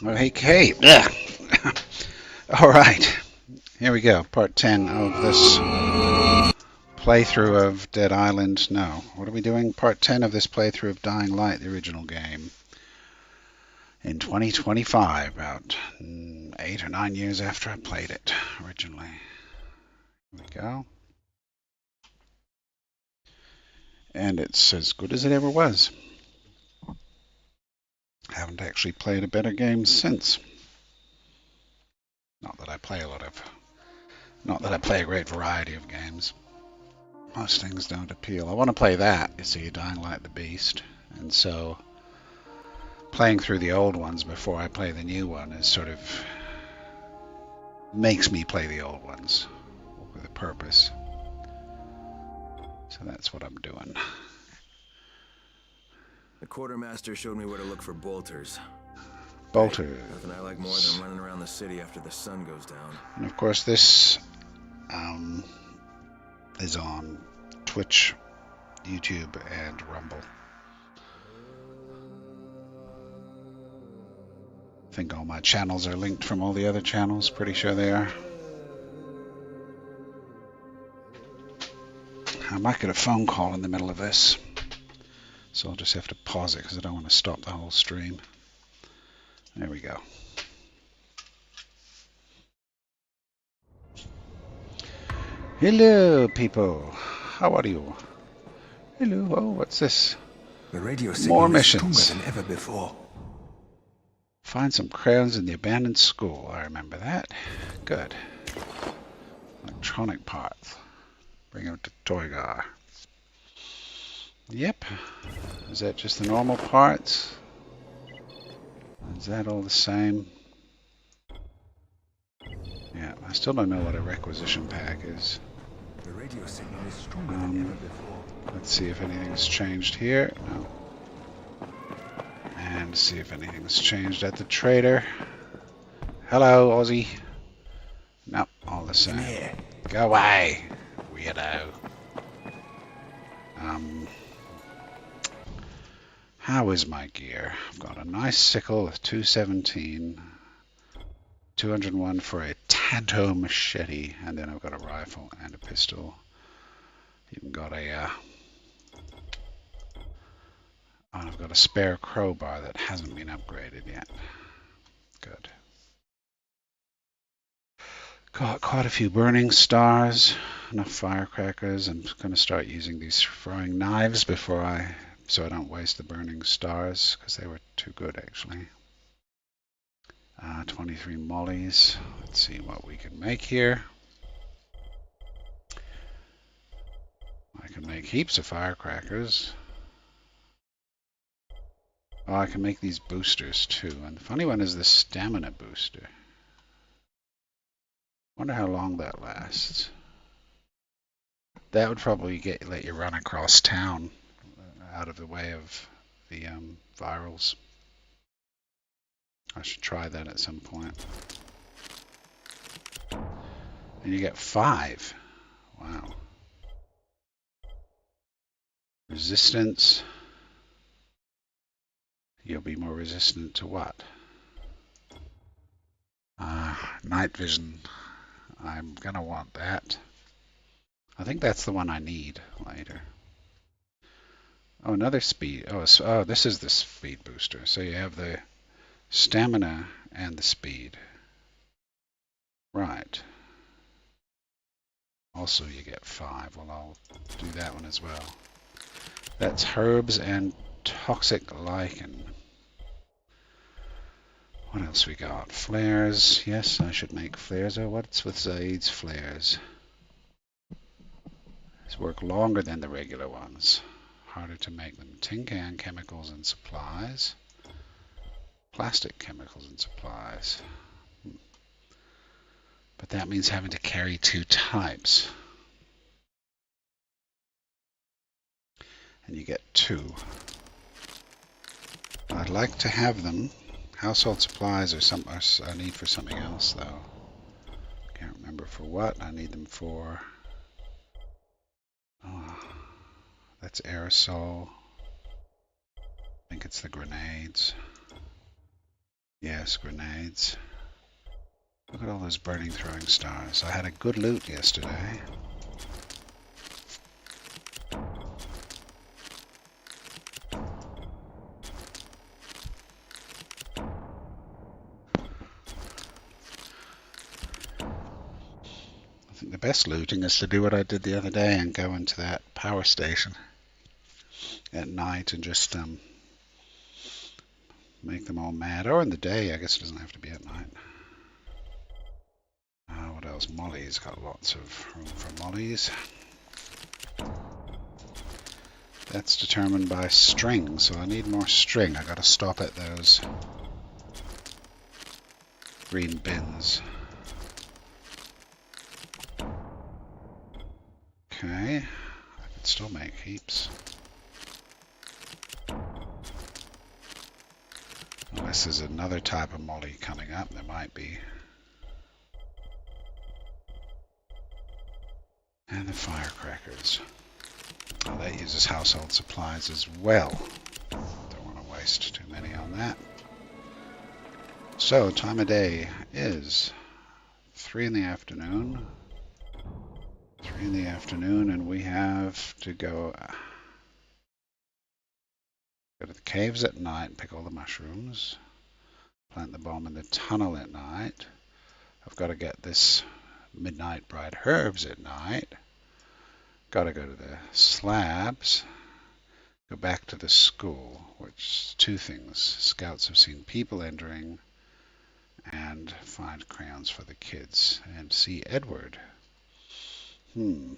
Okay. Ugh. All right. Here we go. Part 10 of this playthrough of Dead Island. No. What are we doing? Part 10 of this playthrough of Dying Light, the original game. In 2025, about 8 or 9 years after I played it originally. Here we go. And it's as good as it ever was. Haven't actually played a better game since. Not that I play a great variety of games. Most things don't appeal. I want to play that, you see, Dying Light the Beast. And so playing through the old ones before I play the new one is sort of makes me play the old ones with a purpose. So that's what I'm doing. The quartermaster showed me where to look for bolters. Bolters. Hey, nothing I like more than running around the city after the sun goes down. And of course this is on Twitch, YouTube, and Rumble. I think all my channels are linked from all the other channels. Pretty sure they are. I might get a phone call in the middle of this. So I'll just have to pause it because I don't want to stop the whole stream. There we go. Hello, people. How are you? Hello. Oh, what's this? The radio More signal is stronger missions. than ever before. Find some crayons in the abandoned school. I remember that. Good. Electronic parts. Bring it to Toygar. Yep. Is that just the normal parts? Is that all the same? Yeah, I still don't know what a requisition pack is. The radio signal is stronger than ever before. Let's see if anything's changed here. No. And see if anything's changed at the trader. Hello, Aussie. No, all the same. Flare. Go away, weirdo. How is my gear? I've got a nice sickle with 217, 201 for a Tanto machete, and then I've got a rifle and a pistol. Even got a I've got a spare crowbar that hasn't been upgraded yet. Good. Got quite a few burning stars, enough firecrackers. I'm going to start using these throwing knives so I don't waste the burning stars, because they were too good actually. 23 mollies. Let's see what we can make here. I can make heaps of firecrackers. Oh, I can make these boosters too. And the funny one is the stamina booster. Wonder how long that lasts. That would probably let you run across town out of the way of the virals. I should try that at some point. And you get 5. Wow. Resistance. You'll be more resistant to what? Night vision. I'm gonna want that. I think that's the one I need later. Oh, another speed. Oh, this is the speed booster. So you have the stamina and the speed. Right. Also, you get 5. Well, I'll do that one as well. That's herbs and toxic lichen. What else we got? Flares. Yes, I should make flares. Oh, what's with Zaid's flares? These work longer than the regular ones. Harder to make them. Tin can chemicals and supplies. Plastic chemicals and supplies. But that means having to carry 2 types. And you get 2. I'd like to have them. Household supplies are I need for something else though. Can't remember for what. I need them for. Oh, that's aerosol. I think it's the grenades. Yes, grenades. Look at all those burning throwing stars. I had a good loot yesterday. I think the best looting is to do what I did the other day and go into that power station at night and just make them all mad. Or in the day, I guess it doesn't have to be at night. What else? Molly's got lots of room for mollies. That's determined by string, so I need more string. I gotta stop at those green bins. Okay, I can still make heaps. Unless there's another type of molly coming up, there might be. And the firecrackers. Oh, that uses household supplies as well. Don't want to waste too many on that. So, time of day is 3 in the afternoon. 3 in the afternoon, and we have to go to the caves at night and pick all the mushrooms. Plant the bomb in the tunnel at night. I've got to get this midnight bright herbs at night. Got to go to the slabs. Go back to the school, which two things. Scouts have seen people entering, and find crayons for the kids, and see Edward. And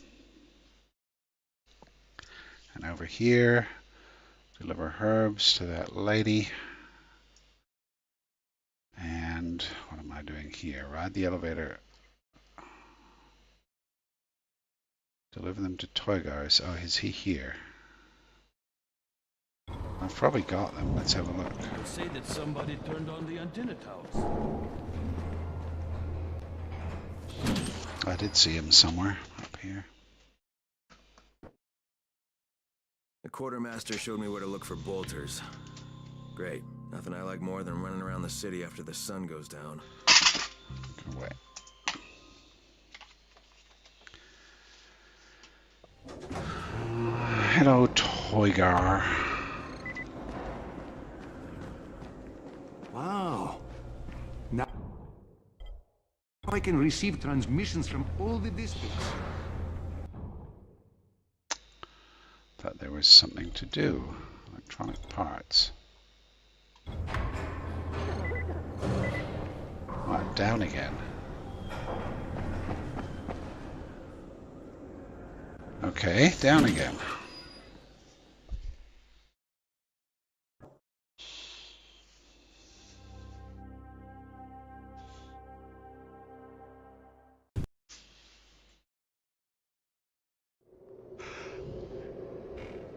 over here, deliver herbs to that lady. And what am I doing here? Ride the elevator. Deliver them to Toygar's. Oh, is he here? I've probably got them. Let's have a look. They say that somebody turned on the antenna towers. I did see him somewhere up here. The quartermaster showed me where to look for bolters. Great. Nothing I like more than running around the city after the sun goes down. Go away. Hello, Toygar. Wow. Now I can receive transmissions from all the districts. Thought there was something to do. Electronic parts. What, down again? Okay, down again.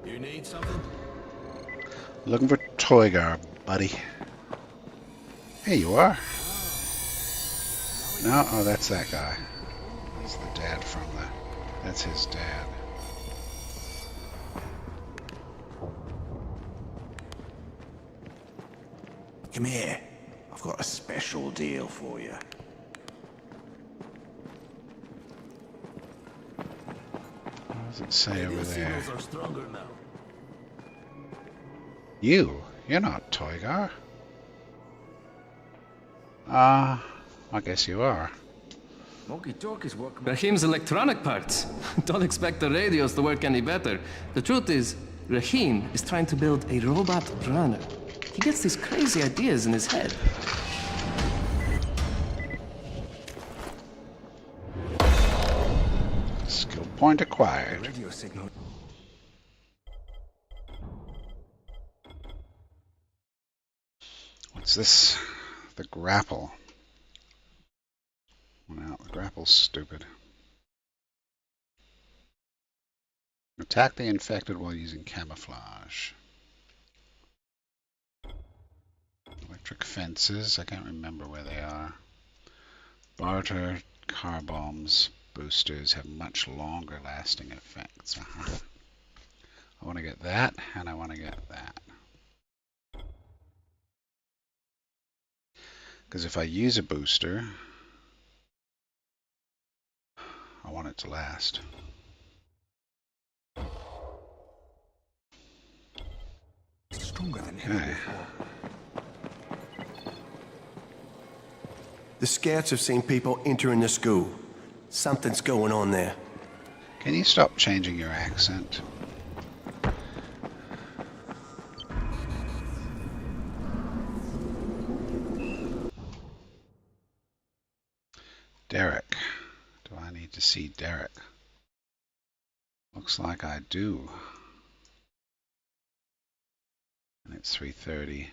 You need something? Looking for Toygar, buddy. Hey, you are. No, oh, that's that guy. That's the dad from the... That's his dad. Come here. I've got a special deal for you. What does it say over The there? signals are stronger now. You're not Toygar. I guess you are. Walkie-talkies work. Rahim's electronic parts. Don't expect the radios to work any better. The truth is, Rahim is trying to build a robot runner. He gets these crazy ideas in his head. Skill point acquired. Radio signal. What's this? The grapple. Well, the grapple's stupid. Attack the infected while using camouflage. Electric fences. I can't remember where they are. Barter, car bombs, boosters have much longer lasting effects. I want to get that, and I want to get that. Because if I use a booster, I want it to last. Stronger than ever Okay. before. The scouts have seen people entering the school. Something's going on there. Can you stop changing your accent? Derek. Do I need to see Derek? Looks like I do. And it's 3:30.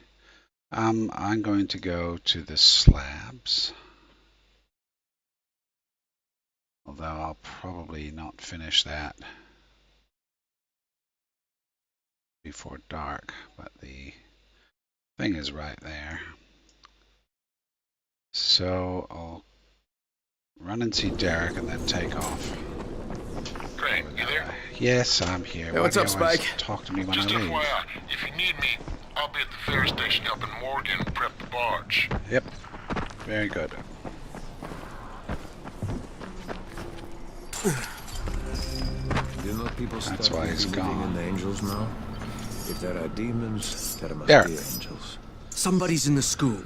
I'm going to go to the slabs. Although I'll probably not finish that before dark, but the thing is right there. So I'll run and see Derek and then take off. Great, you there? Yes, I'm here. Hey, what's Why up, do you always Spike? Talk to me when Just I leave. FYI, if you need me, I'll be at the ferry station helping Morgan prep the barge. Yep. Very good. You know people That's start why he's believing gone. in the angels now? If there are demons, there must Derek. be angels. Somebody's in the school.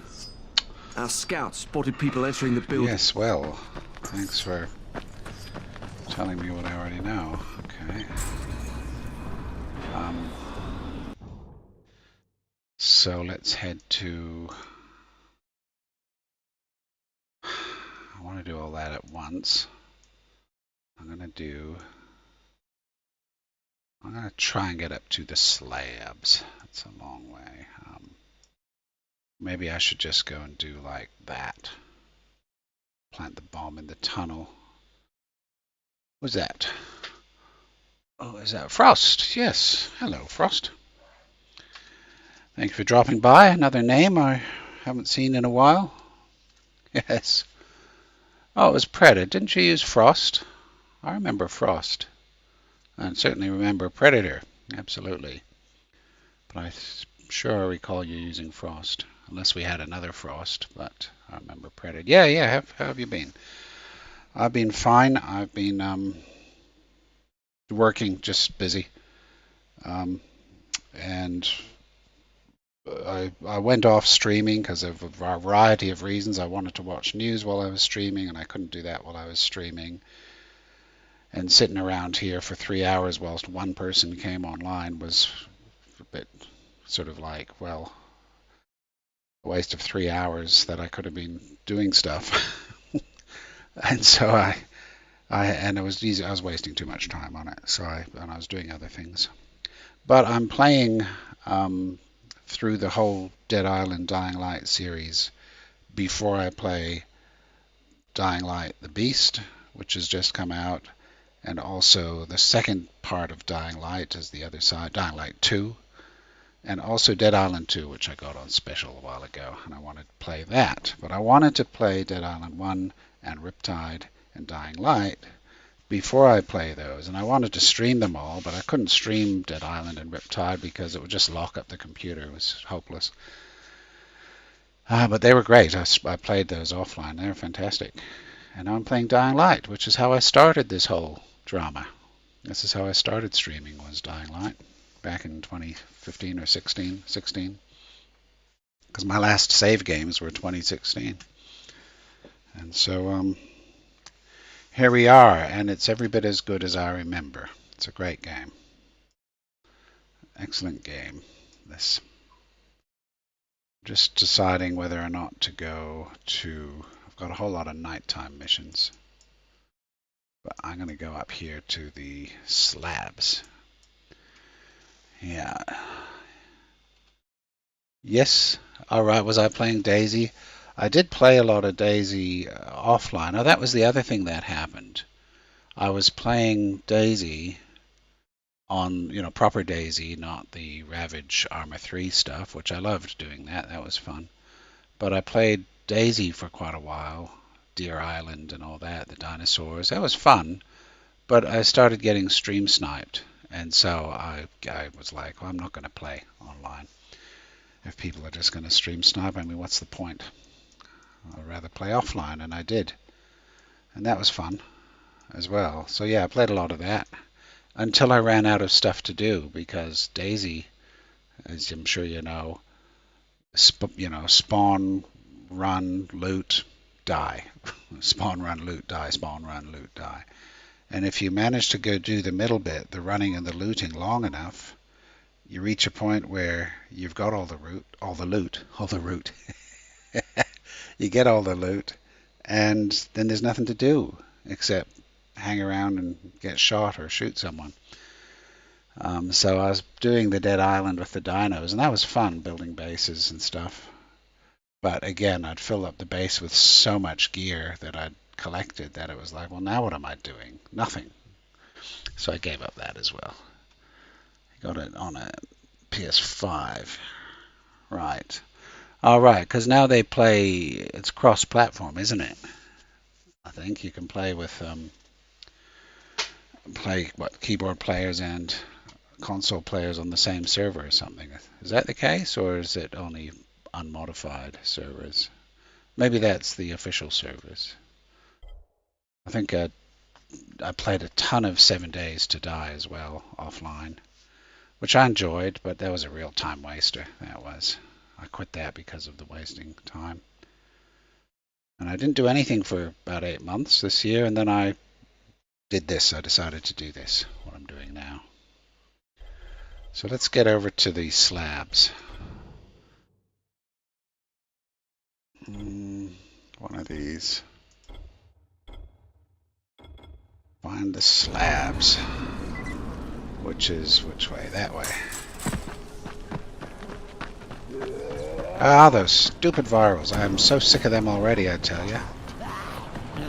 Our scouts spotted people entering the building. Yes, well, thanks for telling me what I already know. Okay. So let's head to... I want to do all that at once. I'm going to try and get up to the slabs. That's a long way. Maybe I should just go and do like that. Plant the bomb in the tunnel. What's that? Oh, is that Frost? Yes. Hello, Frost. Thank you for dropping by. Another name I haven't seen in a while. Yes. Oh, it was Predator. Didn't you use Frost? I remember Frost. And certainly remember Predator. Absolutely. But I'm sure I recall you using Frost. Unless we had another Frost, but I remember Predator. Yeah. How have you been? I've been fine. I've been working, just busy. And I went off streaming because of a variety of reasons. I wanted to watch news while I was streaming, and I couldn't do that while I was streaming. And sitting around here for 3 hours whilst one person came online was a bit sort of like, well, a waste of 3 hours that I could have been doing stuff. And so and it was easy. I was wasting too much time on it. So I was doing other things. But I'm playing through the whole Dead Island Dying Light series before I play Dying Light the Beast, which has just come out, and also the second part of Dying Light is the other side, Dying Light 2, and also Dead Island 2, which I got on special a while ago, and I wanted to play that. But I wanted to play Dead Island 1 and Riptide and Dying Light before I play those, and I wanted to stream them all, but I couldn't stream Dead Island and Riptide because it would just lock up the computer. It was hopeless. But they were great. I played those offline. They were fantastic. And now I'm playing Dying Light, which is how I started this whole drama. This is how I started streaming, was Dying Light, back in 2015 or 16, because my last save games were 2016. And so here we are, and it's every bit as good as I remember. It's a great game. Excellent game, this. Just deciding whether or not to go to... I've got a whole lot of nighttime missions. But I'm going to go up here to the slabs. Yeah. Yes. Alright, was I playing Daisy? I did play a lot of Daisy offline. Oh, that was the other thing that happened. I was playing Daisy on, proper Daisy, not the Ravage Armor 3 stuff, which I loved doing that. That was fun. But I played Daisy for quite a while, Deer Island and all that, the dinosaurs. That was fun, but I started getting stream sniped, and so I was like, well, I'm not going to play online. If people are just going to stream snipe, I mean, what's the point? I'd rather play offline, and I did. And that was fun as well. So yeah, I played a lot of that until I ran out of stuff to do, because DayZ, as I'm sure you know, spawn, run, loot, die. Spawn, run, loot, die, spawn, run, loot, die. And if you manage to go do the middle bit, the running and the looting, long enough, you reach a point where you've got all the loot. You get all the loot, and then there's nothing to do except hang around and get shot or shoot someone. So I was doing the Dead Island with the dinos, and that was fun, building bases and stuff. But again, I'd fill up the base with so much gear that I'd collected that it was like, well, now what am I doing? Nothing. So I gave up that as well. I got it on a PS5. Right. All right, because now they play, it's cross-platform, isn't it? I think you can play with, keyboard players and console players on the same server or something. Is that the case, or is it only unmodified servers? Maybe that's the official servers. I think I played a ton of 7 Days to Die as well, offline, which I enjoyed, but that was a real time waster, that was. I quit that because of the wasting time. And I didn't do anything for about 8 months this year, and then I did this. I decided to do this, what I'm doing now. So let's get over to the slabs. One of these. Find the slabs. Which way? That way. Ah, those stupid virals. I'm so sick of them already, I tell you.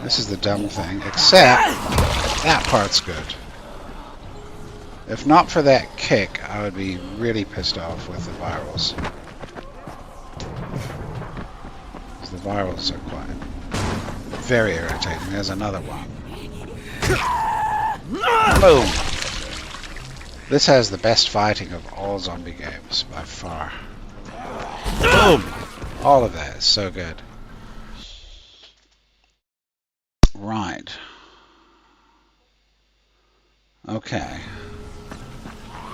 This is the dumb thing. Except, that part's good. If not for that kick, I would be really pissed off with the virals. Because the virals are quite very irritating. There's another one. Boom! This has the best fighting of all zombie games, by far. Boom! All of that is so good. Right. Okay.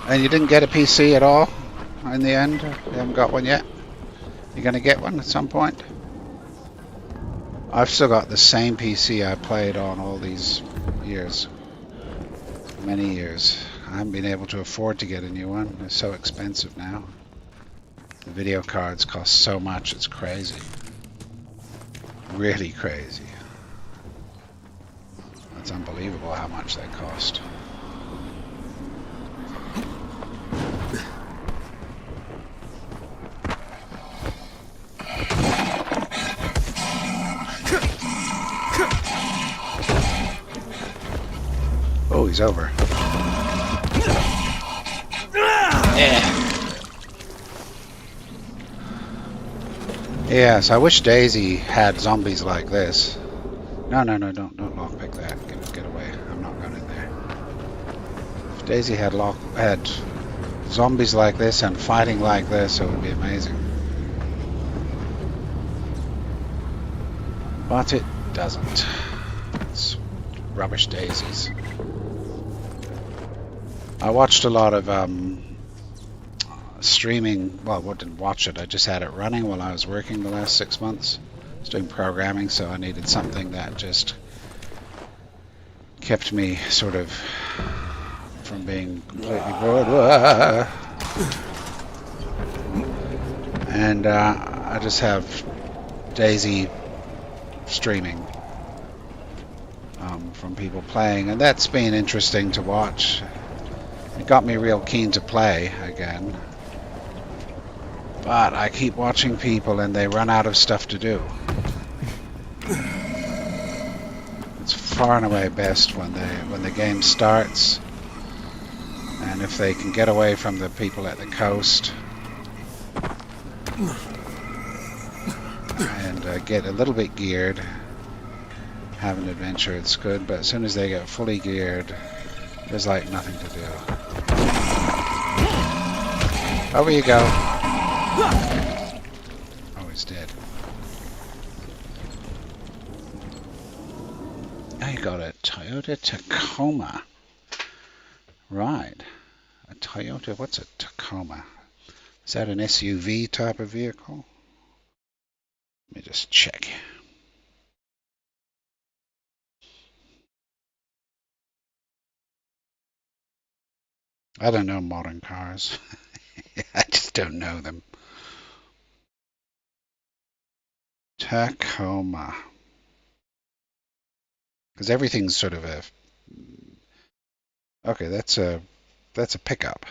And you didn't get a PC at all in the end? You haven't got one yet? You're going to get one at some point? I've still got the same PC I played on all these years. Many years. I haven't been able to afford to get a new one. They're so expensive now. The video cards cost so much, it's crazy. Really crazy. It's unbelievable how much they cost. Oh, he's over. Yeah. Yes, I wish DayZ had zombies like this. No, don't lockpick that. Get away. I'm not going in there. If DayZ had zombies like this and fighting like this, it would be amazing. But it doesn't. It's rubbish daisies. I watched a lot of streaming. Well, I didn't watch it. I just had it running while I was working the last 6 months. I was doing programming, so I needed something that just kept me sort of from being completely bored. And I just have DayZ streaming from people playing, and that's been interesting to watch. It got me real keen to play again. But I keep watching people and they run out of stuff to do. It's far and away best when the game starts, and if they can get away from the people at the coast and get a little bit geared, have an adventure, it's good. But as soon as they get fully geared, there's like nothing to do. Over you go. Oh, he's dead. Toyota Tacoma. Right. A Toyota, what's a Tacoma? Is that an SUV type of vehicle? Let me just check. I don't know modern cars. I just don't know them. Tacoma. Because everything's sort of a... Okay, that's a pickup.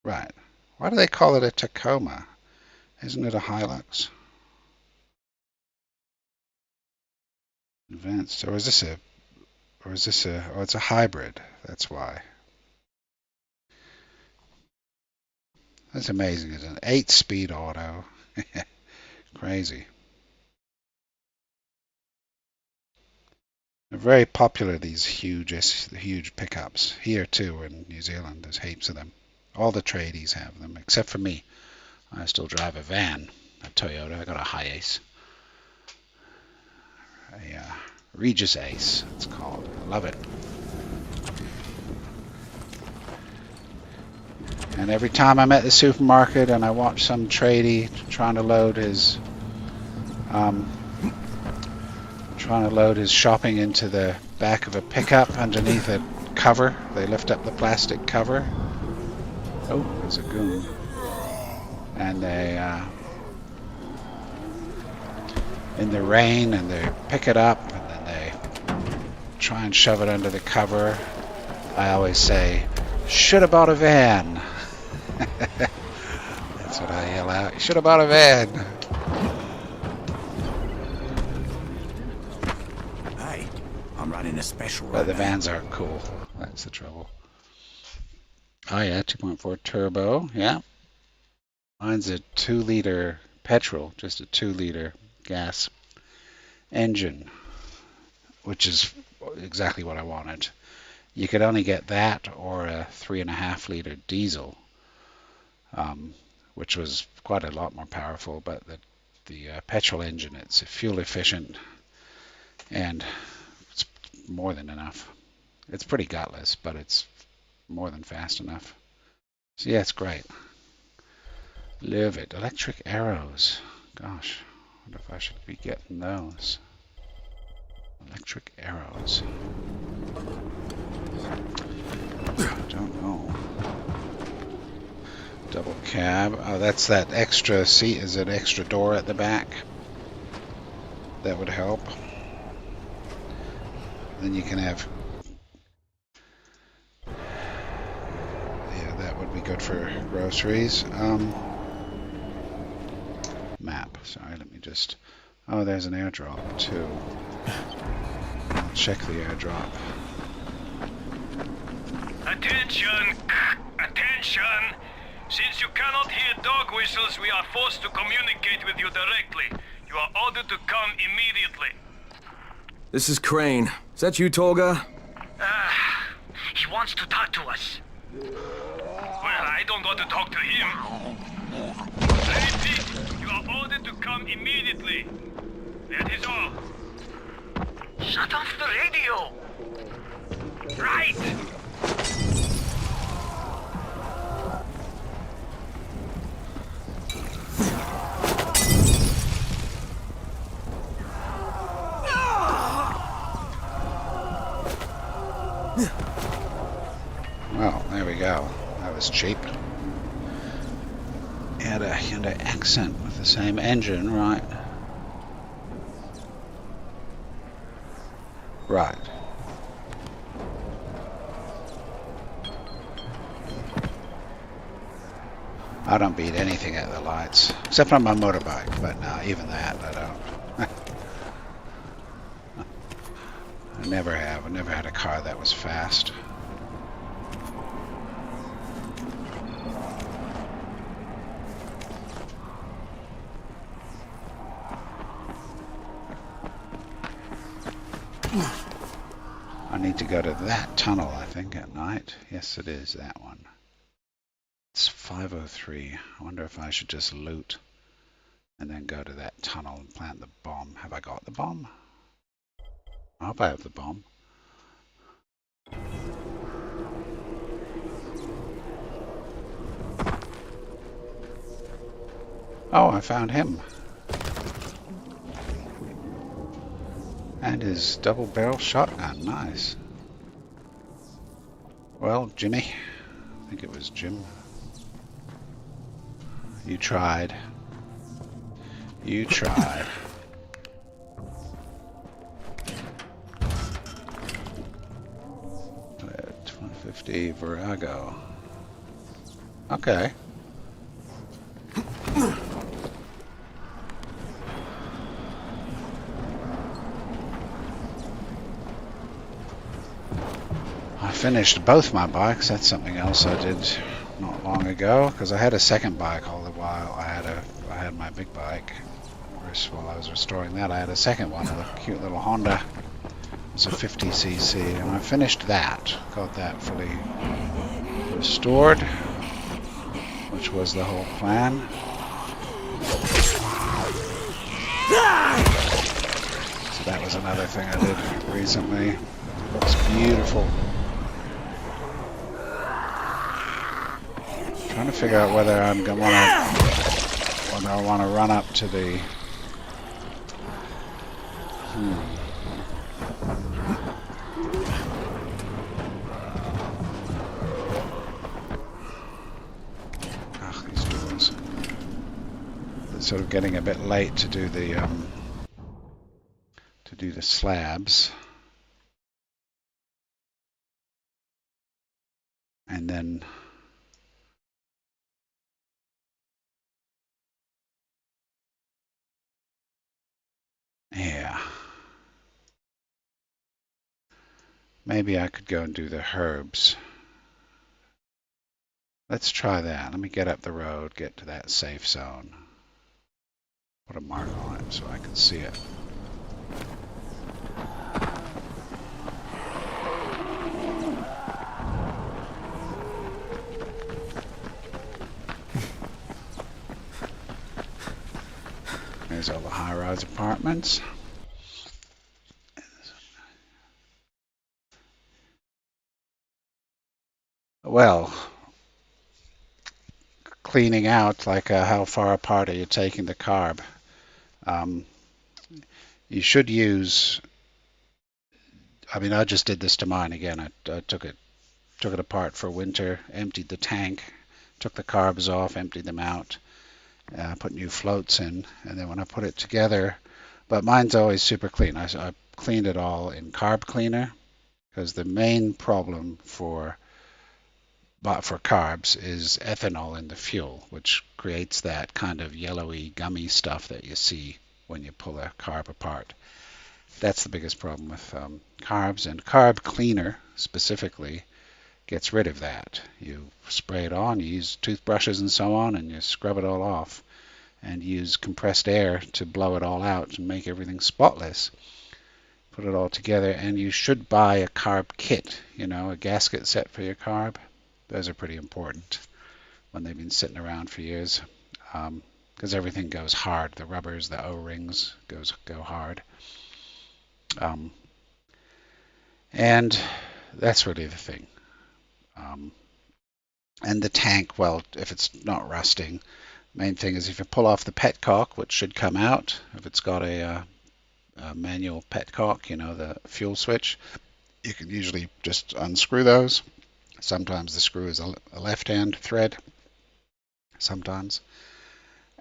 Right. Why do they call it a Tacoma? Isn't it a Hilux? Advanced. Or is this a... Oh, it's a hybrid. That's why. That's amazing. It's an 8-speed auto. Crazy. They're very popular, these huge pickups. Here too in New Zealand, there's heaps of them. All the tradies have them, except for me. I still drive a van, a Toyota. I got a Hiace. A Regis Ace, it's called. I love it. And every time I'm at the supermarket and I watch some tradie trying to load his shopping into the back of a pickup underneath a cover, they lift up the plastic cover. Oh, there's a goon. And they in the rain, and they pick it up and then they try and shove it under the cover. I always say, should have bought a van. That's what I yell out. You should have bought a van. Hey, I'm running a special. But the vans aren't cool. That's the trouble. Oh yeah, 2.4 turbo. Yeah. Mine's a 2-liter petrol, just a 2-liter gas engine, which is exactly what I wanted. You could only get that or a 3.5-liter diesel, which was quite a lot more powerful, but the petrol engine, it's fuel efficient and it's more than enough. It's pretty gutless, but it's more than fast enough. So yeah, it's great. Love it. Electric arrows. Gosh, I wonder if I should be getting those. Electric arrows. I don't know. Double cab. Oh, that's that extra seat. Is an extra door at the back. That would help. Then you can have... Yeah, that would be good for groceries. Map. Sorry, let me just... Oh, there's an airdrop too. I'll check the airdrop. Attention! Attention! Since you cannot hear dog whistles, we are forced to communicate with you directly. You are ordered to come immediately. This is Crane. Is that you, Tolga? He wants to talk to us. Well, I don't want to talk to him. I repeat, you are ordered to come immediately. That is all. Shut off the radio. Right. Well, there we go. That was cheap. Had a Hyundai Accent with the same engine, right? Right. I don't beat anything at the lights, except on my motorbike, but no, even that I don't. I never have. I never had a car that was fast. I need to go to that tunnel, I think, at night. Yes, it is that one. It's 5:03. I wonder if I should just loot and then go to that tunnel and plant the bomb. Have I got the bomb? I hope I have the bomb. Oh, I found him. And his double-barrel shotgun. Nice. Well, Jimmy. I think it was Jim. You tried. You tried. 250 Virago. Okay. I finished both my bikes. That's something else I did not long ago, because I had a second bike all the while. I had my big bike. While I was restoring that, I had a second one, a cute little Honda. It was a 50cc, and I finished that. Got that fully restored, which was the whole plan. So that was another thing I did recently. It's beautiful. Trying to figure out whether I want to run up to the. These doors. It's sort of getting a bit late to do the slabs. And then yeah. Maybe I could go and do the herbs. Let's try that. Let me get up the road, get to that safe zone. Put a mark on it so I can see it. There's all the high-rise apartments. Well, cleaning out, like how far apart are you taking the carb? You should use, I mean, I just did this to mine again. I took it apart for winter, emptied the tank, took the carbs off, emptied them out, put new floats in, and then when I put it together, but mine's always super clean. I cleaned it all in carb cleaner, because the main problem for carbs is ethanol in the fuel, which creates that kind of yellowy, gummy stuff that you see when you pull a carb apart. That's the biggest problem with carbs, and carb cleaner specifically gets rid of that. You spray it on, you use toothbrushes and so on, and you scrub it all off, and use compressed air to blow it all out and make everything spotless. Put it all together, and you should buy a carb kit, a gasket set for your carb. Those are pretty important when they've been sitting around for years, because everything goes hard. The rubbers, the O-rings go hard. And that's really the thing. And the tank, well, if it's not rusting, main thing is if you pull off the petcock, which should come out, if it's got a manual petcock, the fuel switch, you can usually just unscrew those. Sometimes the screw is a left-hand thread, sometimes.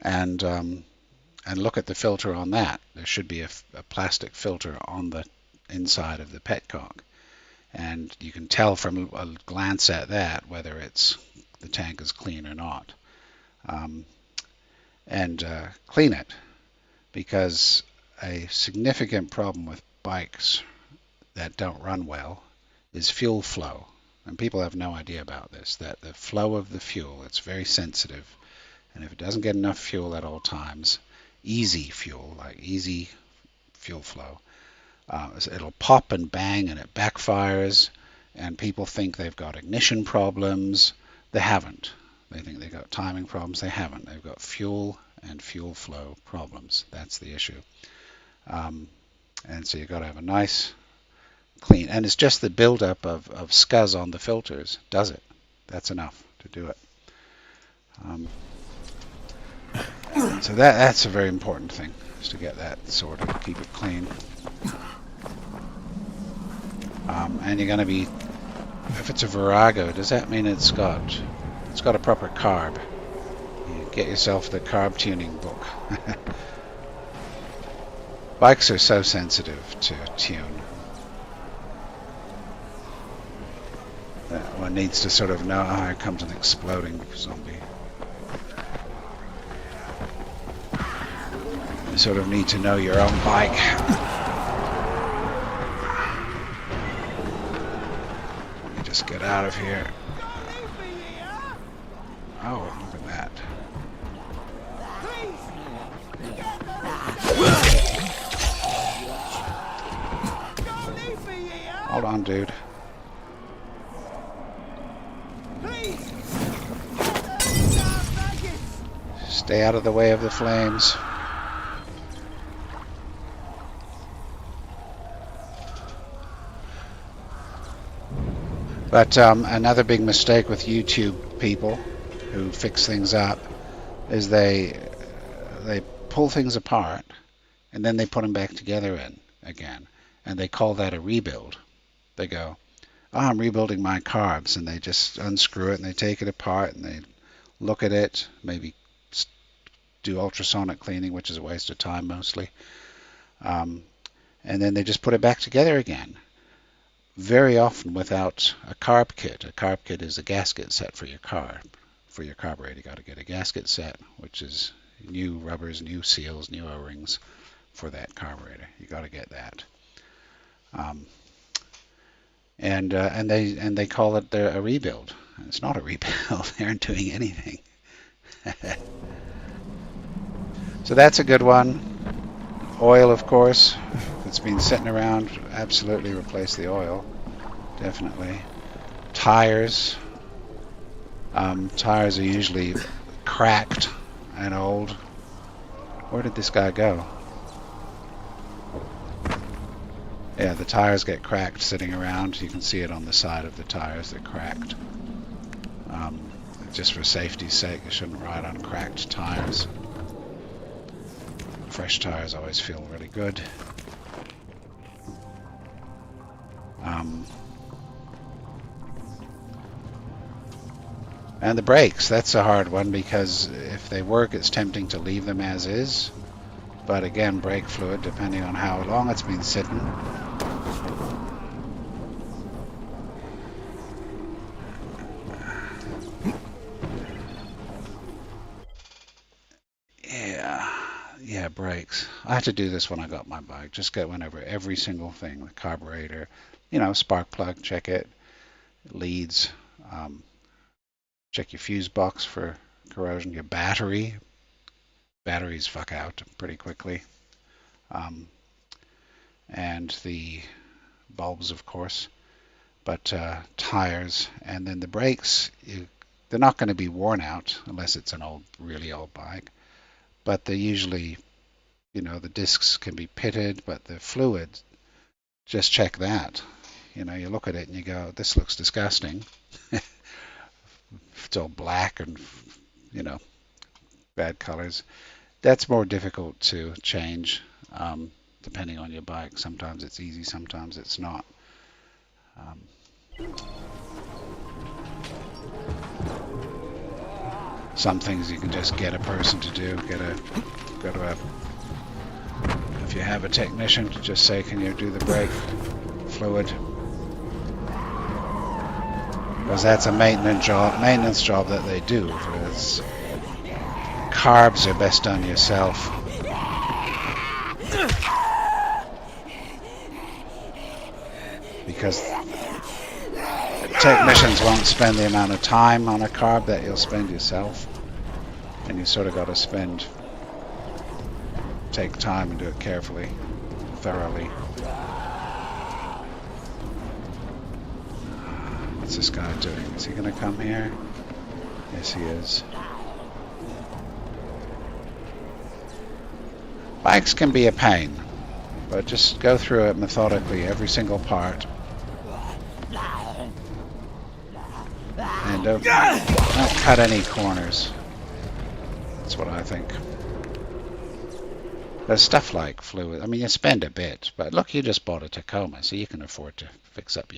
And look at the filter on that. There should be a plastic filter on the inside of the petcock. And you can tell from a glance at that whether the tank is clean or not. And clean it, because a significant problem with bikes that don't run well is fuel flow. And people have no idea about this, that the flow of the fuel, it's very sensitive. And if it doesn't get enough fuel at all times, easy fuel, like easy fuel flow, it'll pop and bang and it backfires, and people think they've got ignition problems. They haven't. They think they've got timing problems. They haven't. They've got fuel and fuel flow problems. That's the issue. And so you've got to have a nice clean, and it's just the buildup of scuzz on the filters does it. That's enough to do it. So that's a very important thing, is to get that sorted, keep it clean. And you're going to be, if it's a Virago, does that mean it's got a proper carb? You get yourself the carb tuning book. Bikes are so sensitive to tune that one needs to sort of know, oh, here comes an exploding zombie. You sort of need to know your own bike. Let me just get out of here. Oh, look at that. Hold on, dude. Stay out of the way of the flames. But another big mistake with YouTube people who fix things up is they pull things apart and then they put them back together again, and they call that a rebuild. They go, oh, I'm rebuilding my carbs, and they just unscrew it and they take it apart and they look at it, maybe do ultrasonic cleaning, which is a waste of time mostly, and then they just put it back together again. Very often without a carb kit. A carb kit is a gasket set for your car. For your carburetor, you got to get a gasket set, which is new rubbers, new seals, new O-rings for that carburetor. You got to get that. And they call it a rebuild. It's not a rebuild. They aren't doing anything. So that's a good one. Oil, of course. If it's been sitting around, absolutely replace the oil. Definitely. Tires. Tires are usually cracked and old. Where did this guy go? Yeah, the tires get cracked sitting around. You can see it on the side of the tires. They're cracked. Just for safety's sake, you shouldn't ride on cracked tires. Fresh tires always feel really good. And the brakes, that's a hard one, because if they work, it's tempting to leave them as is. But again, brake fluid, depending on how long it's been sitting. Yeah, brakes. I had to do this when I got my bike. Just went over every single thing. The carburetor, spark plug, check it. Leads, check your fuse box for corrosion. Your batteries fuck out pretty quickly. And the bulbs, of course. But tires, and then the brakes, they're not going to be worn out unless it's an really old bike. But they usually, the discs can be pitted, but the fluid, just check that. You look at it and you go, this looks disgusting. It's all black and, bad colors. That's more difficult to change, depending on your bike. Sometimes it's easy, sometimes it's not. Some things you can just get a person to do. If you have a technician, just say, can you do the brake fluid? Because that's a maintenance job that they do. Because carbs are best done yourself. Because technicians won't spend the amount of time on a carb that you'll spend yourself, and you sort of got to take time and do it carefully, thoroughly. What's this guy doing? Is he going to come here? Yes, he is. Bikes can be a pain, but just go through it methodically, every single part. And don't cut any corners. That's what I think. There's stuff like fluid. I mean, you spend a bit, but look, you just bought a Tacoma, so you can afford to fix up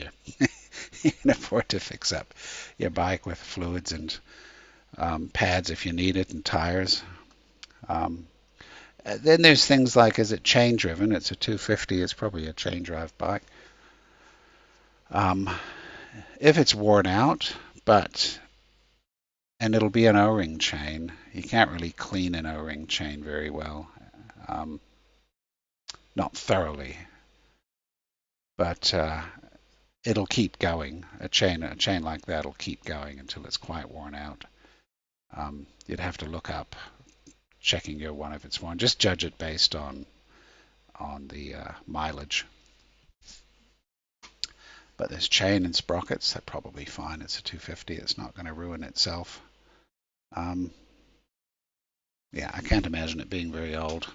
your bike with fluids and pads if you need it, and tires. Then there's things like, is it chain driven? It's a 250. It's probably a chain drive bike. If it's worn out, and it'll be an O-ring chain. You can't really clean an O-ring chain very well. Not thoroughly, but it'll keep going. A chain like that will keep going until it's quite worn out. You'd have to look up, checking your one if it's worn. Just judge it based on the mileage. But there's chain and sprockets. They're probably fine. It's a 250. It's not going to ruin itself. Yeah, I can't imagine it being very old.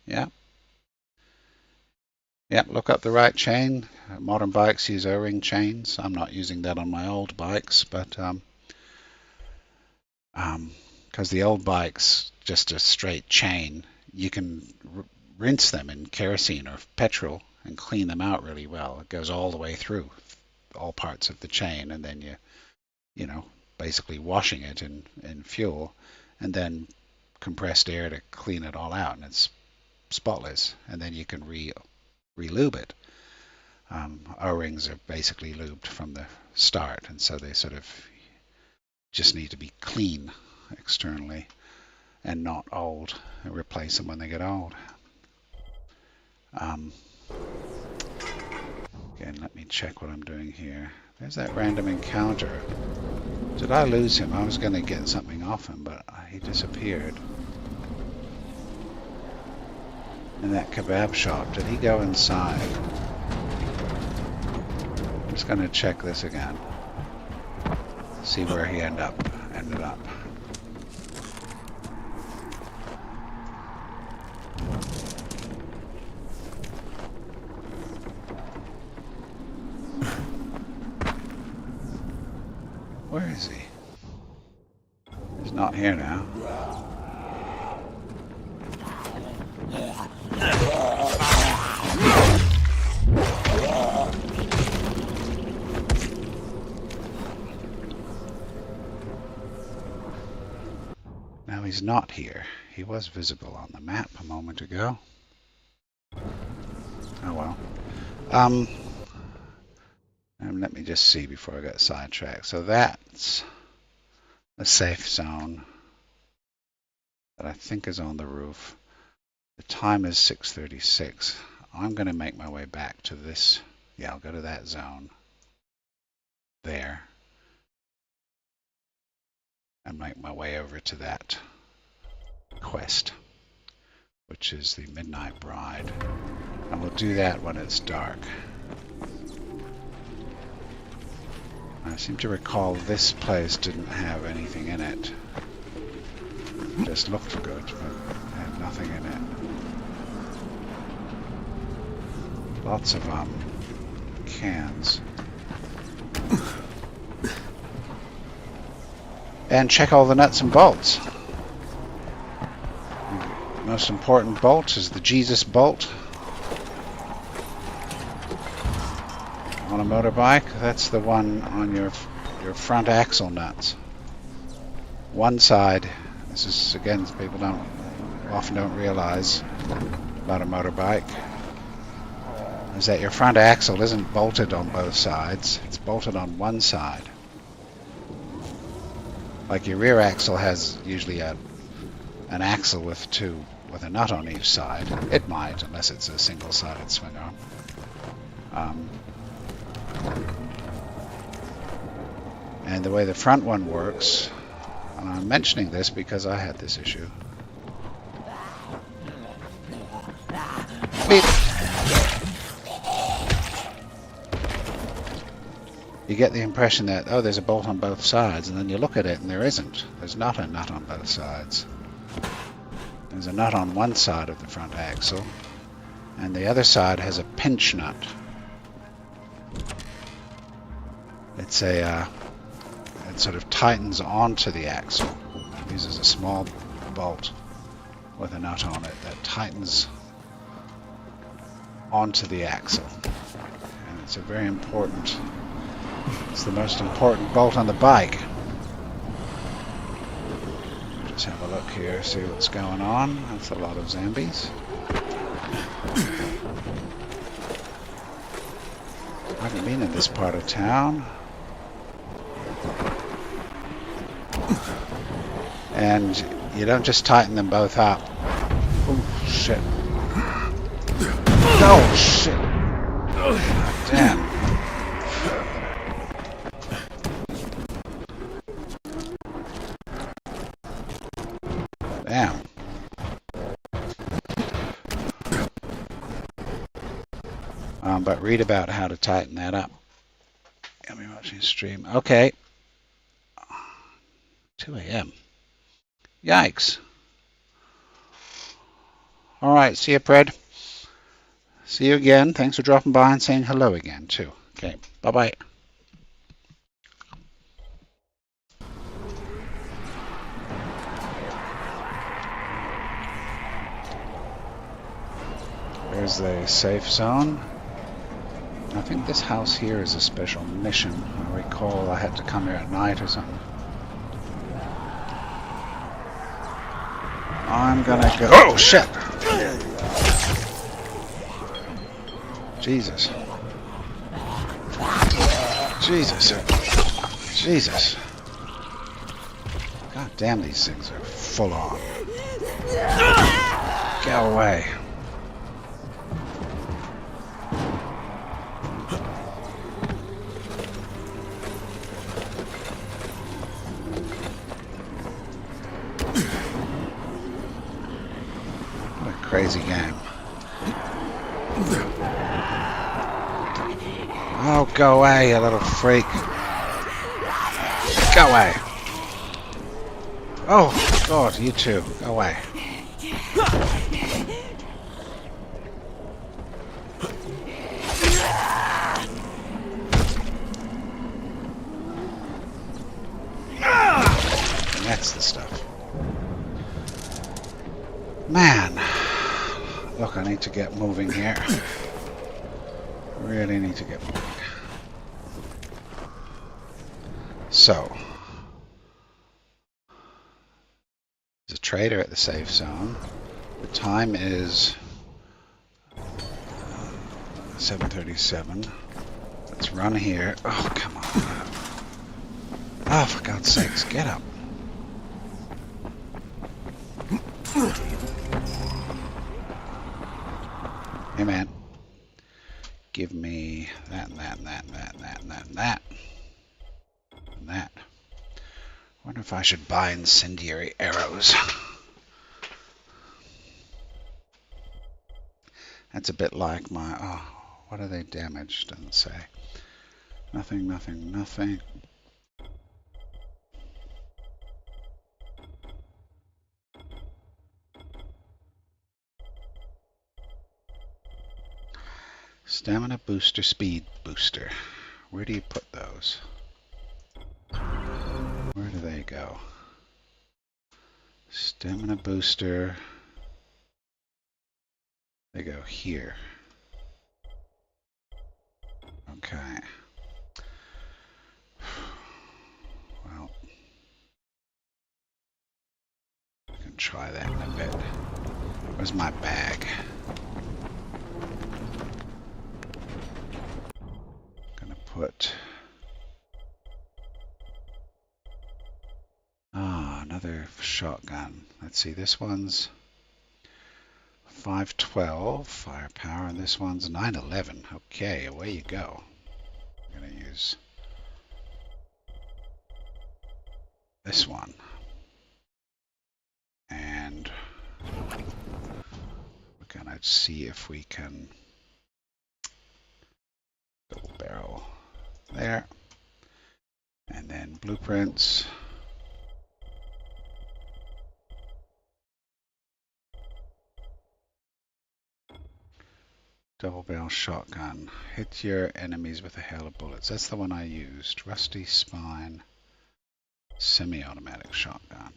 Yeah. Yeah, look up the right chain. Modern bikes use O-ring chains. I'm not using that on my old bikes, but because the old bikes, just a straight chain, you can rinse them in kerosene or petrol and clean them out really well. It goes all the way through all parts of the chain, and then you know, basically washing it in fuel, and then compressed air to clean it all out, and it's spotless. And then you can re-lube it. O-rings are basically lubed from the start, and so they sort of just need to be clean externally and not old, and replace them when they get old. Again, let me check what I'm doing here. There's that random encounter. Did I lose him? I was going to get something off him, but he disappeared. In that kebab shop, did he go inside? I'm just going to check this again. See where he ended up. Where is he? He's not here now. Now he's not here. He was visible on the map a moment ago. Oh well. And let me just see before I get sidetracked. So that's a safe zone that I think is on the roof. The time is 6:36. I'm going to make my way back to this. Yeah, I'll go to that zone there and make my way over to that quest, which is the Midnight Bride. And we'll do that when it's dark. I seem to recall this place didn't have anything in it. It just looked good, but had nothing in it. Lots of cans. And check all the nuts and bolts. The most important bolt is the Jesus bolt. On a motorbike, that's the one on your front axle nuts. One side, this is again, people often don't realize about a motorbike, is that your front axle isn't bolted on both sides, it's bolted on one side. Like your rear axle has usually an axle with a nut on each side. It might, unless it's a single-sided swing arm. And the way the front one works, and I'm mentioning this because I had this issue. Beep. You get the impression that, oh, there's a bolt on both sides, and then you look at it and there isn't. There's not a nut on both sides. There's a nut on one side of the front axle, and the other side has a pinch nut. It's it sort of tightens onto the axle. It uses a small bolt with a nut on it that tightens onto the axle. And it's a very important, it's the most important bolt on the bike. Just have a look here, see what's going on. That's a lot of zombies. I haven't been in this part of town. And you don't just tighten them both up. Oh shit. Oh shit. God damn. Damn. But read about how to tighten that up. I'll be watching stream. Okay. 2 a.m. Yikes. Alright, see you, Pred. See you again. Thanks for dropping by and saying hello again, too. Okay, bye-bye. There's the safe zone. I think this house here is a special mission. I recall I had to come here at night or something. I'm gonna go. Oh shit! Jesus. Jesus. Jesus. God damn, these things are full on. Get away. Crazy game. Oh, go away, you little freak. Go away. Oh, God, you too. Go away. That's the stuff. Man. Look, I need to get moving here. Really need to get moving. So, there's a trader at the safe zone. The time is 7:37. Let's run here. Oh, come on. Oh, for God's sakes, get up. Hey man, give me that and that and that and that and that and that and that and that. I wonder if I should buy incendiary arrows. That's a bit like my, oh, what are they damaged? Doesn't say. Nothing, nothing, nothing. Stamina booster, speed booster. Where do you put those? Where do they go? Stamina booster. They go here. Okay. Well, I can try that in a bit. Where's my bag? Put another shotgun. Let's see, this one's 512 firepower and this one's 911. Okay, away you go. I'm gonna use this one and we're gonna see if we can double barrel there, and then blueprints, double barrel shotgun, hit your enemies with a hail of bullets. That's the one I used. Rusty spine, Semi-automatic shotgun.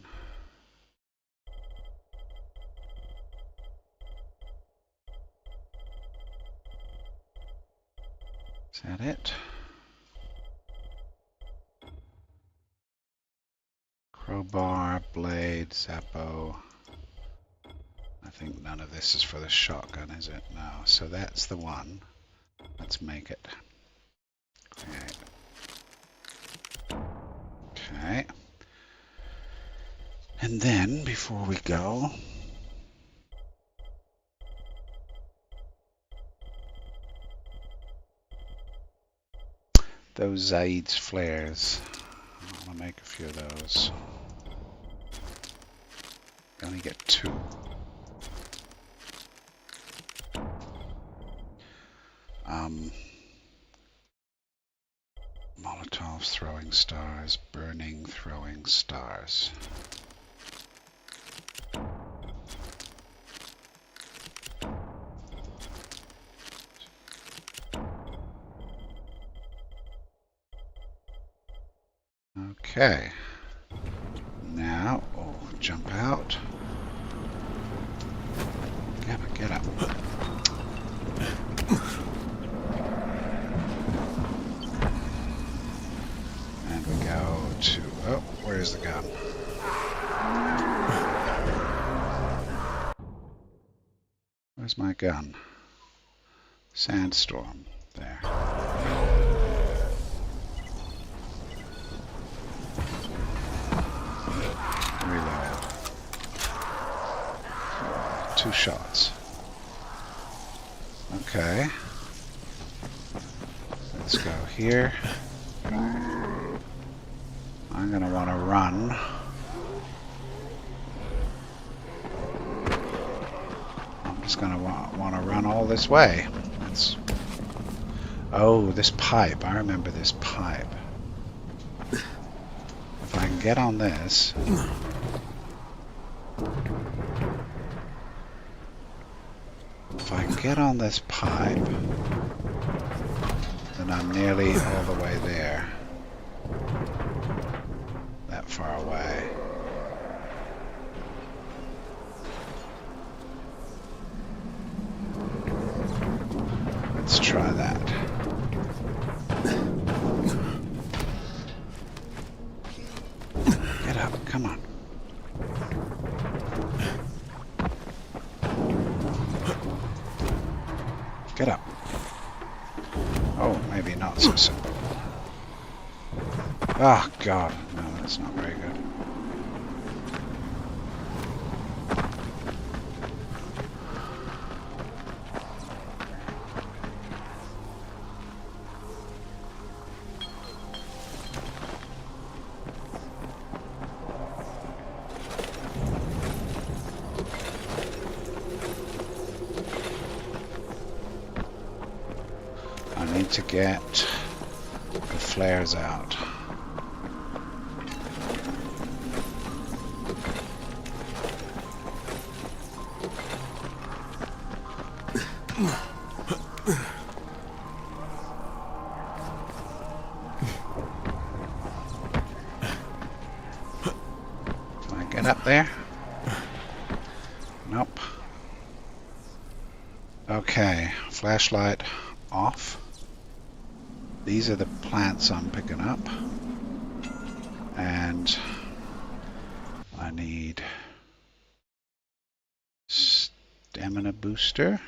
Is that it? Crowbar, blade, Zappo. I think none of this is for the shotgun, is it? No. So that's the one. Let's make it. Create. Okay. And then, before we go, those Zaid's flares. I'm going to make a few of those. I only get 2. Molotovs throwing stars, burning throwing stars. Okay. Now, jump out. Get up. And we go to, where's the gun? Where's my gun? Sandstorm. There. Reload. 2 shots. Okay. Let's go here. I'm gonna want to run. I'm just gonna want to run all this way. Oh, this pipe. I remember this pipe. If I can get on this. If I can get on this pipe, then I'm nearly all the way there. That far away. Let's try that. Get up, come on. Get up. Oh, maybe not so simple. Oh, God. No, that's not very good. To get the flares out. Can I get up there? Nope. Okay, flashlight off. These are the plants I'm picking up, and I need stamina booster.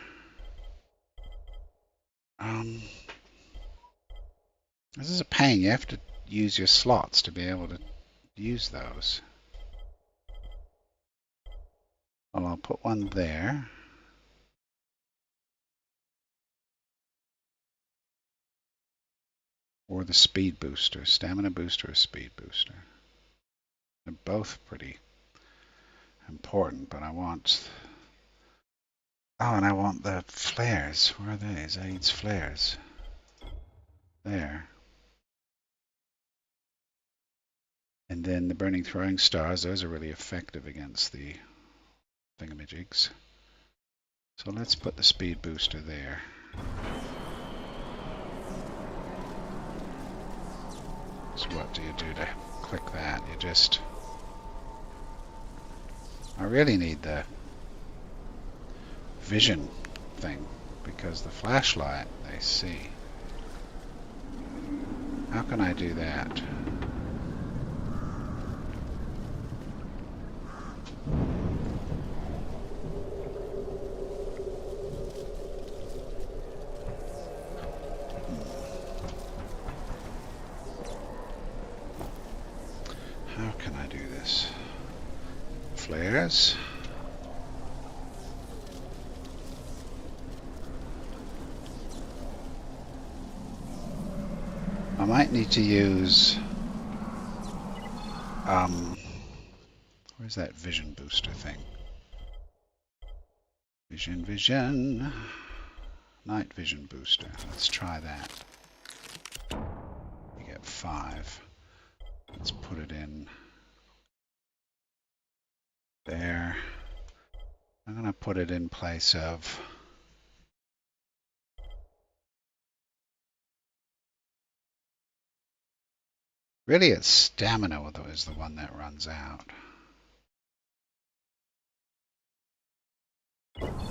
This is a pain. You have to use your slots to be able to use those. Well, I'll put one there. Or the speed booster, stamina booster or speed booster. They're both pretty important, but I want... Oh, and I want the flares. Where are they? Zaid's flares. There. And then the burning throwing stars, those are really effective against the thingamajigs. So let's put the speed booster there. So what do you do to click that? You just... I really need the vision thing, because the flashlight they see. How can I do that? How can I do this? Flares. I might need to use where's that vision booster thing? Vision. Night vision booster. Let's try that. We get 5. Let's put it in there. I'm going to put it in place of really it's stamina is the one that runs out.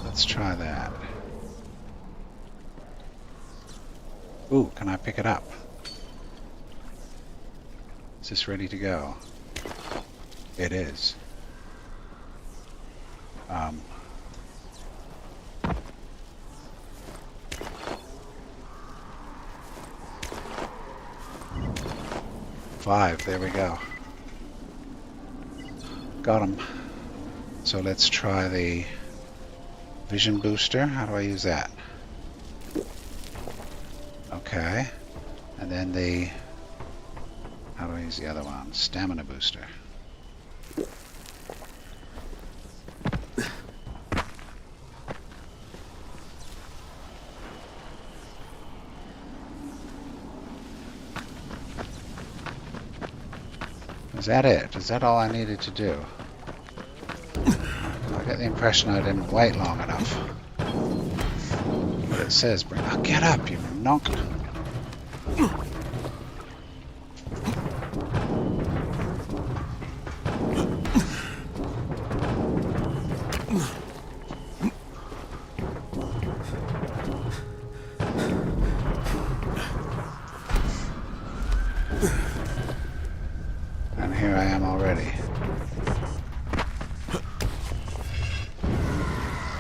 Let's try that. Ooh, can I pick it up? Is this ready to go? It is. 5, there we go. Got him. So let's try the vision booster. How do I use that? Okay. And then the... how do I use the other one? Stamina booster. Is that it? Is that all I needed to do? I get the impression I didn't wait long enough. But it says, bring... oh, get up, you knock. And here I am already.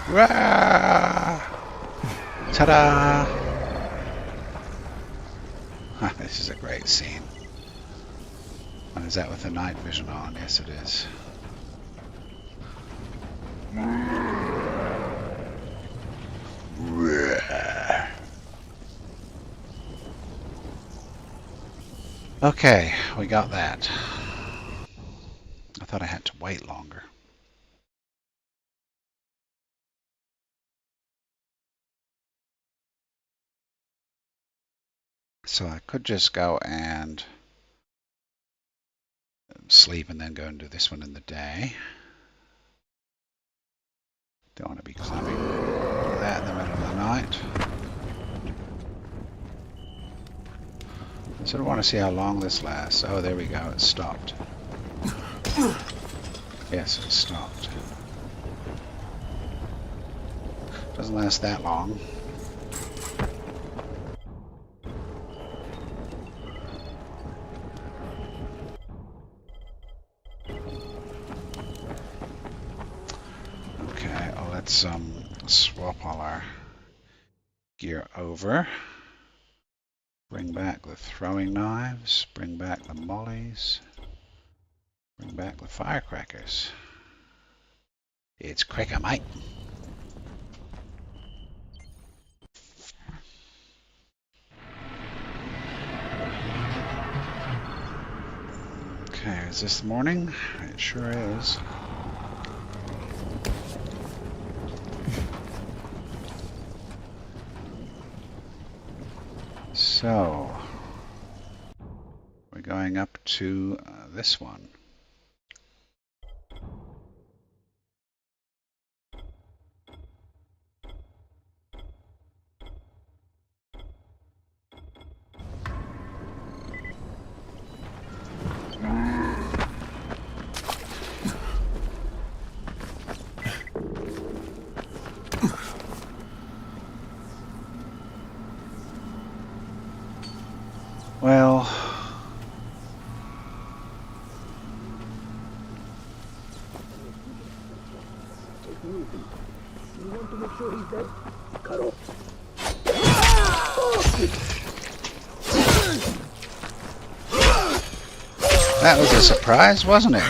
Rah! Ta-da! This is a great scene. Oh, is that with the night vision on? Yes, it is. Okay, we got that. I thought I had to wait longer. So I could just go and sleep and then go and do this one in the day. Don't want to be climbing that in the middle of the night. I sort of want to see how long this lasts. Oh, there we go. It stopped. Yes, it stopped. Doesn't last that long. Okay, well, let's swap all our gear over. Bring back the throwing knives, bring back the mollies, bring back the firecrackers. It's quicker, mate. Okay, is this the morning? It sure is. So, we're going up to this one. Well, that was a surprise, wasn't it?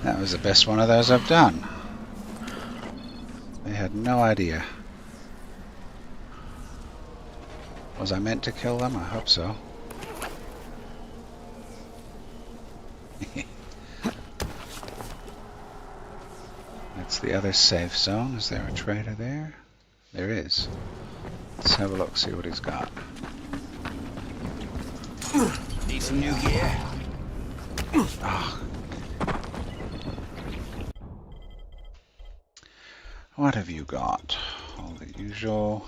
That was the best one of those I've done. They had no idea. Was I meant to kill them? I hope so. That's the other safe zone. Is there a trader there? There is. Let's have a look, see what he's got. Need some new gear? Oh. What have you got? All the usual.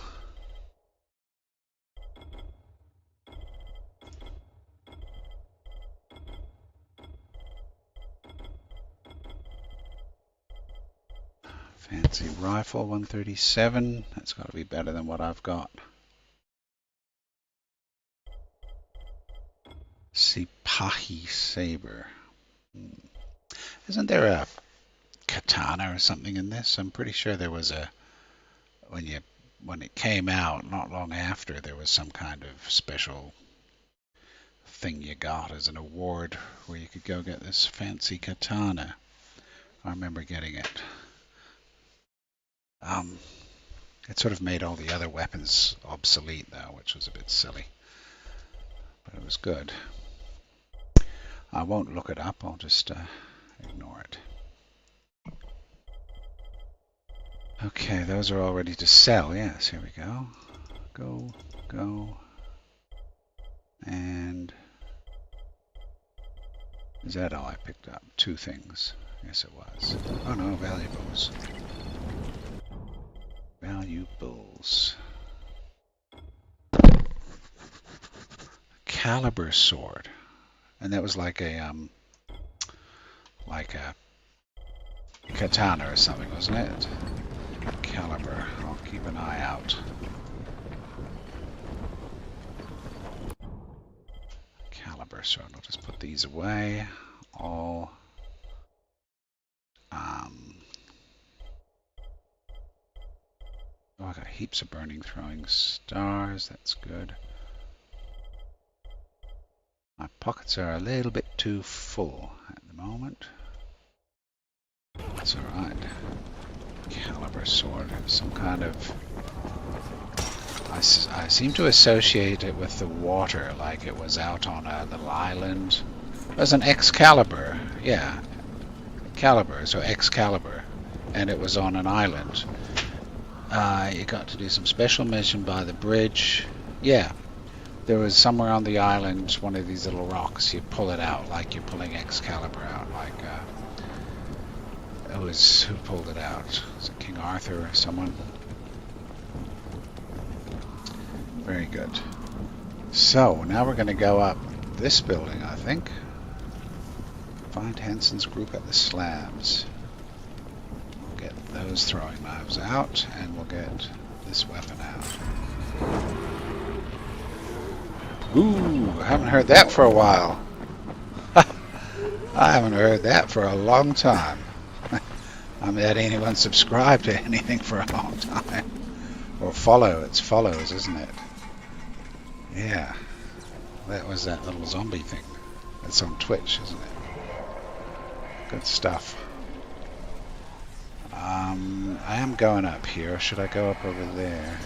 Fancy rifle, 137. That's got to be better than what I've got. Sipahi saber. Isn't there a katana or something in this? I'm pretty sure there was a when it came out not long after, there was some kind of special thing you got as an award where you could go get this fancy katana. I remember getting it. It sort of made all the other weapons obsolete though, which was a bit silly. But it was good. I won't look it up, I'll just ignore it. Okay, those are all ready to sell. Yes, here we go. Go. And is that all I picked up? 2 things. Yes, it was. Oh no, valuables. Valuables. Caliber sword. And that was like a katana or something, wasn't it? Caliber. I'll keep an eye out. Caliber sword. I'll just put these away. All. Oh, I got heaps of burning throwing stars. That's good. My pockets are a little bit too full at the moment. That's alright. Caliber sword. Some kind of... I seem to associate it with the water, like it was out on a little island. It was an Excalibur. Yeah. Caliber, so Excalibur. And it was on an island. You got to do some special mission by the bridge. Yeah. There was somewhere on the island, one of these little rocks. You pull it out like you're pulling Excalibur out. Like, who pulled it out? Was it King Arthur or someone? Very good. So, now we're going to go up this building, I think. Find Hansen's group at the slabs. We'll get those throwing knives out, and we'll get this weapon out. Ooh, I haven't heard that for a while. I haven't heard that for a long time. I mean, that ain't even subscribed to anything for a long time. Or follow, it's follows, isn't it? Yeah. That was that little zombie thing. That's on Twitch, isn't it? Good stuff. I am going up here. Should I go up over there?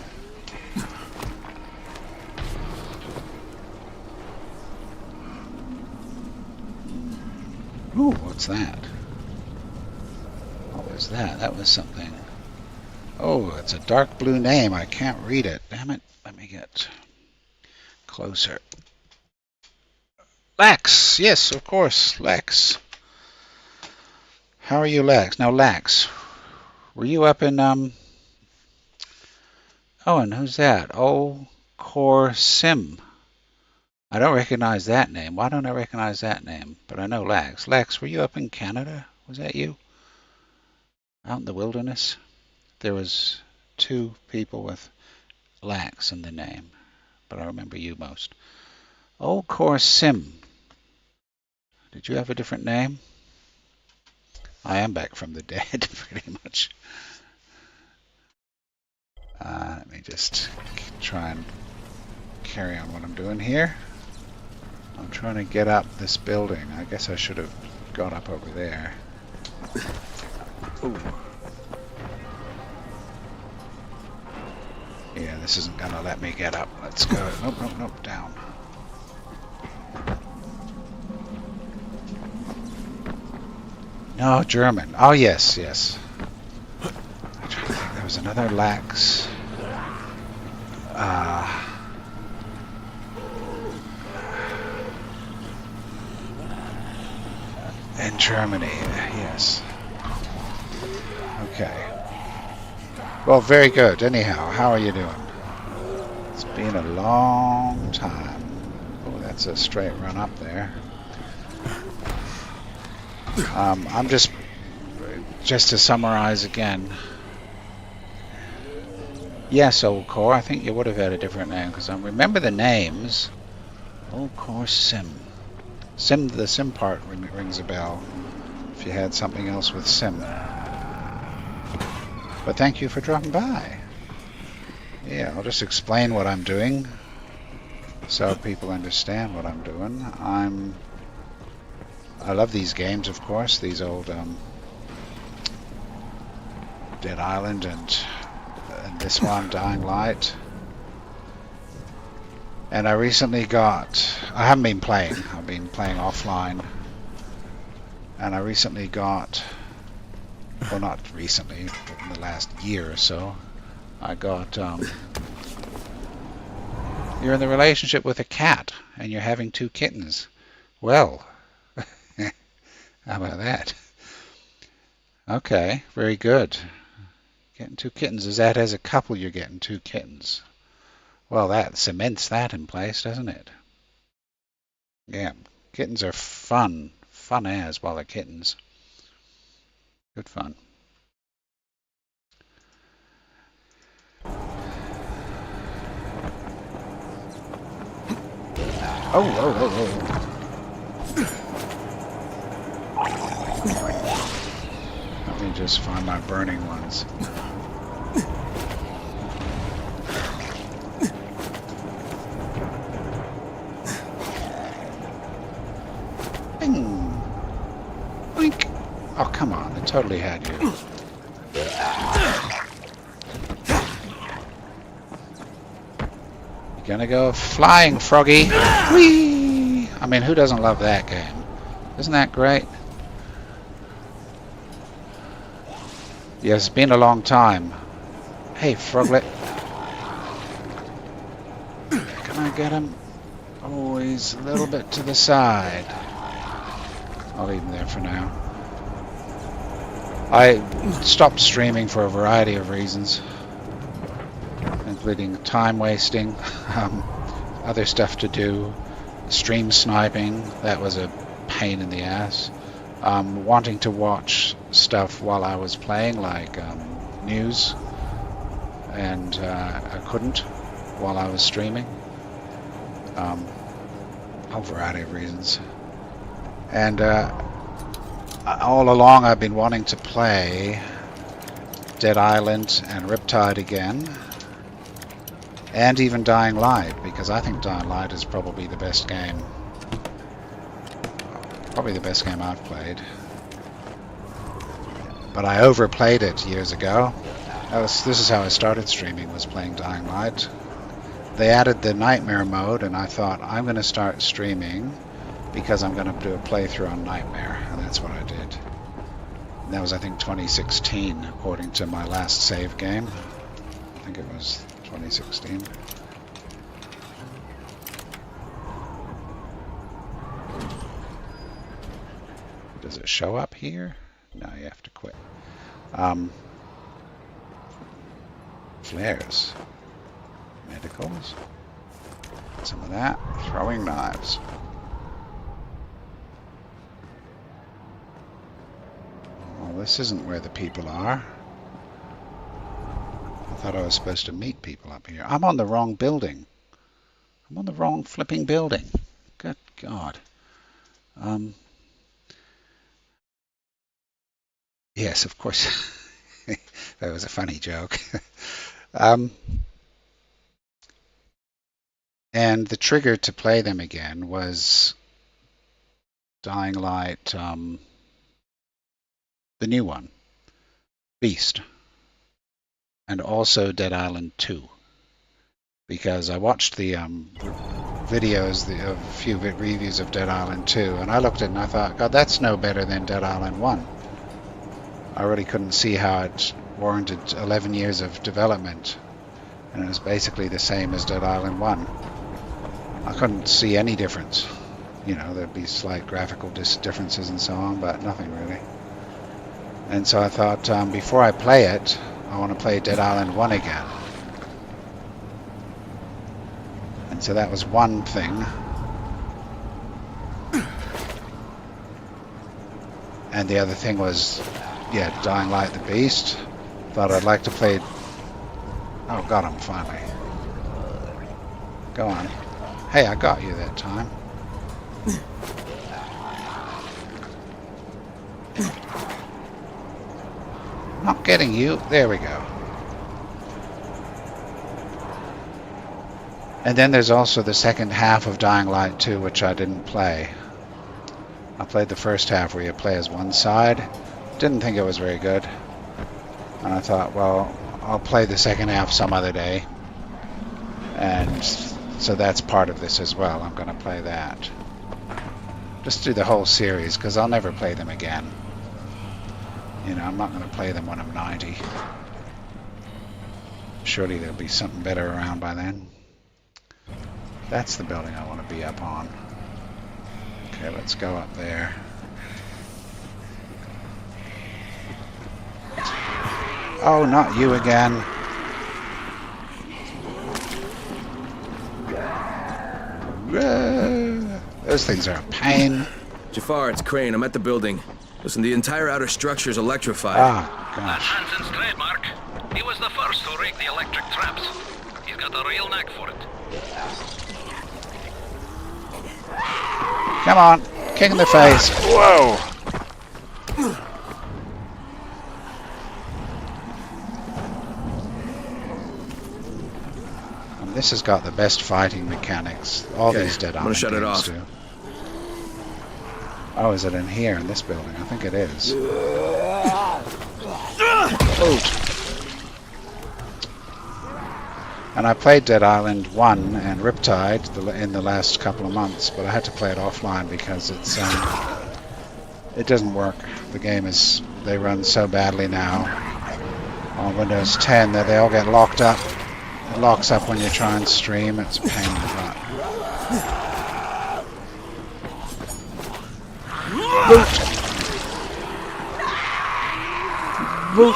Ooh, what's that? What was that? That was something. Oh, it's a dark blue name. I can't read it. Damn it. Let me get closer. Lax. Yes, of course. Lax. How are you, Lax? Now, Lax, were you up in, Oh, and who's that? Oh, Core Sim. I don't recognize that name. Why don't I recognize that name? But I know Lax. Lax, were you up in Canada? Was that you? Out in the wilderness? There was 2 people with Lax in the name. but I remember you most. Old Core Sim. Did you have a different name? I am back from the dead, pretty much. Let me just try and carry on what I'm doing here. I'm trying to get up this building. I guess I should have got up over there. Ooh. Yeah, this isn't gonna let me get up. Let's go. Nope, nope, nope, down. No, German. Oh, yes, yes. I'm trying to think. There was another Lax. In Germany, yes. Okay. Well, very good. Anyhow, how are you doing? It's been a long time. Oh, that's a straight run up there. I'm just to summarize again. Yes, Old Core, I think you would have had a different name because I remember the names. Old Core Sim. Sim, the Sim part rings a bell. If you had something else with Sim. But thank you for dropping by. Yeah, I'll just explain what I'm doing so people understand what I'm doing. I love these games, of course, these old Dead Island and this one, Dying Light. And I recently I haven't been playing, I've been playing offline. And I recently got, well, not recently, but in the last year or so, I got, you're in the relationship with a cat and you're having 2 kittens. Well, how about that? Okay, very good. Getting 2 kittens. Is that as a couple you're getting 2 kittens? Well, that cements that in place, doesn't it? Yeah, kittens are fun. Fun as while they're kittens. Good fun. Oh. Let me just find my burning ones. Bing! Boink! Oh, come on, it totally had you. You're gonna go flying, Froggy! Whee! I mean, who doesn't love that game? Isn't that great? Yes, it's been a long time. Hey, Froglet. Can I get him? Always a little bit to the side. I'll leave him there for now. I stopped streaming for a variety of reasons, including time wasting, other stuff to do, stream sniping, that was a pain in the ass, wanting to watch stuff while I was playing, like news, and I couldn't while I was streaming. A whole variety of reasons. And all along I've been wanting to play Dead Island and Riptide again, and even Dying Light, because I think Dying Light is probably the best game. Probably the best game I've played. But I overplayed it years ago. This is how I started streaming, was playing Dying Light. They added the Nightmare mode, and I thought, I'm going to start streaming because I'm going to do a playthrough on Nightmare, and that's what I did. And that was, I think, 2016, according to my last save game. I think it was 2016. Does it show up here? No, you have to quit. Flares. Medicals. Some of that. Throwing knives. Well, this isn't where the people are. I thought I was supposed to meet people up here. I'm on the wrong building. I'm on the wrong flipping building. Good God. Yes, of course. That was a funny joke. And the trigger to play them again was Dying Light, the new one, Beast, and also Dead Island 2. Because I watched the videos, a few reviews of Dead Island 2, and I looked at it and I thought, God, that's no better than Dead Island 1. I really couldn't see how it warranted 11 years of development, and it was basically the same as Dead Island 1. I couldn't see any difference. You know, there'd be slight graphical differences and so on, but nothing really. And so I thought, before I play it, I want to play Dead Island 1 again. And so that was one thing. And the other thing was, yeah, Dying Light the Beast. Thought I'd like to play... Oh, got him finally. Go on. Hey, I got you that time. Not getting you. There we go. And then there's also the second half of Dying Light 2, which I didn't play. I played the first half where you play as one side. Didn't think it was very good. And I thought, well, I'll play the second half some other day. And so that's part of this as well. I'm going to play that. Just do the whole series, because I'll never play them again. You know, I'm not going to play them when I'm 90. Surely there'll be something better around by then. That's the building I want to be up on. Okay, let's go up there. Oh, not you again. Those things are a pain. Jafar, it's Crane. I'm at the building. Listen, the entire outer structure is electrified. Ah, That's gosh. Hansen's trademark. He was the first to rig the electric traps. He's got a real knack for it. Come on. Kick in the face. Whoa. And this has got the best fighting mechanics. All Okay, these Dead I'm gonna Island shut it games off. do. Oh, is it in here, in this building? I think it is. Oh. And I played Dead Island 1 and Riptide in the last couple of months, but I had to play it offline because it doesn't work. The game they run so badly now on Windows 10 that they all get locked up. It locks up when you try and stream. It's a pain in the butt. Boot! Boot!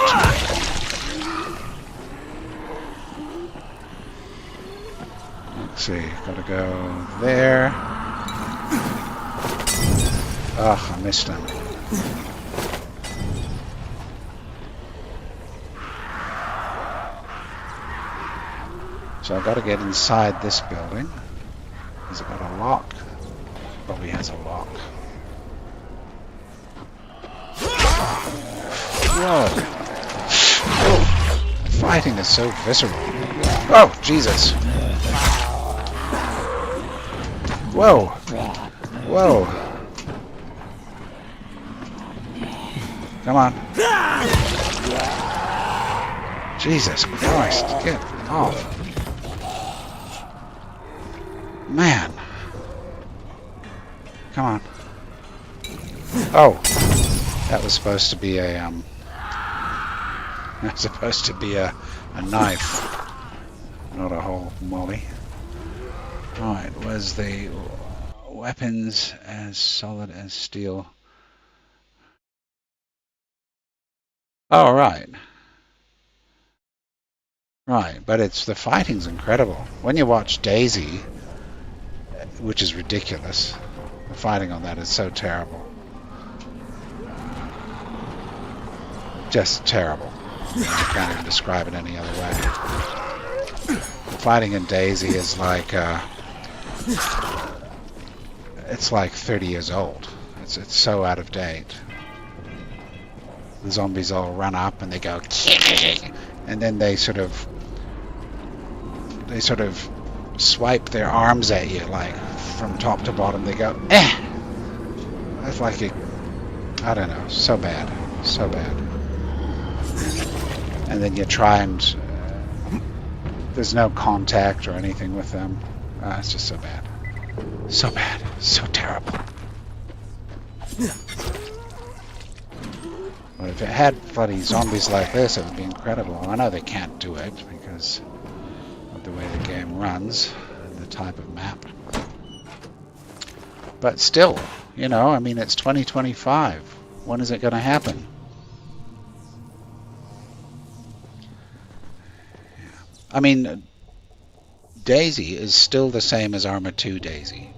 Let's see, gotta go there. Ugh, I missed him. So I've got to get inside this building. Has it got a lock? Probably has a lock. Whoa. Oh, fighting is so visceral. Oh, Jesus. Whoa. Whoa. Come on. Jesus Christ. Get off. Man. Come on. Oh. That was supposed to be a that's supposed to be a knife, not a whole molly. Right, was the weapons as solid as steel? Oh, right. Right, but the fighting's incredible. When you watch Daisy, which is ridiculous, the fighting on that is so terrible. Just terrible. I can't even describe it any other way. The fighting in Daisy is like it's like 30 years old. It's so out of date. The zombies all run up and they go, and then they sort of swipe their arms at you, like from top to bottom. They go, eh. That's like I don't know, so bad, so bad. And then you try and there's no contact or anything with them. It's just so bad, so terrible. But if it had bloody zombies like this, it would be incredible. I know they can't do it because of the way the game runs, the type of map. But still, you know, I mean, it's 2025. When is it going to happen? I mean, Daisy is still the same as Arma 2 Daisy.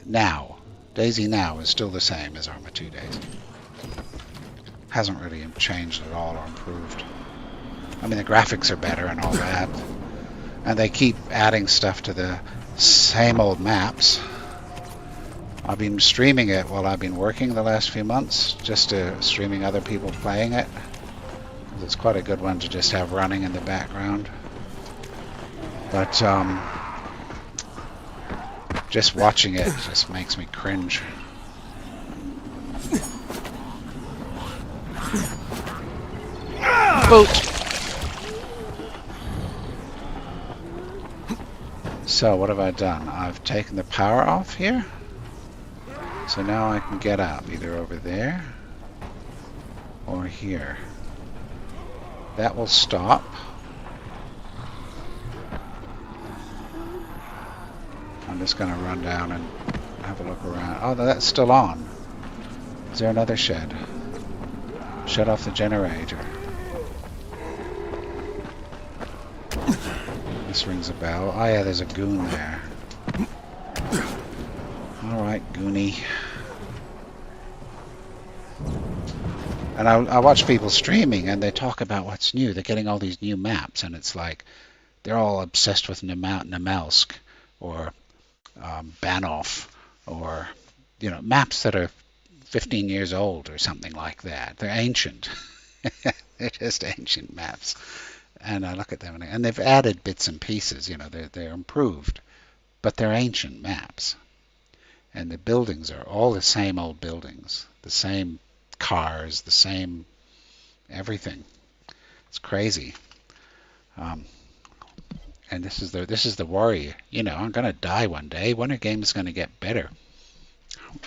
Now. Daisy now is still the same as Arma 2 Daisy. Hasn't really changed at all or improved. I mean, the graphics are better and all that. And they keep adding stuff to the same old maps. I've been streaming it while I've been working the last few months, just streaming other people playing it. It's quite a good one to just have running in the background. But just watching it just makes me cringe. Boot! So what have I done? I've taken the power off here. So now I can get up either over there or here. That will stop. I'm just going to run down and have a look around. Oh, that's still on. Is there another shed? Shut off the generator. This rings a bell. Oh yeah, there's a goon there. Alright, Goonie. And I watch people streaming and they talk about what's new. They're getting all these new maps and it's like they're all obsessed with Namalsk or Banoff or, you know, maps that are 15 years old or something like that. They're ancient. They're just ancient maps. And I look at them and they've added bits and pieces, you know, they're improved. But they're ancient maps. And the buildings are all the same old buildings, the same cars, the same everything. It's crazy. And this is the worry. You know, I'm going to die one day. When are games going to get better?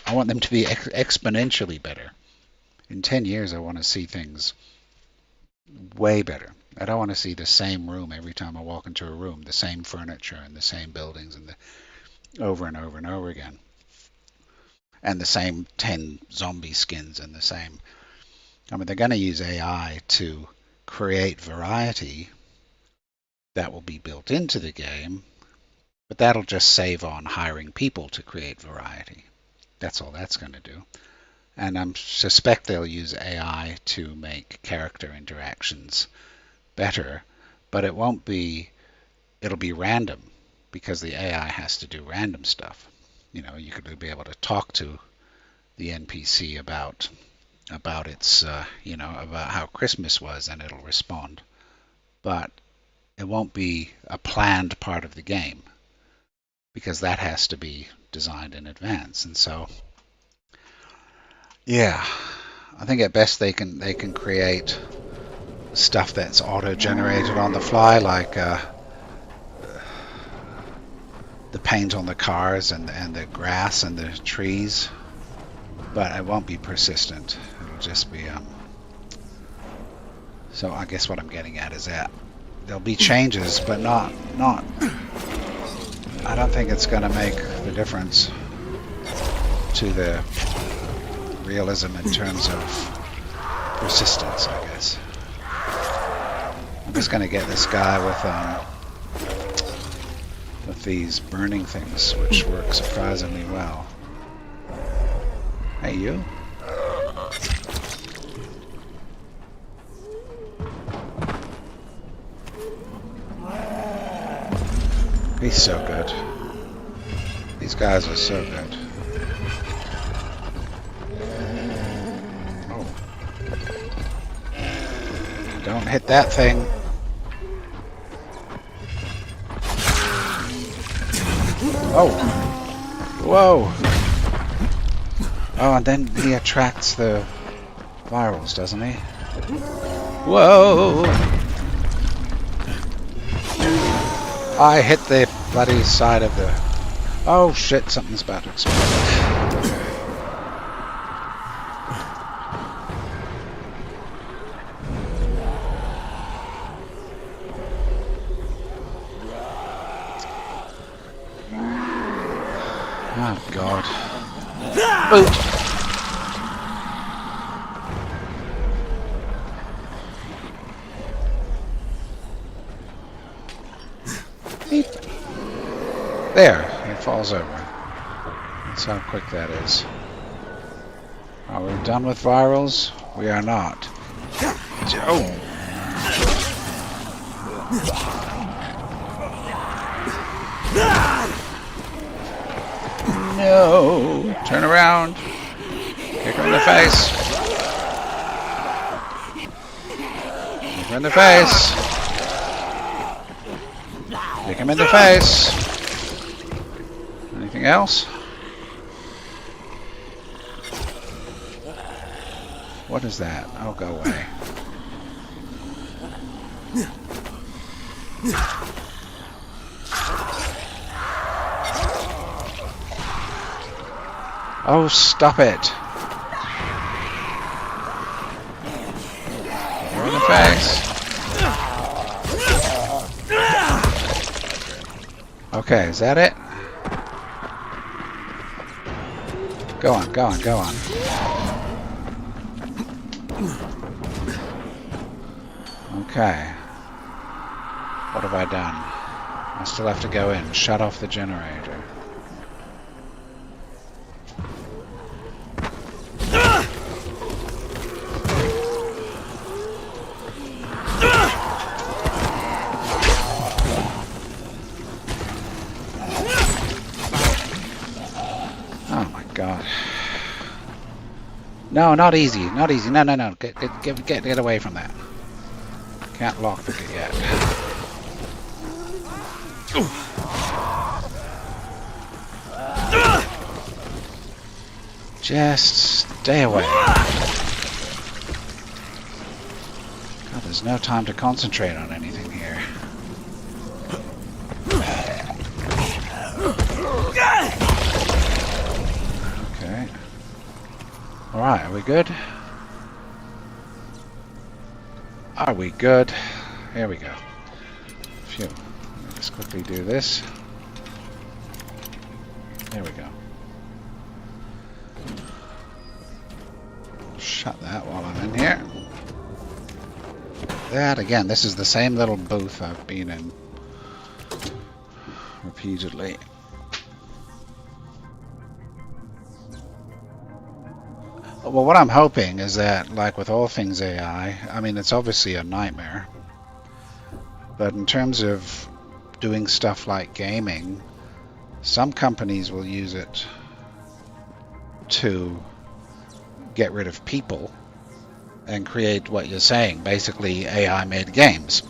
I want them to be exponentially better. In 10 years, I want to see things way better. I don't want to see the same room every time I walk into a room, the same furniture and the same buildings and over and over and over again. And the same 10 zombie skins and the same. I mean, they're going to use AI to create variety that will be built into the game, but that'll just save on hiring people to create variety. That's all that's going to do. And I suspect they'll use AI to make character interactions better, but it won't be, it'll be random because the AI has to do random stuff. You know, you could be able to talk to the NPC about its, you know, about how Christmas was, and it'll respond. But it won't be a planned part of the game because that has to be designed in advance. And so, yeah, I think at best they can create stuff that's auto-generated on the fly, like the paint on the cars and the grass and the trees, but it won't be persistent. It'll just be so I guess what I'm getting at is that there'll be changes, but not I don't think it's going to make the difference to the realism in terms of persistence, I guess. I'm just going to get this guy with these burning things, which work surprisingly well. Hey, you? He's so good. These guys are so good. Oh. Don't hit that thing. Oh. Whoa. Oh, and then he attracts the virals, doesn't he? Whoa. I hit the bloody side of the... Oh shit, something's about to explode. Oh god. Boot! Beep. There, he falls over. That's how quick that is. Are we done with virals? We are not. Oh! No! Turn around! Kick him in the face! Kick him in the face! Kick him in the face! Anything else? What is that? Oh, go away. Oh, stop it! You're in the face. Okay, is that it? Go on, go on, go on. Okay. What have I done? I still have to go in. Shut off the generator. No, not easy, not easy. No, no, no. Get away from that. Can't lockpick it yet. Just stay away. God, there's no time to concentrate on anything here. Okay. Alright, are we good? Are we good? Here we go. Phew. Let's quickly do this. There we go. Shut that while I'm in here. That, again, this is the same little booth I've been in repeatedly. Well, what I'm hoping is that, like with all things AI, I mean, it's obviously a nightmare, but in terms of doing stuff like gaming, some companies will use it to get rid of people and create what you're saying, basically AI-made games,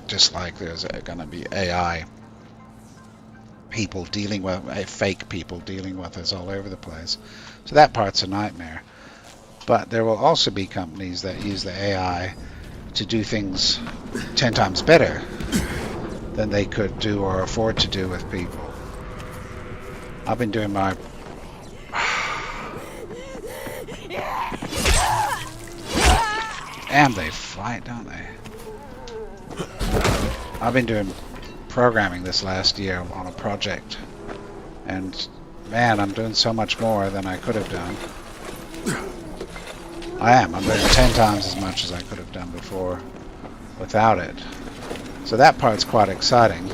just like there's going to be AI people dealing with, fake people dealing with us all over the place. So that part's a nightmare. But there will also be companies that use the AI to do things 10 times better than they could do or afford to do with people. I've been doing my... And they fight, don't they? I've been doing programming this last year on a project, and man, I'm doing so much more than I could have done. I'm doing 10 times as much as I could have done before without it. So that part's quite exciting.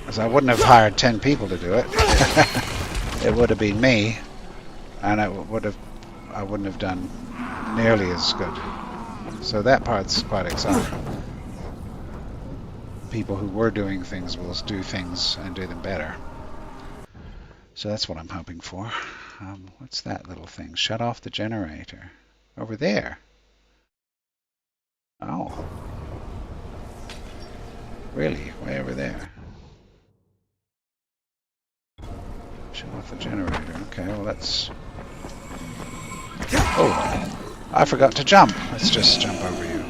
As I wouldn't have hired 10 people to do it. It would have been me, and I wouldn't have done nearly as good. So that part's quite exciting. People who were doing things will do things and do them better. So that's what I'm hoping for. What's that little thing? Shut off the generator. Over there. Oh. Really? Way over there. Shut off the generator. Okay, well that's... Oh! I forgot to jump. Let's just jump over you.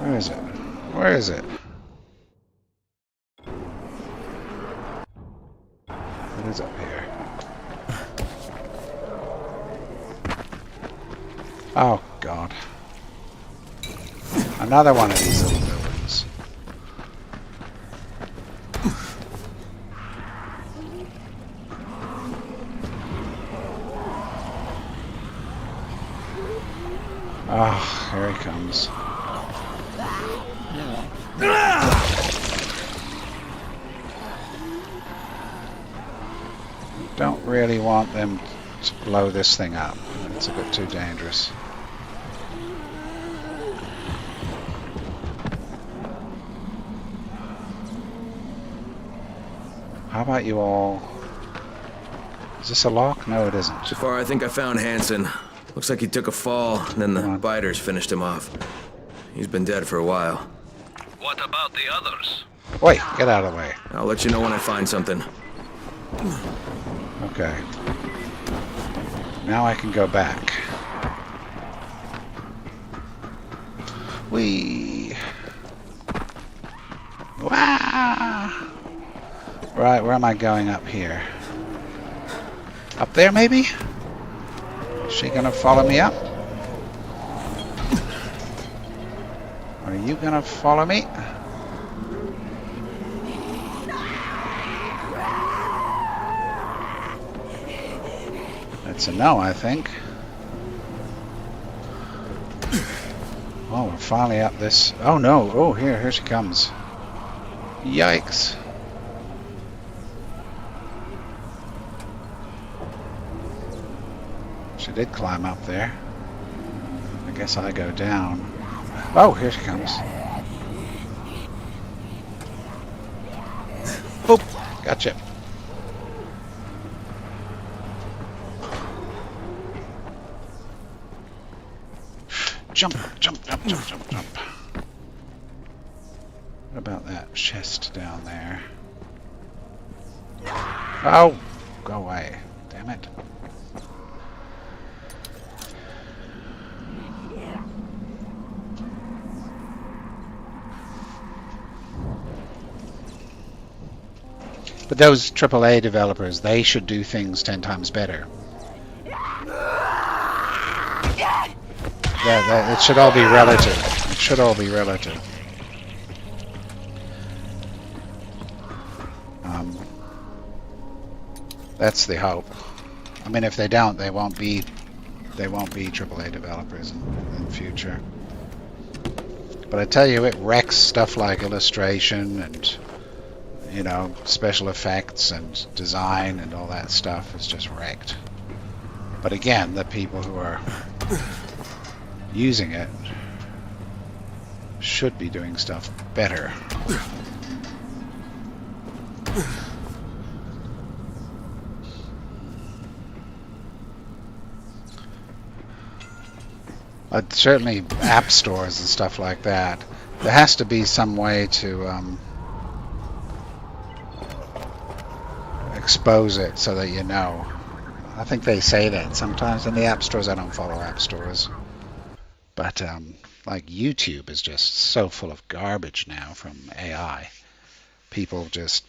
Where is it? Where is it? It is up here. Oh, God. Another one of these little buildings. Ah, here he comes. Don't really want them to blow this thing up. It's a bit too dangerous. How about you all... Is this a lock? No, it isn't. So far, I think I found Hansen. Looks like he took a fall, and then the biters finished him off. He's been dead for a while. What about the others? Wait, get out of the way. I'll let you know when I find something. Okay. Now I can go back. Whee! Wah! Right, where am I going up here? Up there, maybe? Is she gonna follow me up? Are you gonna follow me? That's a no, I think. Oh, we're finally up this... Oh no! Oh, here she comes. Yikes. She did climb up there. I guess I go down. Oh, here she comes. Boop! Gotcha. Jump, jump, jump, jump, jump, jump. What about that chest down there? Oh! Go away. Damn it. But those AAA developers, they should do things 10 times better. It should all be relative. It should all be relative. That's the hope. I mean, if they don't, they won't be AAA developers in the future. But I tell you, it wrecks stuff like illustration and, you know, special effects and design and all that stuff is just wrecked. But again, the people who are using it should be doing stuff better. Certainly app stores and stuff like that. There has to be some way to expose it so that you know. I think they say that sometimes in the app stores. I don't follow app stores. But like YouTube is just so full of garbage now from AI. People just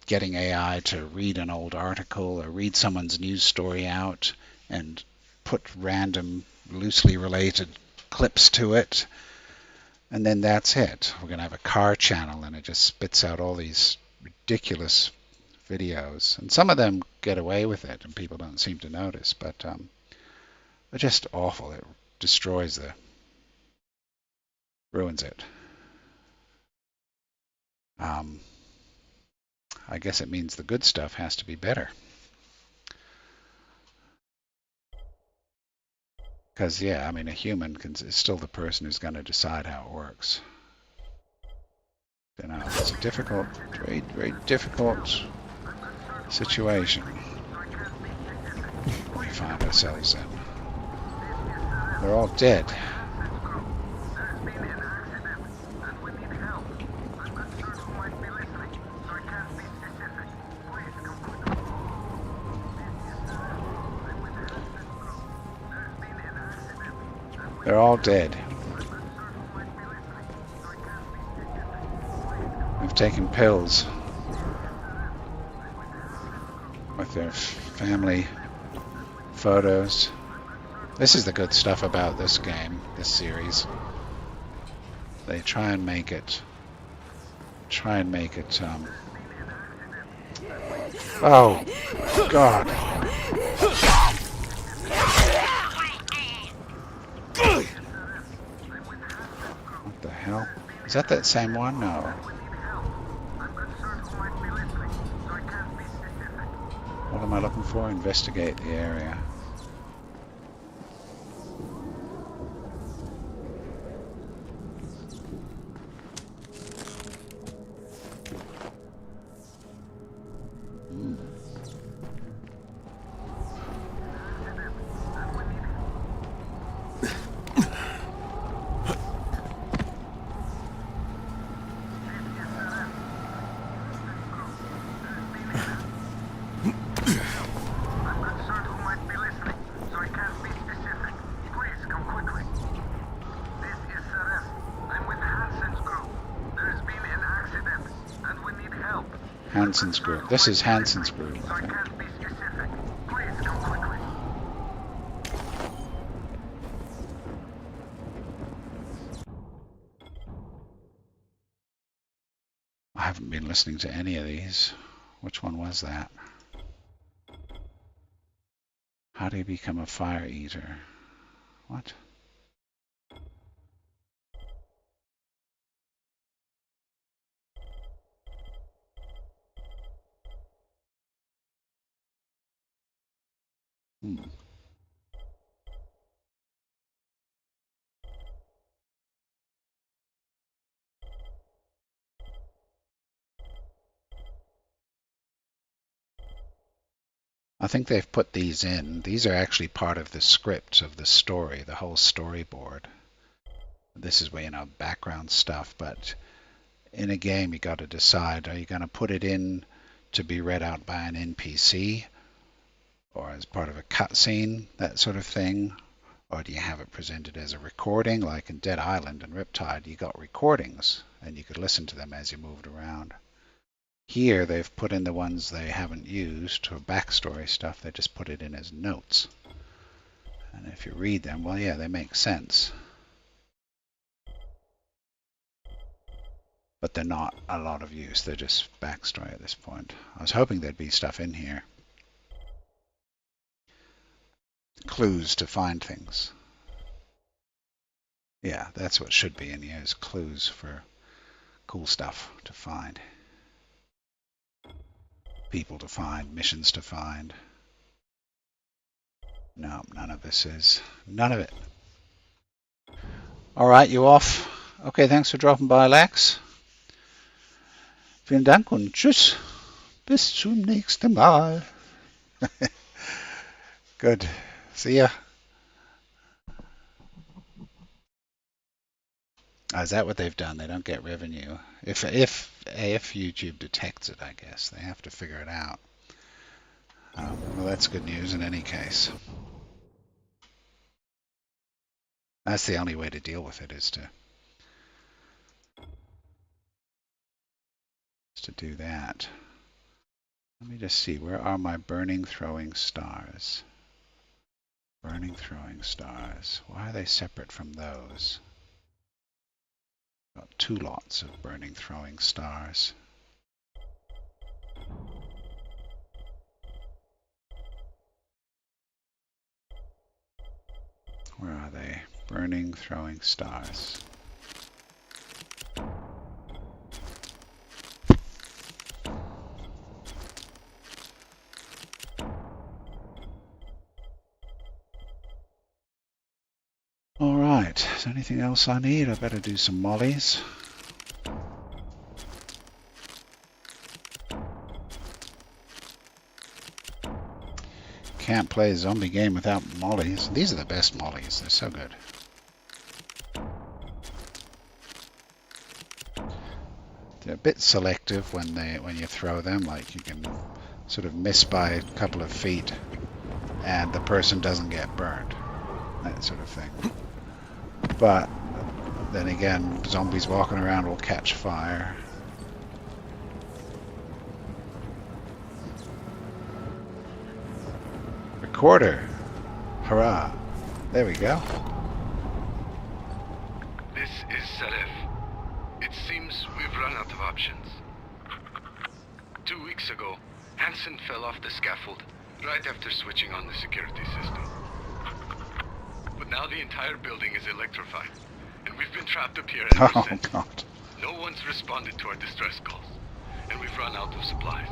getting AI to read an old article or read someone's news story out and put random loosely related clips to it, and then that's it. We're going to have a car channel and it just spits out all these ridiculous videos, and some of them get away with it and people don't seem to notice, but they're just awful. It destroys ruins it. I guess it means the good stuff has to be better. Because, yeah, I mean, a human is still the person who's going to decide how it works. You know, it's a difficult, very, very difficult situation we find ourselves in. They're all dead. They're all dead. They've taken pills with their family photos. This is the good stuff about this game, this series. They try and make it oh God. What the hell? Is that same one? No. What am I looking for? Investigate the area. Hansen's group. This is Hansen's group, I think. I haven't been listening to any of these. Which one was that? How do you become a fire eater? What? I think they've put these in. These are actually part of the script of the story, the whole storyboard. This is where, you know, background stuff, but in a game you got to decide, are you going to put it in to be read out by an NPC or as part of a cutscene, that sort of thing, or do you have it presented as a recording? Like in Dead Island and Riptide, you got recordings and you could listen to them as you moved around. Here they've put in the ones they haven't used, or backstory stuff. They just put it in as notes. And if you read them, well, yeah, they make sense. But they're not a lot of use. They're just backstory at this point. I was hoping there'd be stuff in here. Clues to find things. Yeah, that's what should be in here, is clues for cool stuff to find. People to find, missions to find. No, none of this is. None of it. Alright, you off. Okay, thanks for dropping by, Lex. Vielen Dank und tschüss. Bis zum nächsten Mal. Good. See ya. Oh, is that what they've done? They don't get revenue. If YouTube detects it, I guess. They have to figure it out. Well, that's good news in any case. That's the only way to deal with it, is to do that. Let me just see. Where are my burning throwing stars? Burning throwing stars. Why are they separate from those? Got 2 lots of burning throwing stars. Where are they? Burning throwing stars. Alright, is there anything else I need? I better do some mollies. Can't play a zombie game without mollies. These are the best mollies. They're so good. They're a bit selective when you throw them. Like you can sort of miss by a couple of feet, and the person doesn't get burned. That sort of thing. But then again, zombies walking around will catch fire. Recorder. Hurrah. There we go. This is Saref. It seems we've run out of options. 2 weeks ago, Hansen fell off the scaffold right after switching on the security system. But now the entire building is electrified, and we've been trapped up here ever since. God. No one's responded to our distress calls, and we've run out of supplies.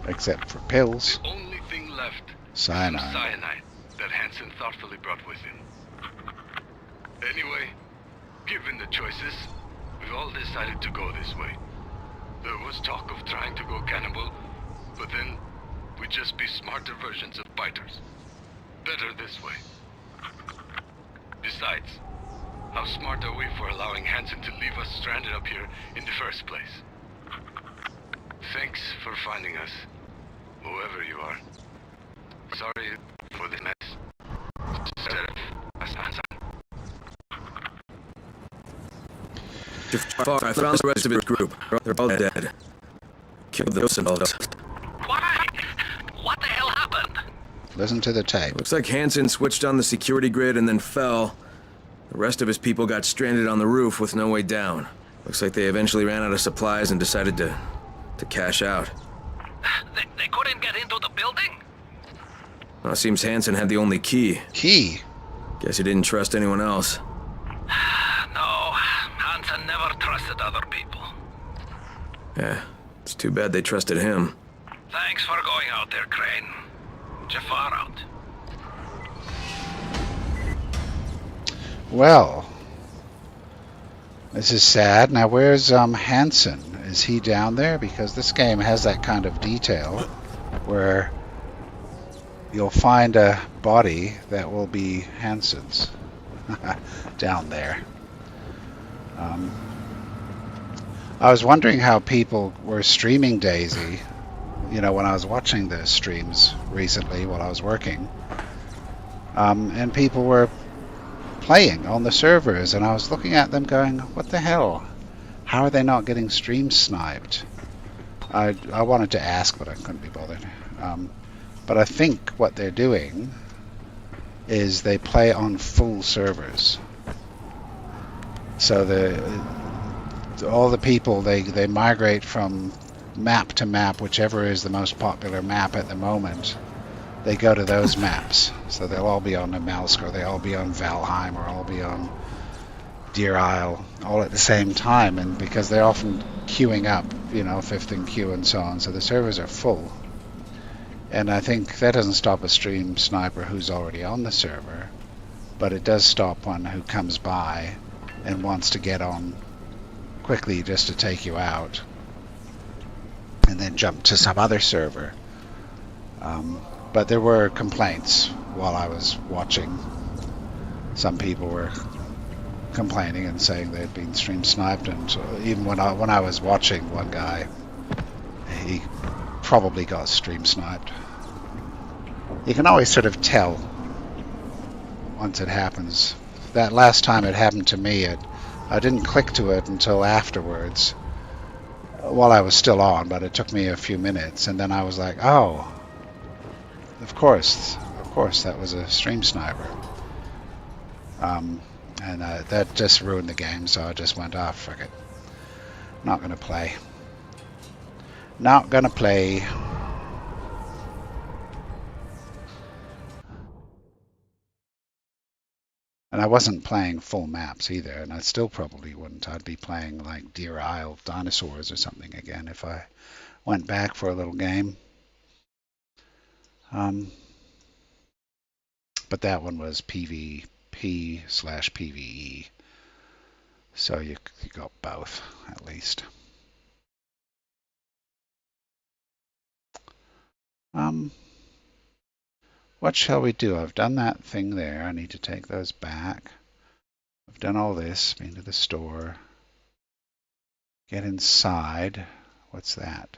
Except for pills. The only thing left Cyanide. is some cyanide that Hansen thoughtfully brought with him. Anyway, given the choices, we've all decided to go this way. There was talk of trying to go cannibal, but then we'd just be smarter versions of biters. Better this way. Besides, how smart are we for allowing Hansen to leave us stranded up here in the first place? Thanks for finding us, whoever you are. Sorry for the mess. Seraph, Hassan. I found the rest of his group. They're all dead. Killed those and all those. Why? What the hell happened? Listen to the tape. Looks like Hansen switched on the security grid and then fell. The rest of his people got stranded on the roof with no way down. Looks like they eventually ran out of supplies and decided to cash out. They couldn't get into the building? Well, it seems Hansen had the only key. Key? Guess he didn't trust anyone else. No, Hansen never trusted other people. Yeah, it's too bad they trusted him. Thanks for going out there, Crane. Jafar out. Well, this is sad. Now, where's Hansen? Is he down there? Because this game has that kind of detail where you'll find a body that will be Hansen's down there. I was wondering how people were streaming DayZ, you know, when I was watching the streams recently while I was working. And people were playing on the servers, and I was looking at them going, what the hell? How are they not getting stream sniped? I wanted to ask, but I couldn't be bothered. But I think what they're doing is they play on full servers. So all the people, they migrate from map to map, whichever is the most popular map at the moment. They go to those maps. So they'll all be on Amalsk, or they'll all be on Valheim, or all be on Deer Isle, all at the same time. And because they're often queuing up, you know, fifth in queue and so on, so the servers are full. And I think that doesn't stop a stream sniper who's already on the server, but it does stop one who comes by and wants to get on quickly just to take you out and then jump to some other server. But there were complaints while I was watching. Some people were complaining and saying they'd been stream sniped, and even when I was watching, one guy, he probably got stream sniped. You can always sort of tell once it happens. That last time it happened to me, I didn't click to it until afterwards, while I was still on, but it took me a few minutes, and then I was like, oh, of course that was a stream sniper. And that just ruined the game, so I just went, oh, fuck it. Not gonna play. Not gonna play. And I wasn't playing full maps either, and I still probably wouldn't. I'd be playing like Deer Isle Dinosaurs or something again if I went back for a little game. But that one was PvP PvP/PvE. So you got both, at least. What shall we do? I've done that thing there. I need to take those back. I've done all this. Been to the store. Get inside. What's that?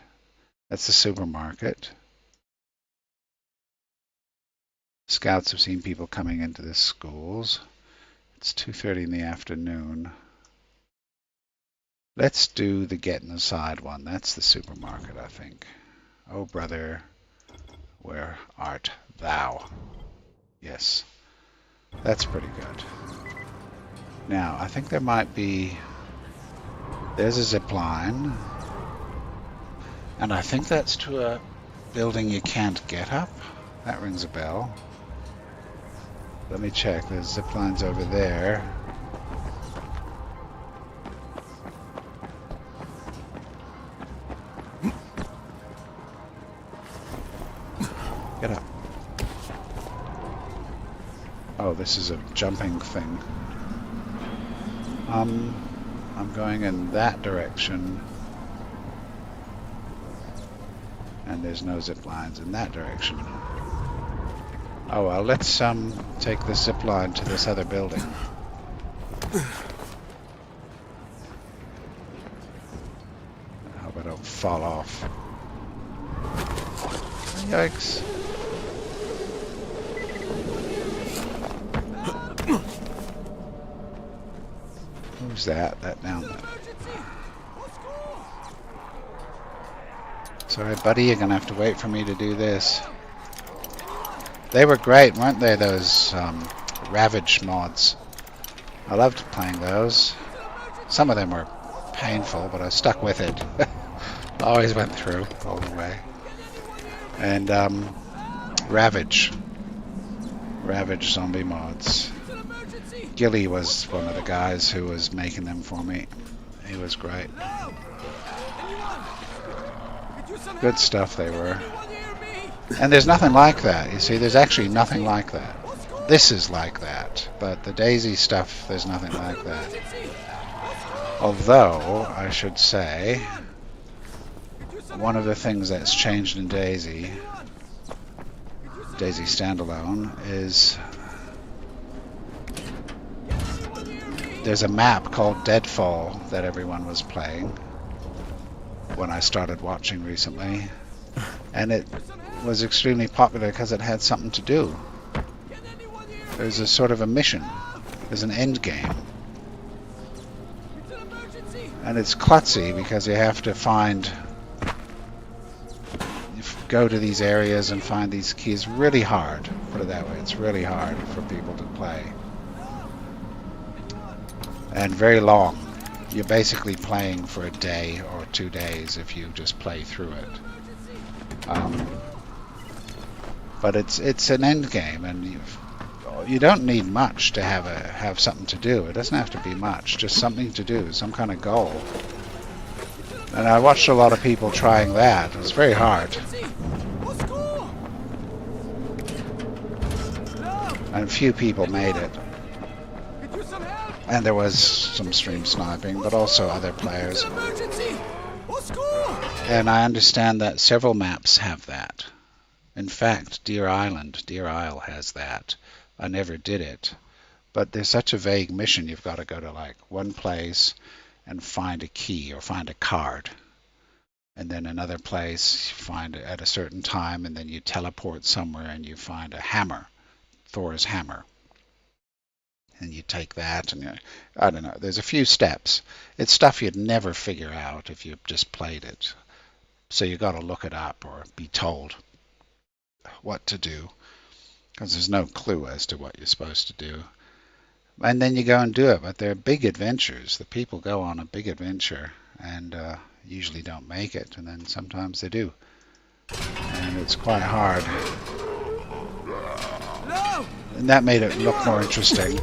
That's the supermarket. Scouts have seen people coming into the schools. It's 2:30 in the afternoon. Let's do the get inside one. That's the supermarket, I think. Oh, brother, where art thou? Yes, that's pretty good. Now, I think there might be... There's a zip line. And I think that's to a building you can't get up. That rings a bell. Let me check. There's zip lines over there. Get up. Oh, this is a jumping thing. I'm going in that direction. And there's no zip lines in that direction. Oh well, let's take the zip line to this other building. I hope I don't fall off. Yikes. Who's that? That down there. Sorry, buddy, you're gonna have to wait for me to do this. They were great, weren't they, those Ravage mods? I loved playing those. Some of them were painful, but I stuck with it. Always went through all the way. And Ravage zombie mods. Gilly was one of the guys who was making them for me. He was great. Good stuff they were. And there's nothing like that. You see, there's actually nothing like that. This is like that, but the DayZ stuff, there's nothing like that. Although, I should say, one of the things that's changed in DayZ Standalone, is there's a map called Deadfall that everyone was playing when I started watching recently, and it was extremely popular because it had something to do. There's a sort of a mission. There's an end game. And it's klutzy because you have to go to these areas and find these keys. Really hard, put it that way. It's really hard for people to play. And very long. You're basically playing for a day or 2 days if you just play through it. But it's an end game, and you don't need much to have something to do. It doesn't have to be much, just something to do, some kind of goal. And I watched a lot of people trying that. It was very hard. And few people made it. And there was some stream sniping, but also other players. And I understand that several maps have that. In fact, Deer Isle has that. I never did it. But there's such a vague mission, you've got to go to like one place and find a key or find a card. And then another place, you find it at a certain time, and then you teleport somewhere and you find a hammer, Thor's hammer. And you take that, and I don't know, there's a few steps. It's stuff you'd never figure out if you just played it. So you got to look it up or be told what to do, because there's no clue as to what you're supposed to do. And then you go and do it, but they're big adventures. The people go on a big adventure and usually don't make it, and then sometimes they do. And it's quite hard. And that made it look more interesting.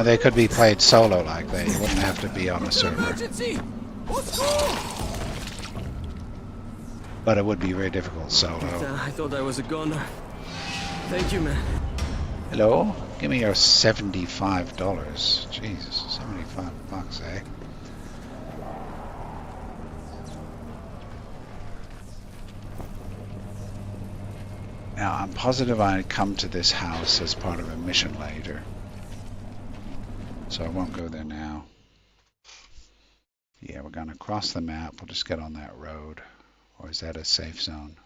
They could be played solo like that. You wouldn't have to be on a server. But it would be very difficult solo. I thought I was a goner. Thank you, man. Hello? Give me your $75. Jesus, 75 bucks, eh? Now, I'm positive I come to this house as part of a mission later. So I won't go there now. Yeah, we're going to cross the map. We'll just get on that road. Or is that a safe zone?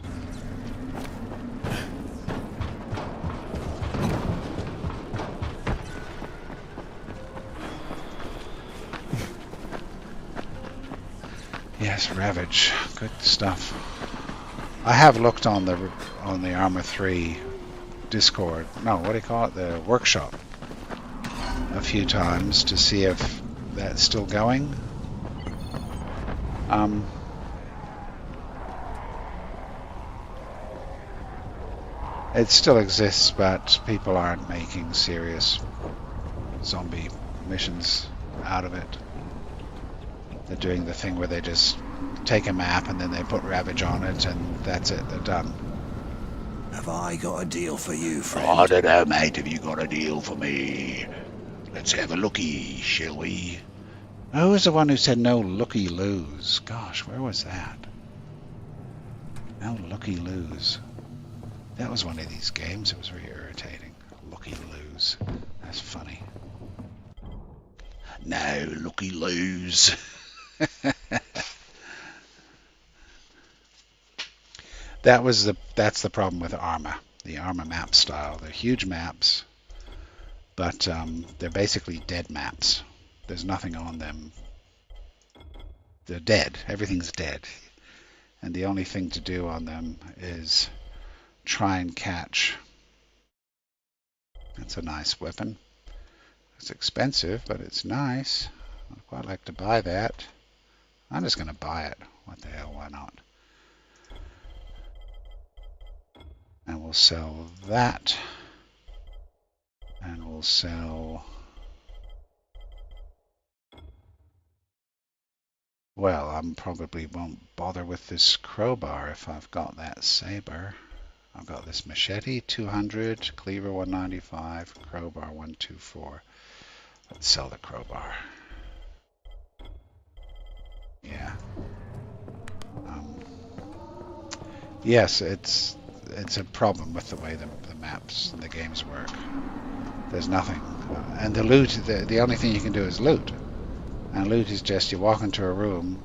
Yes, Ravage. Good stuff. I have looked on the Arma 3 Discord. No, what do you call it? The workshop. A few times to see if that's still going. It still exists, but people aren't making serious zombie missions out of it. They're doing the thing where they just take a map and then they put Ravage on it and that's it, they're done. Have I got a deal for you, friend? I don't know, mate. Have you got a deal for me? Let's have a looky, shall we? Who was the one who said no looky loos? Gosh, where was that? No looky loos. That was one of these games. It was very irritating. Looky loos. That's funny. No looky loos. That's the problem with Arma. The Arma map style. They're huge maps, but they're basically dead maps. There's nothing on them. They're dead. Everything's dead. And the only thing to do on them is try and catch. That's a nice weapon. It's expensive, but it's nice. I'd quite like to buy that. I'm just going to buy it. What the hell, why not? And we'll sell that. And we'll sell... Well, I probably won't bother with this crowbar if I've got that saber. I've got this machete, 200, cleaver, 195, crowbar, 124. Let's sell the crowbar. Yeah. Yes, it's a problem with the way the maps and the games work. There's nothing. And the loot, the only thing you can do is loot. And loot is just you walk into a room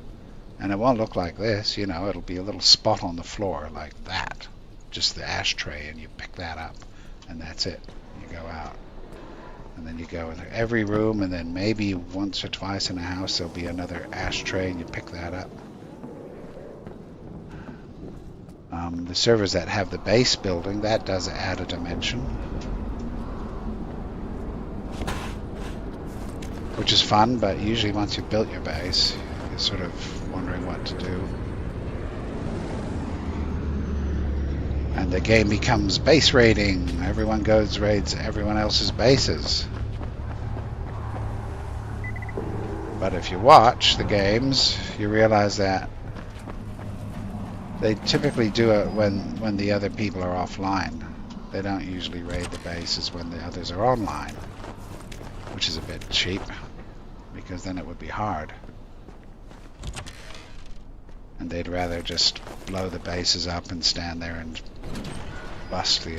and it won't look like this, you know, it'll be a little spot on the floor like that. Just the ashtray, and you pick that up and that's it. You go out. And then you go into every room, and then maybe once or twice in a house there'll be another ashtray and you pick that up. The servers that have the base building, that does add a dimension. Which is fun, but usually once you've built your base, you're sort of wondering what to do. And the game becomes base raiding. Everyone goes raids everyone else's bases. But if you watch the games, you realize that they typically do it when the other people are offline. They don't usually raid the bases when the others are online, which is a bit cheap, because then it would be hard. And they'd rather just blow the bases up and stand there and bust the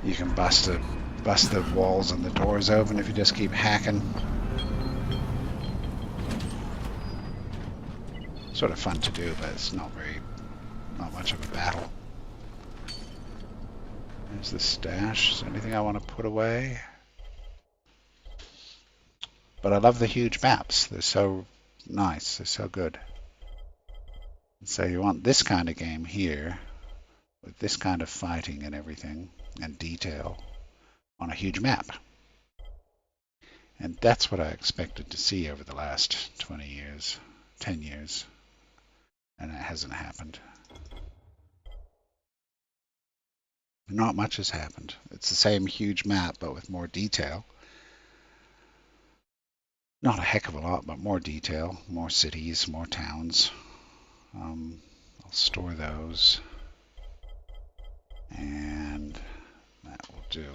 you can bust the walls and the doors open if you just keep hacking. Sort of fun to do, but it's not much of a battle. There's the stash. Is there anything I want to put away? But I love the huge maps. They're so nice. They're so good. So you want this kind of game here, with this kind of fighting and everything, and detail, on a huge map. And that's what I expected to see over the last 20 years, 10 years. And it hasn't happened. Not much has happened. It's the same huge map, but with more detail. Not a heck of a lot, but more detail, more cities, more towns. I'll store those. And that will do.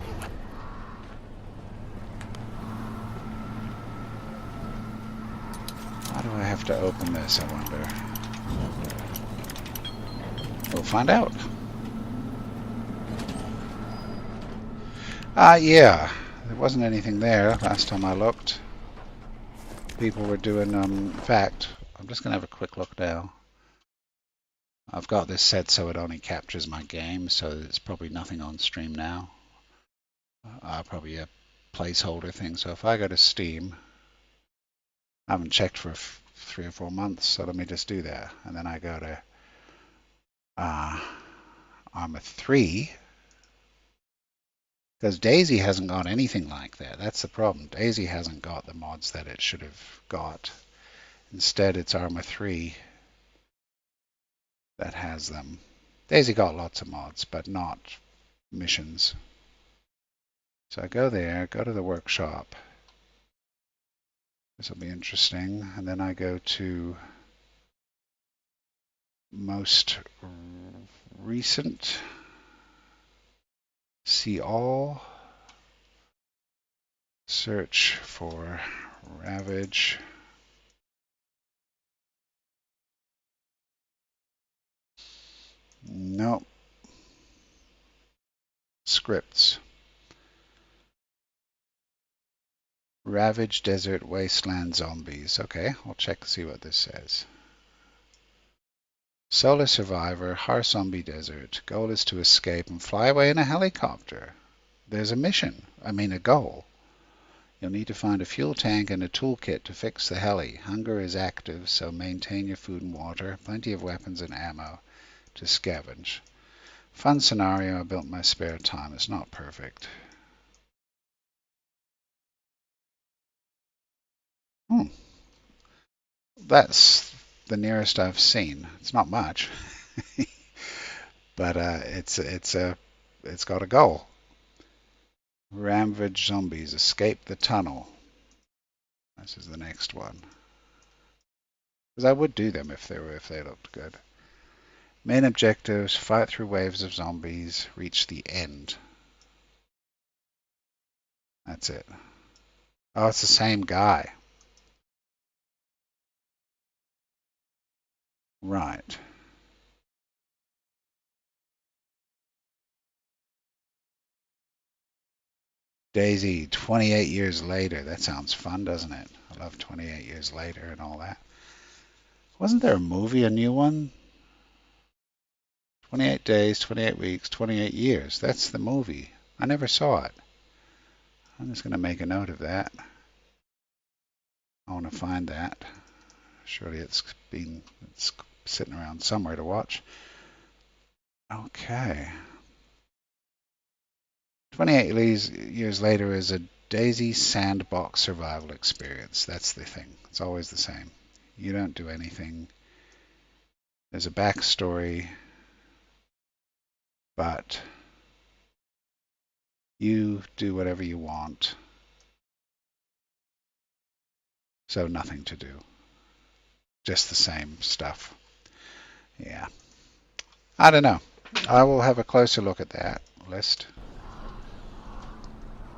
Why do I have to open this, I wonder? We'll find out. Yeah. There wasn't anything there last time I looked. People were doing, in fact, I'm just going to have a quick look now. I've got this set so it only captures my game, so there's probably nothing on stream now. Probably a placeholder thing. So if I go to Steam, I haven't checked for 3 or 4 months, so let me just do that. And then I go to Arma 3, because DayZ hasn't got anything like that. That's the problem. DayZ hasn't got the mods that it should have got. Instead, it's Arma 3 that has them. DayZ got lots of mods, but not missions. So I go there, go to the workshop. This will be interesting. And then I go to most recent. See all. Search for Ravage. Nope. Scripts. Ravage Desert Wasteland Zombies. Okay, I'll check to see what this says. Solo survivor, Har Zombie Desert. Goal is to escape and fly away in a helicopter. There's a mission. A goal. You'll need to find a fuel tank and a toolkit to fix the heli. Hunger is active, so maintain your food and water. Plenty of weapons and ammo to scavenge. Fun scenario I built in my spare time. It's not perfect. That's the nearest I've seen. It's not much, but it's got a goal. Ravage zombies, escape the tunnel. This is the next one. Because I would do them if they looked good. Main objectives: fight through waves of zombies, reach the end. That's it. Oh, it's the same guy. Right. DayZ, 28 years later. That sounds fun, doesn't it? I love 28 years later and all that. Wasn't there a movie, a new one? 28 days, 28 weeks, 28 years. That's the movie. I never saw it. I'm just going to make a note of that. I want to find that. Surely it's sitting around somewhere to watch. Okay. 28 years later is a DayZ sandbox survival experience. That's the thing. It's always the same. You don't do anything. There's a backstory, but you do whatever you want. So nothing to do. Just the same stuff. Yeah. I don't know. I will have a closer look at that list.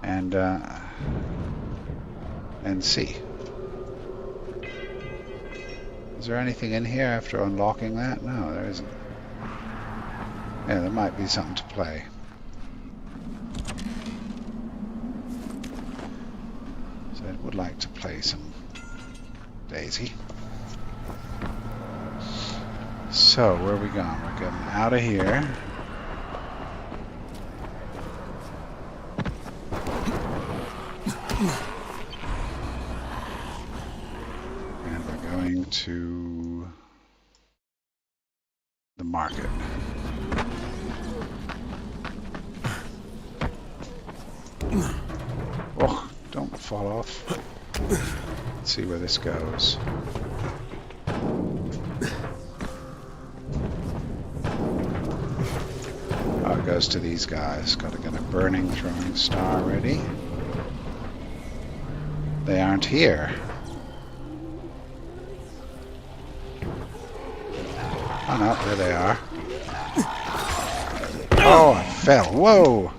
And see. Is there anything in here after unlocking that? No, there isn't. Yeah, there might be something to play. So I would like to play some DayZ. So, where are we going? We're getting out of here. And we're going to the market. Oh, don't fall off. Let's see where this goes. Oh, it goes to these guys. Got to get a burning throwing star ready. They aren't here. Oh no, there they are. Oh, I fell. Whoa!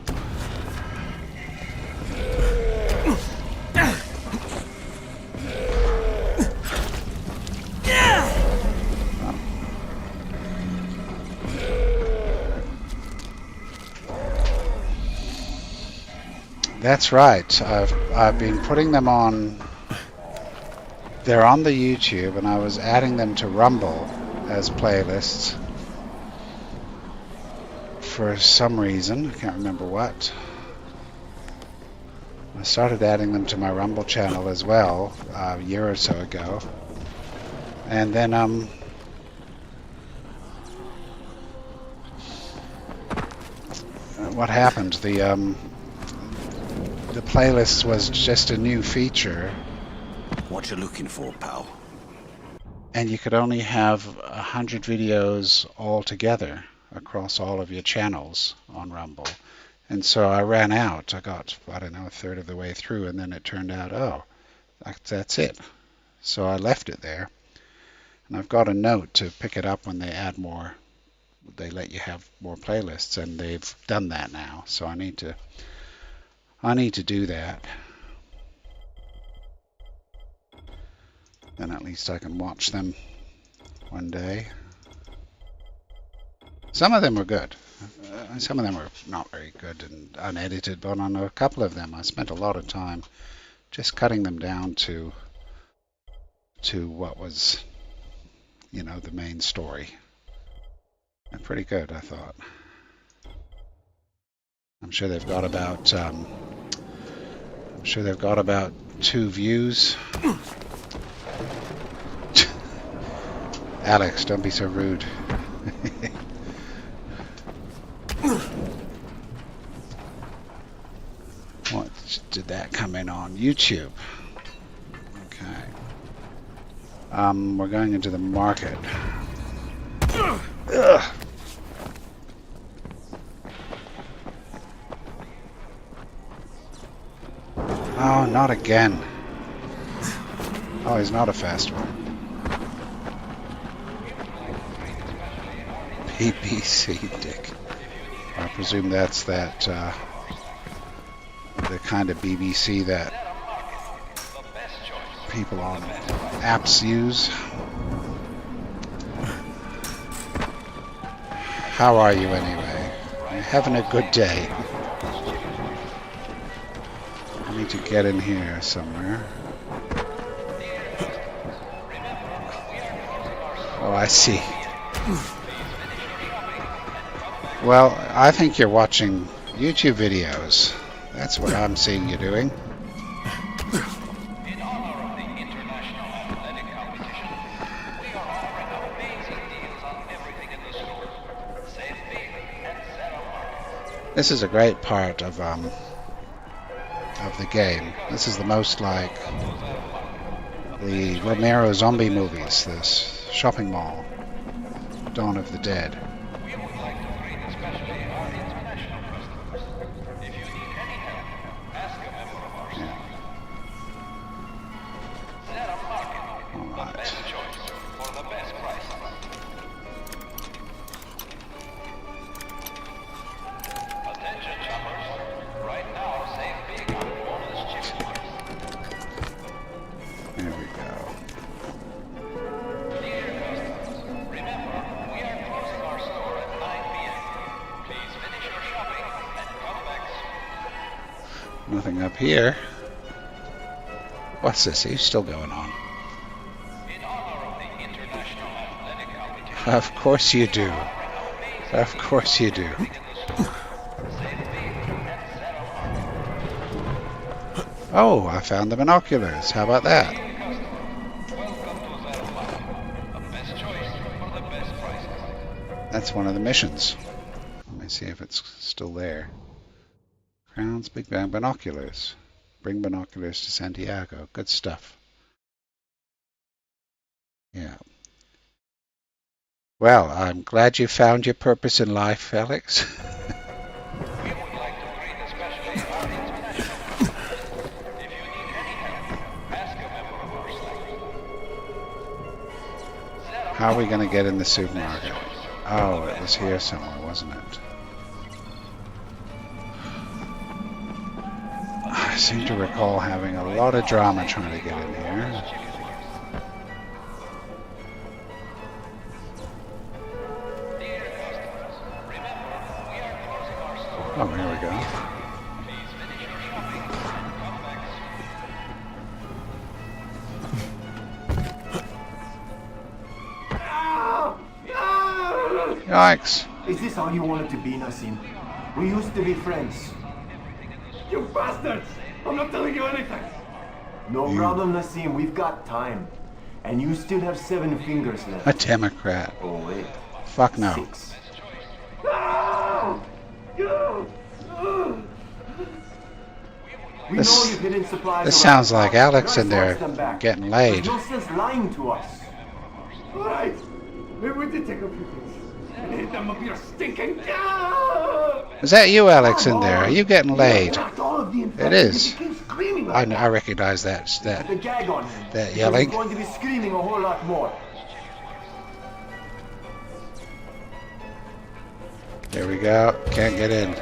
That's right. I've been putting them on. They're on the YouTube, and I was adding them to Rumble as playlists for some reason. I can't remember what. I started adding them to my Rumble channel as well a year or so ago, and then what happened? The playlist was just a new feature. What you looking for, pal? And you could only have 100 videos all together across all of your channels on Rumble. And so I ran out. I got, I don't know, a third of the way through, and then it turned out, oh, that's it. So I left it there. And I've got a note to pick it up when they add more. They let you have more playlists, and they've done that now. So I need to do that. Then at least I can watch them one day. Some of them were good. Some of them were not very good and unedited, but on a couple of them I spent a lot of time just cutting them down to what was, you know, the main story. And pretty good, I thought. I'm sure they've got about 2 views. Alex, don't be so rude. What did that come in on? YouTube. Okay. We're going into the market. Ugh. Oh, not again. Oh, he's not a fast one. BBC Dick. I presume that's that the kind of BBC that people on apps use. How are you anyway? Are you having a good day? I need to get in here somewhere. Oh, I see. Well, I think you're watching YouTube videos. That's what I'm seeing you doing. This is a great part of the game. This is the most like the Romero zombie movies, this shopping mall, Dawn of the Dead. Nothing up here. What's this? Are you still going on? Of course you do. Of course you do. Oh, I found the binoculars. How about that? That's one of the missions. Let me see if it's still there. Crowns, Big Bang, binoculars. Bring binoculars to Santiago. Good stuff. Yeah. Well, I'm glad you found your purpose in life, Alex. How are we going to get in the supermarket? Oh, it was here somewhere, wasn't it? I seem to recall having a lot of drama trying to get in here. Oh, here we go. Yikes. Is this all you wanted to be, Nassim? We used to be friends. You bastards! I'm not telling you anything. No problem, Nassim. We've got time. And you still have 7 fingers left. A Democrat. Oh, wait. Fuck no. 6. No! No! We know you've hidden supplies. This around sounds like town. Alex Try in to there force them back. getting laid. There's no sense lying to us. Alright! Maybe we did take a few things. I hate them up your stinking... Is that you, Alex, in there? Are you getting laid? Knocked all of the It is. He became screaming I like recognize that the gag on him. that Because yelling. He's going to be screaming a whole lot more. There we go. Can't get in.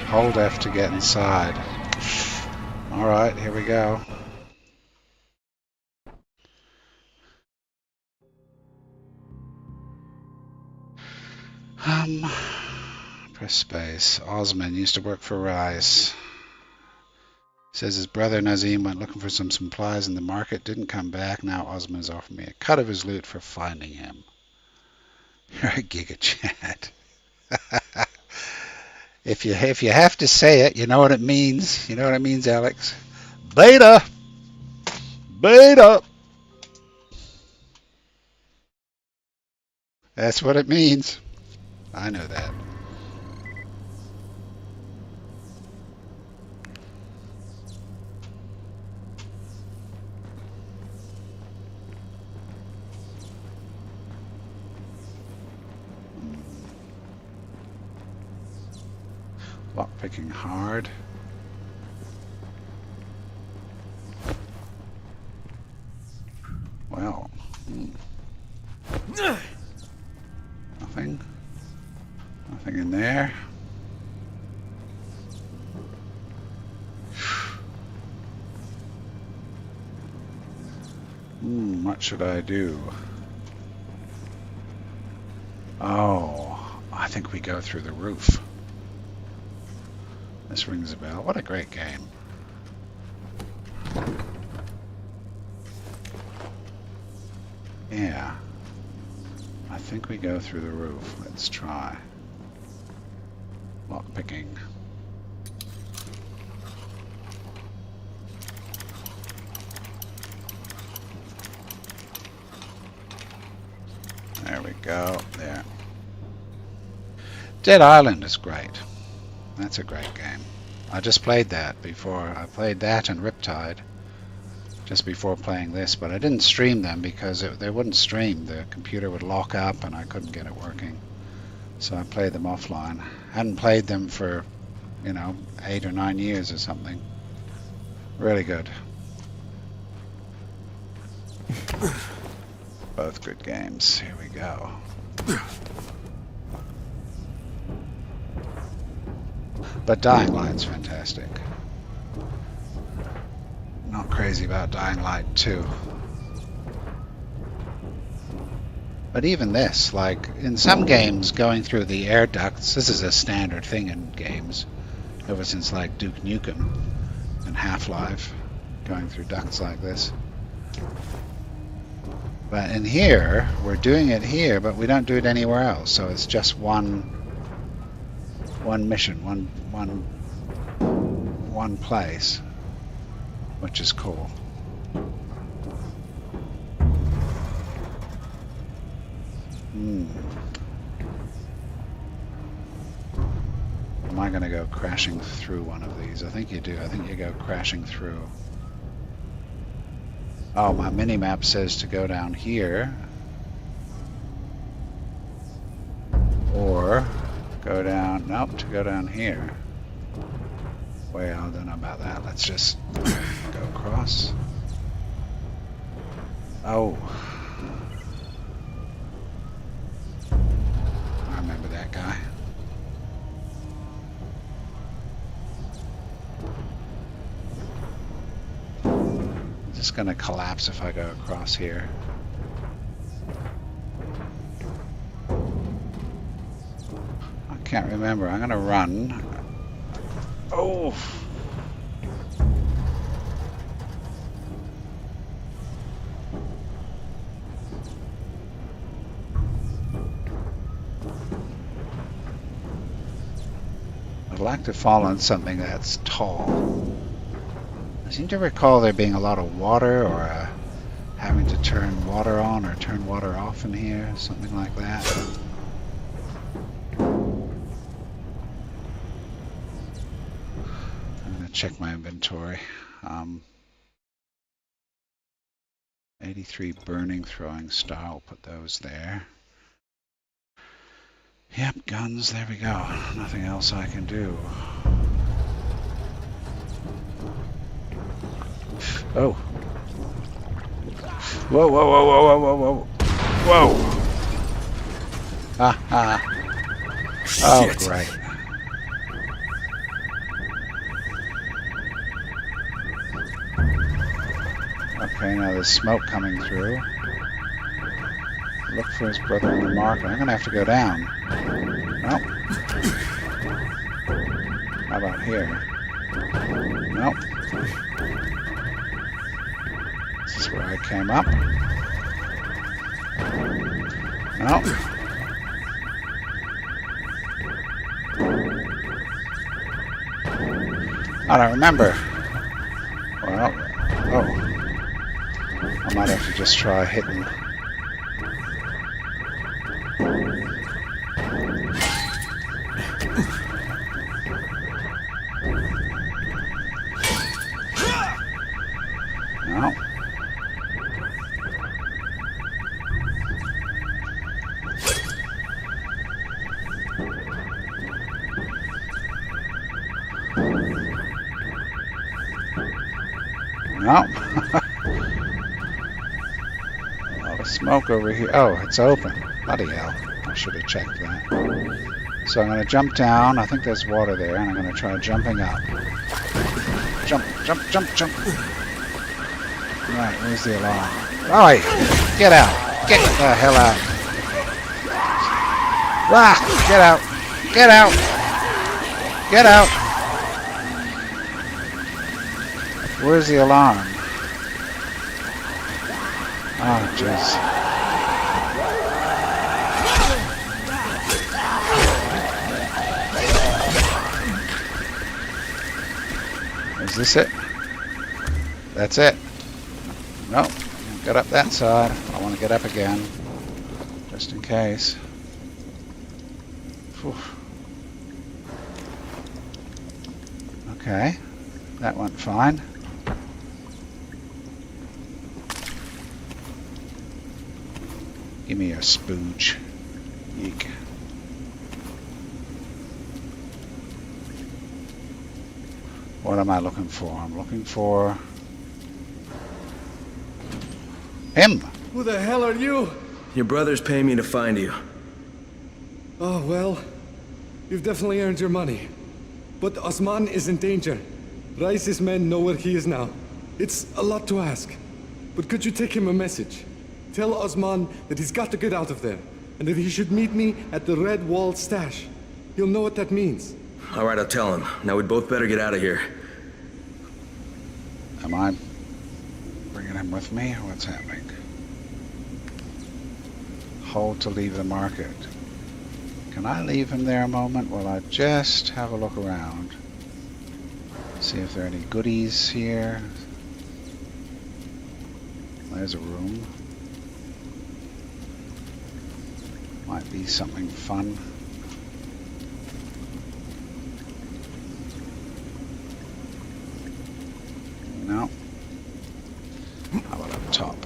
Hold F to get inside. Alright, here we go. Press space. Osman used to work for Rise. Says his brother Nazim went looking for some supplies in the market, didn't come back. Now Osman has offered me a cut of his loot for finding him. You're a Giga Chad. If you have to say it, you know what it means. You know what it means, Alex? Beta! Beta! That's what it means. I know that. Lockpicking hard. Well. Nothing. Nothing in there. What should I do? Oh, I think we go through the roof. This rings a bell. What a great game. Yeah. I think we go through the roof. Let's try. Lockpicking. There we go. There. Dead Island is great. That's a great game. I just played that before. I played that and Riptide just before playing this, but I didn't stream them because they wouldn't stream. The computer would lock up and I couldn't get it working. So I played them offline. Hadn't played them for, 8 or 9 years or something. Really good. Both good games. Here we go. But Dying Light's fantastic. Not crazy about Dying Light 2. But even this, like, in some games, going through the air ducts, this is a standard thing in games, ever since, like, Duke Nukem and Half-Life, going through ducts like this. But in here, we're doing it here, but we don't do it anywhere else, so it's just one mission, one place, which is cool. Am I going to go crashing through one of these? I think you do. I think you go crashing through. Oh, my mini-map says to go down here. Or go down, nope, to go down here. Well, I don't know about that. Let's just go across. Oh. I remember that guy. It's just gonna collapse if I go across here. I can't remember. I'm gonna run. Oh! I'd like to fall on something that's tall. I seem to recall there being a lot of water, or having to turn water on or turn water off in here, something like that. I'm going to check my inventory. 83 burning throwing star, I'll put those there. Yep, guns, there we go. Nothing else I can do. Oh. Whoa, whoa, whoa, whoa, whoa, whoa, whoa. Whoa. Ah, ah. Oh, great. Okay, now there's smoke coming through. Look for his brother in the market. I'm gonna have to go down. Nope. How about here? Nope. This is where I came up. Nope. I don't remember. Well, oh. I might have to just try hitting. No. No. Smoke over here. Oh, it's open. Bloody hell. I should have checked that. So I'm going to jump down. I think there's water there, and I'm going to try jumping up. Jump, jump, jump, jump. Right, where's the alarm? Alright, get out. Get the hell out. Ah, get out. Get out. Get out. Where's the alarm? Oh, jeez. Is this it? That's it. Nope. Get up that side. I want to get up again. Just in case. Whew. Okay. That went fine. Give me a spooge. Eek. What am I looking for? I'm looking for him. Who the hell are you? Your brother's paying me to find you. Oh, well, you've definitely earned your money. But Osman is in danger. Rais's men know where he is now. It's a lot to ask. But could you take him a message? Tell Osman that he's got to get out of there, and that he should meet me at the Red Wall stash. He'll know what that means. All right, I'll tell him. Now we'd both better get out of here. Am I bringing him with me? What's happening? Hold to leave the market. Can I leave him there a moment while I just have a look around? See if there are any goodies here. There's a room. Might be something fun. No. How about up top?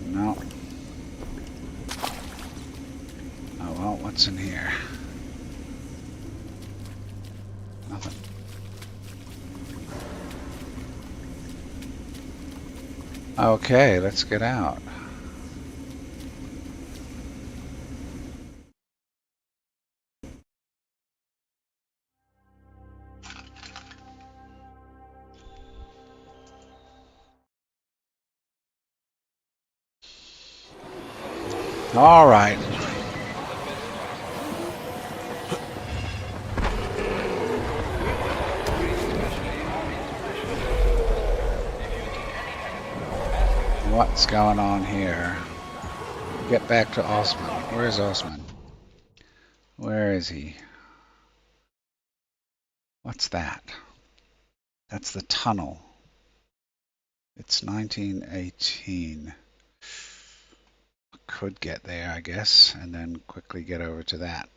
No. Oh well, what's in here? Nothing. Okay, let's get out. All right. What's going on here? Get back to Osman. Where's Osman? Where is he? What's that? That's the tunnel. It's 1918. Could get there, I guess, and then quickly get over to that.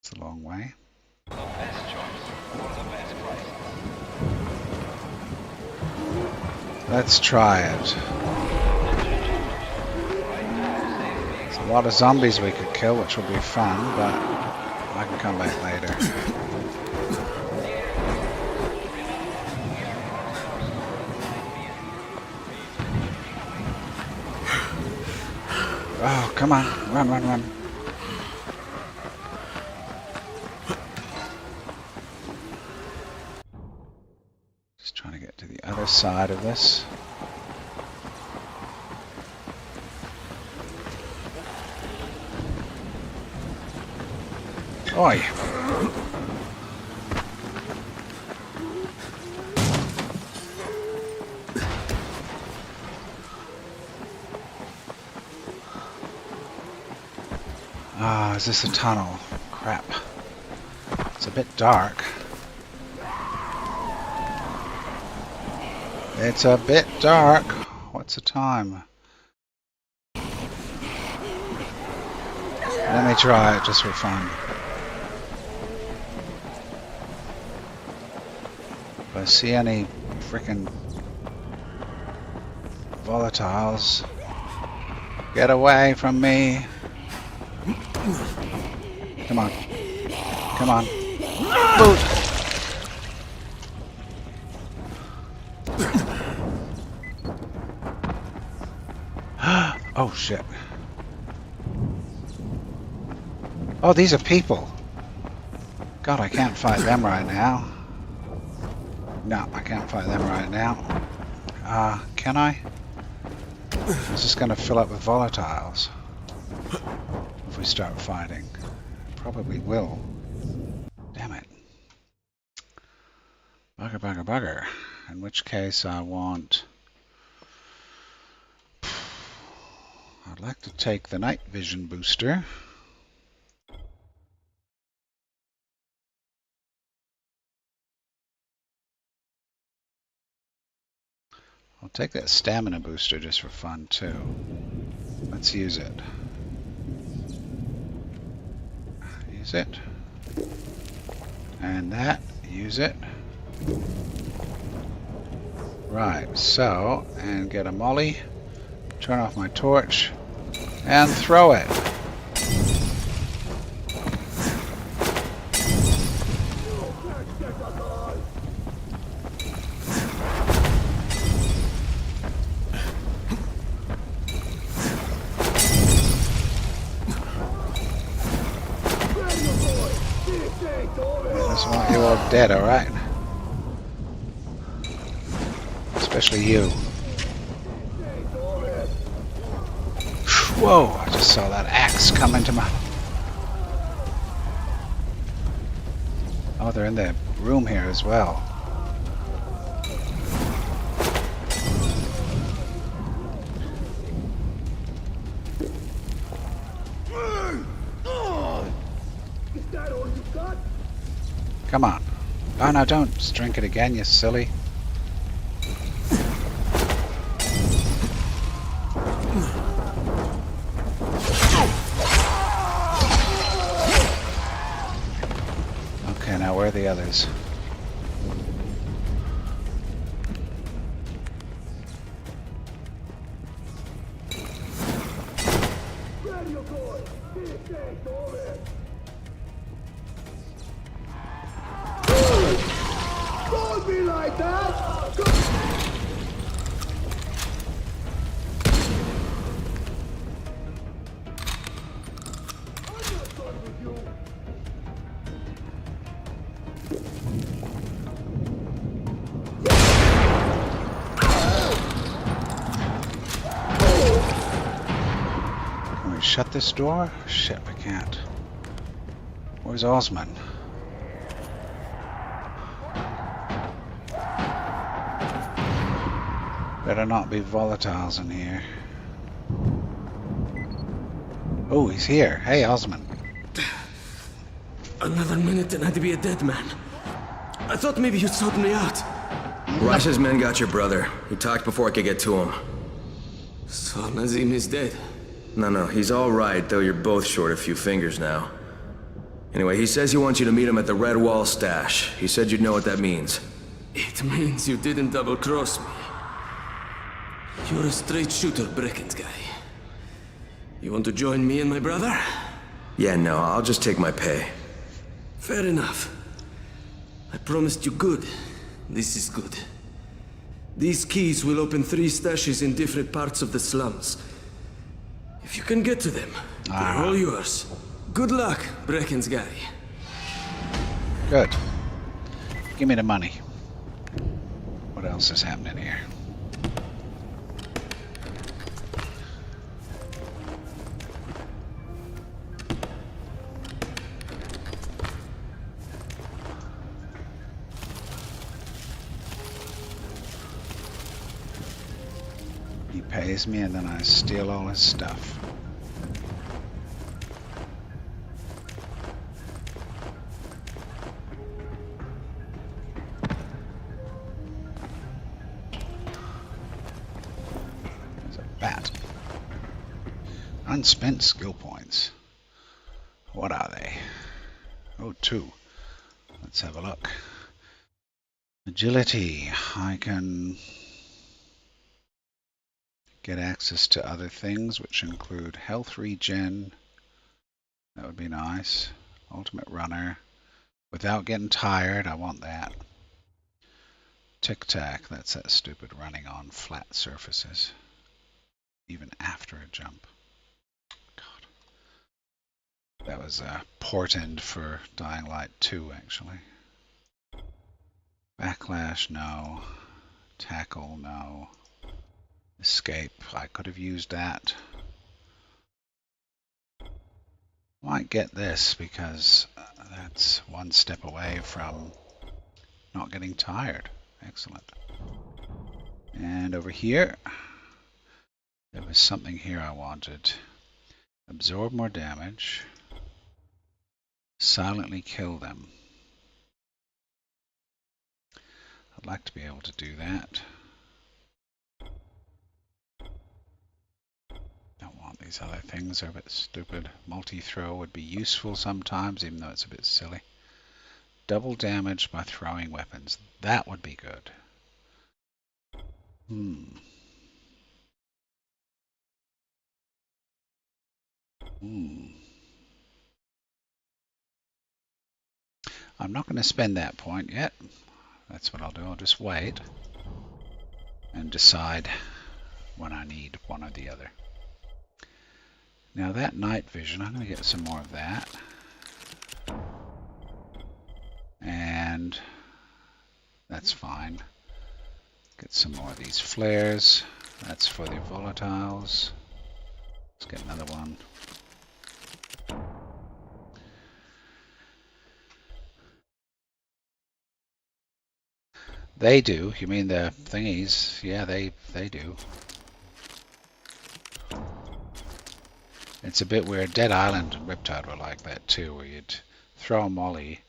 It's a long way. Let's try it. There's a lot of zombies we could kill, which will be fun, but I can come back later. Oh, come on. Run, run, run. Just trying to get to the other side of this. Oi! Ah, is this a tunnel? Crap. It's a bit dark. It's a bit dark. What's the time? Let me try it just for fun. If I see any frickin' volatiles, get away from me. Come on. Come on. Boot! Oh shit. Oh, these are people. God, I can't fight them right now. No, I can't fight them right now. Can I? Is this going to fill up with volatiles if we start fighting? Probably will. Damn it. Bugger, bugger, bugger. In which case I want... I'd like to take the night vision booster. I'll take that stamina booster just for fun too. Let's use it. Use it. And that. Use it. Right, so, and get a molly. Turn off my torch. And throw it. I just want you all dead, alright? Especially you. Whoa, I just saw that axe come into my... Oh, they're in the room here as well. Come on. Oh no, don't just drink it again, you silly. Okay, now where are the others? Can we shut this door? Shit, we can't. Where's Osman? Better not be volatiles in here. Oh, he's here. Hey, Osman. Another minute and I'd be a dead man. I thought maybe you'd sort me out. Rice's men got your brother. He talked before I could get to him. So Nazim is dead. No, he's all right, though you're both short a few fingers now. Anyway, he says he wants you to meet him at the Red Wall stash. He said you'd know what that means. It means you didn't double-cross me. You're a straight shooter, Brecken's guy. You want to join me and my brother? Yeah, no, I'll just take my pay. Fair enough. I promised you good. This is good. These keys will open 3 stashes in different parts of the slums. If you can get to them, they're all yours. Good luck, Brecken's guy. Good. Give me the money. What else is happening here? He pays me and then I steal all his stuff. Unspent skill points. What are they? Oh, 2. Let's have a look. Agility. I can get access to other things, which include health regen. That would be nice. Ultimate runner. Without getting tired, I want that. Tic-tac. That's that stupid running on flat surfaces. Even after a jump. That was a portend for Dying Light 2, actually. Backlash, no. Tackle, no. Escape, I could have used that. Might get this because that's one step away from not getting tired. Excellent. And over here, there was something here I wanted. Absorb more damage. Silently kill them. I'd like to be able to do that. Don't want these other things, they're a bit stupid. Multi-throw would be useful sometimes, even though it's a bit silly. Double damage by throwing weapons. That would be good. I'm not going to spend that point yet. That's what I'll do. I'll just wait and decide when I need one or the other. Now that night vision, I'm going to get some more of that. And that's fine. Get some more of these flares. That's for the volatiles. Let's get another one. They do. You mean the thingies? Yeah, they do. It's a bit weird. Dead Island and Riptide were like that too, where you'd throw a molly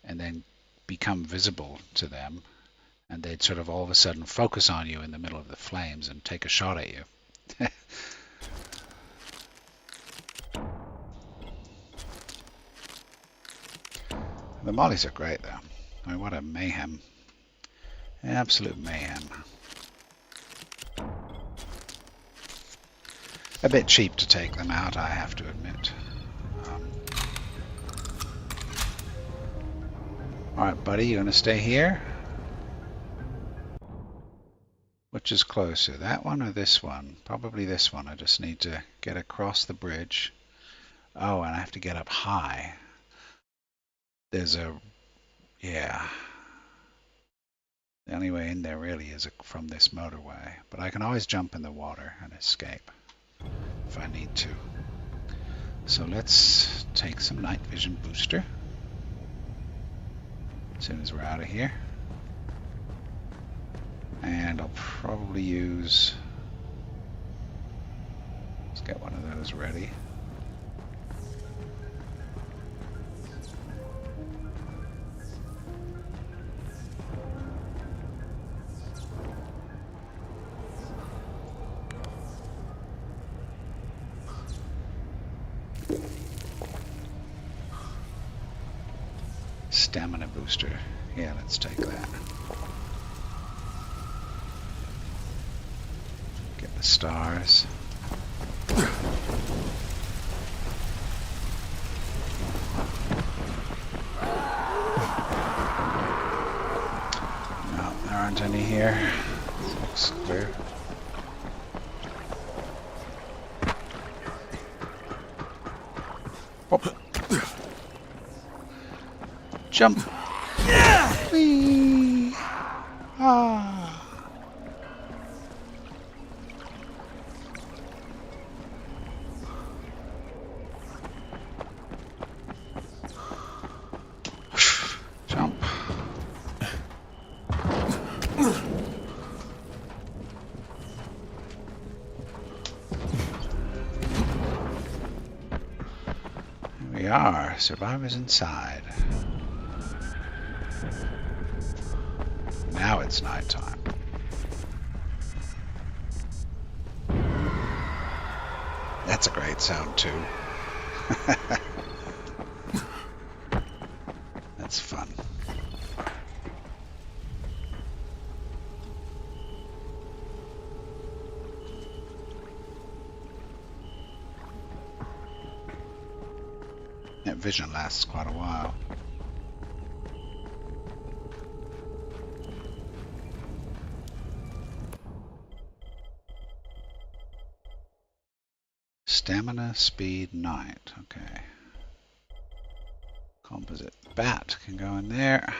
and then become visible to them, and they'd sort of all of a sudden focus on you in the middle of the flames and take a shot at you. The mollies are great though. I mean, what a mayhem. Absolute mayhem. A bit cheap to take them out, I have to admit. Alright, buddy, you gonna stay here? Which is closer, that one or this one? Probably this one. I just need to get across the bridge. Oh, and I have to get up high. There's a... yeah. The only way in there really is from this motorway. But I can always jump in the water and escape if I need to. So let's take some night vision booster as soon as we're out of here. And I'll probably use... let's get one of those ready. Stamina booster. Yeah, let's take that. Get the stars. No, there aren't any here. Looks clear. Whoop. Jump! Whee! Ah! Jump. Here we are, survivors inside. Now it's nighttime. That's a great sound too. That's fun. That vision lasts quite a while. Stamina, speed, night. Okay. Composite bat can go in there.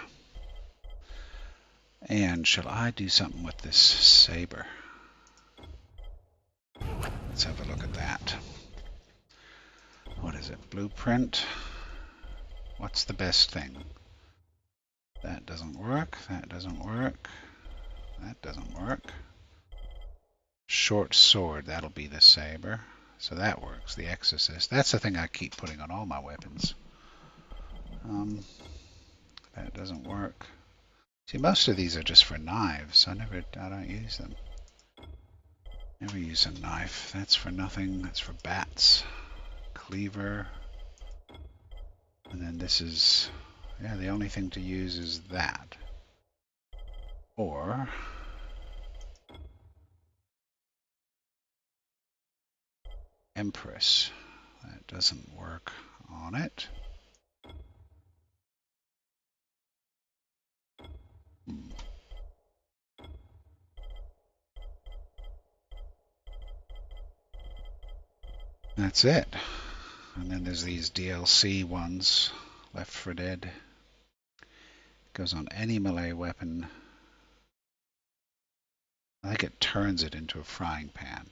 And shall I do something with this saber? Let's have a look at that. What is it? Blueprint. What's the best thing? That doesn't work. That doesn't work. That doesn't work. Short sword. That'll be the saber. So that works, the Exorcist. That's the thing I keep putting on all my weapons. That doesn't work. See, most of these are just for knives. I don't use them. Never use a knife. That's for nothing. That's for bats. Cleaver. And then this is, yeah, the only thing to use is that. Or Empress. That doesn't work on it. That's it. And then there's these DLC ones. Left 4 Dead. Goes on any melee weapon. I think it turns it into a frying pan.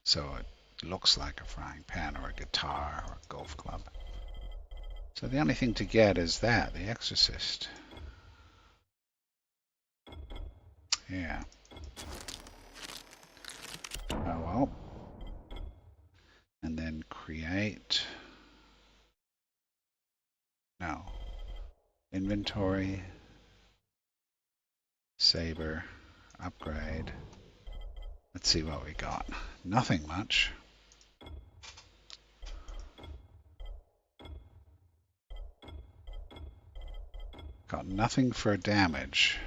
So it looks like a frying pan or a guitar or a golf club. So the only thing to get is that, the Exorcist. Yeah. Oh well. And then create. No. Inventory. Saber. Upgrade. Let's see what we got. Nothing much. Got nothing for damage.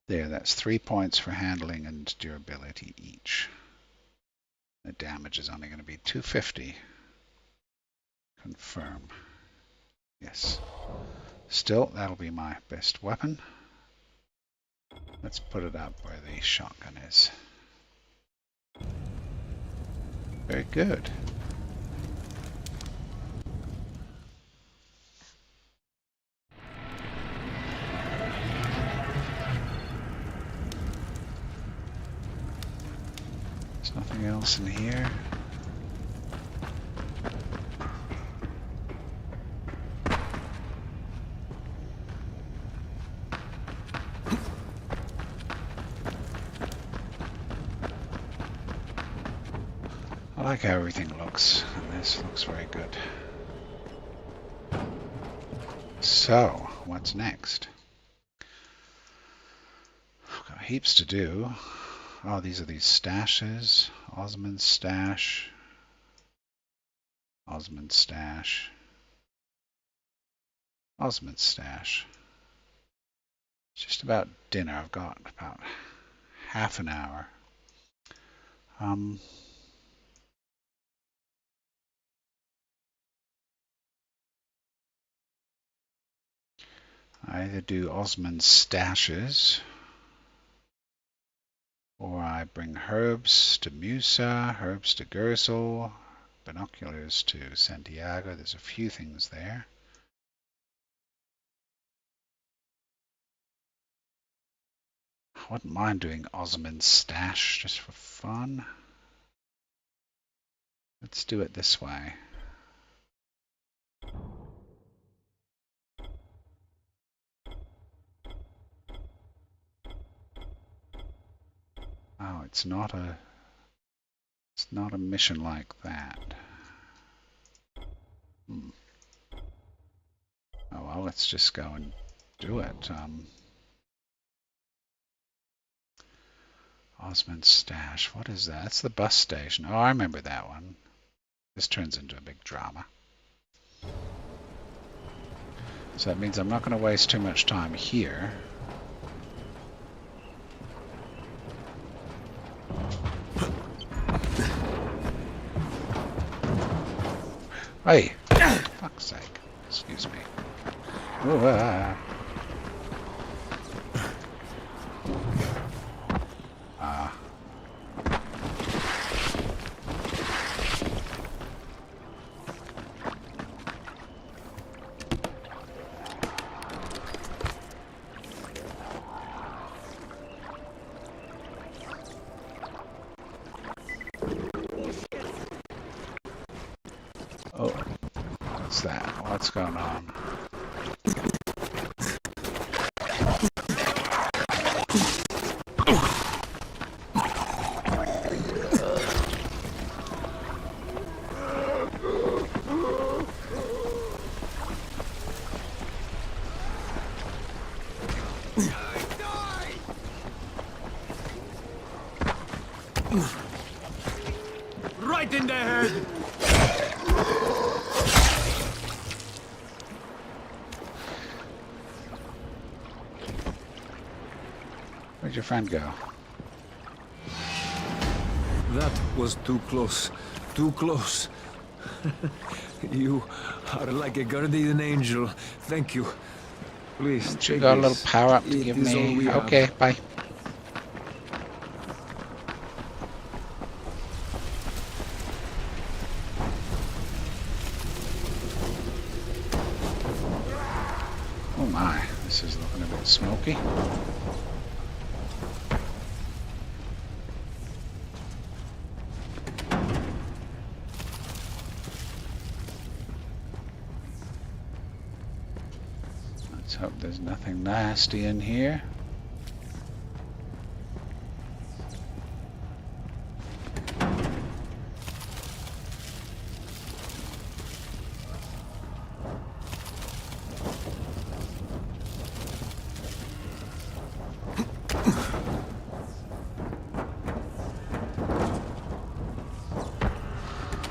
There, that's 3 points for handling and durability each. The damage is only going to be 250. Confirm. Yes. Still, that'll be my best weapon. Let's put it up where the shotgun is. Very good. There's nothing else in here. I like how everything looks, and this looks very good. So, what's next? I've got heaps to do. Oh, these are these stashes. Osmond's stash. Osmond's stash. Osmond's stash. It's just about dinner. I've got about half an hour. I either do Osmond's stashes, or I bring herbs to Musa, herbs to Gurzel, binoculars to Santiago. There's a few things there. I wouldn't mind doing Osmond's stash just for fun. Let's do it this way. Oh, it's not a mission like that. Oh well, let's just go and do it. Osmond's stash. What is that? That's the bus station. Oh, I remember that one. This turns into a big drama. So that means I'm not going to waste too much time here. Hey! Fuck's sake. Excuse me. Ooh, Oh, what's that? What's going on? Right in the head! Where'd your friend go? That was too close. Too close. You are like a guardian angel. Thank you. Please, You got a little power up to It give is all me. we have. Okay, bye. Oh my, this is looking a bit smoky. Let's hope there's nothing nasty in here.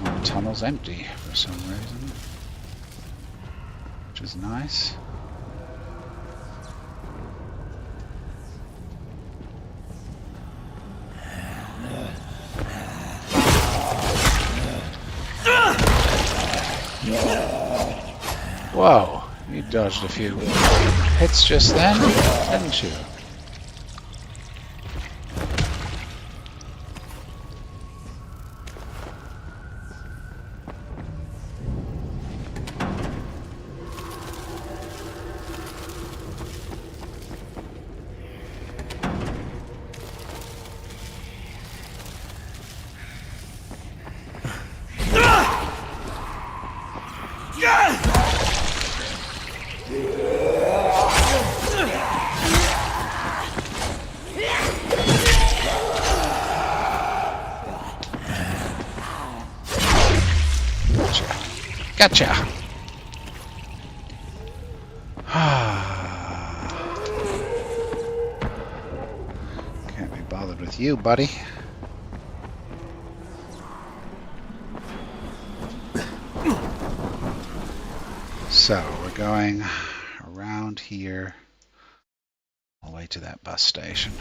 The tunnel's empty for some reason, which is nice. Whoa, you dodged a few hits just then, didn't you? Gotcha. with you, buddy. So we're going around here all the way to that bus station.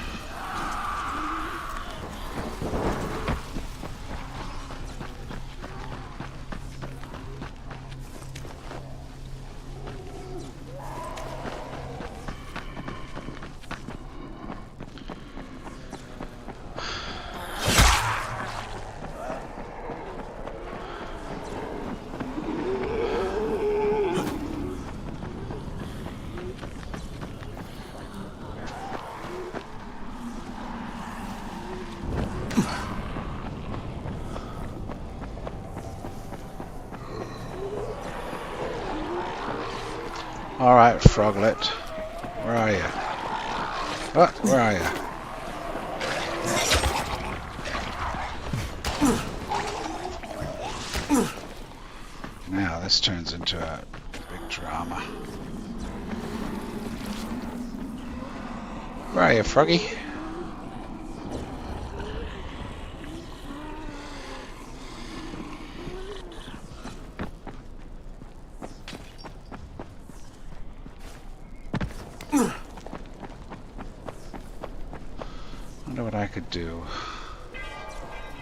All right, Froglet, where are you? What? Where are you? Now this turns into a big drama. Where are you, Froggy? Wonder what I could do.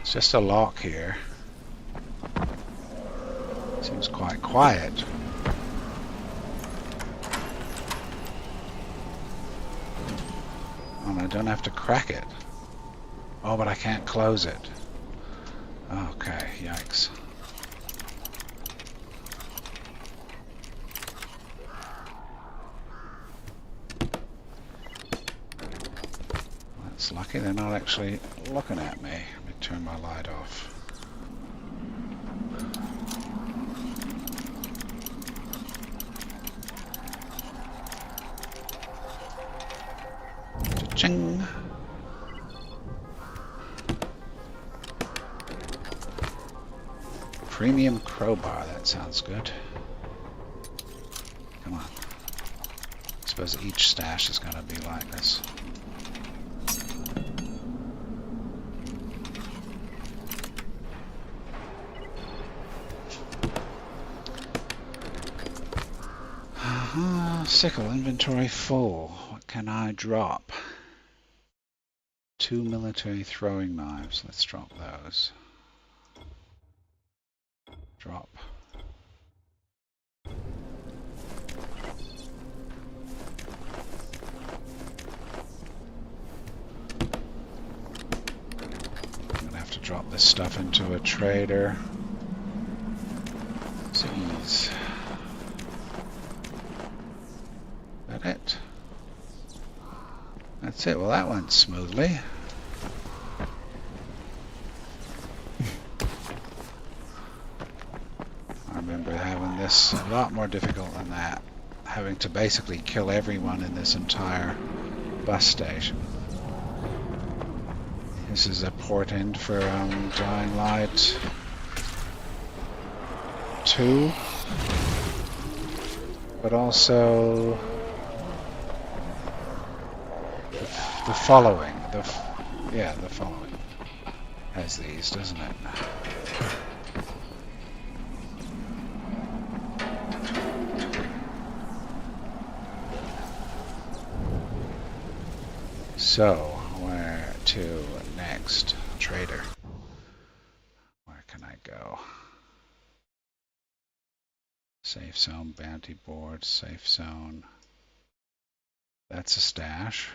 It's just a lock here. Seems quite quiet. And I don't have to crack it. Oh, but I can't close it. Okay, yikes. That's lucky they're not actually looking at me. Let me turn my light off. Ching. Premium crowbar, that sounds good. Come on. I suppose each stash is going to be like this. Sickle, inventory full. What can I drop? 2 military throwing knives. Let's drop those. Drop. I'm gonna have to drop this stuff into a trader. Jeez. That it? That's it. Well, that went smoothly. I remember having this a lot more difficult than that. Having to basically kill everyone in this entire bus station. This is a portent for Dying Light 2. But also the following. The following has these, doesn't it? So, where to next? Trader. Where can I go? Safe zone, bounty board, safe zone. That's a stash.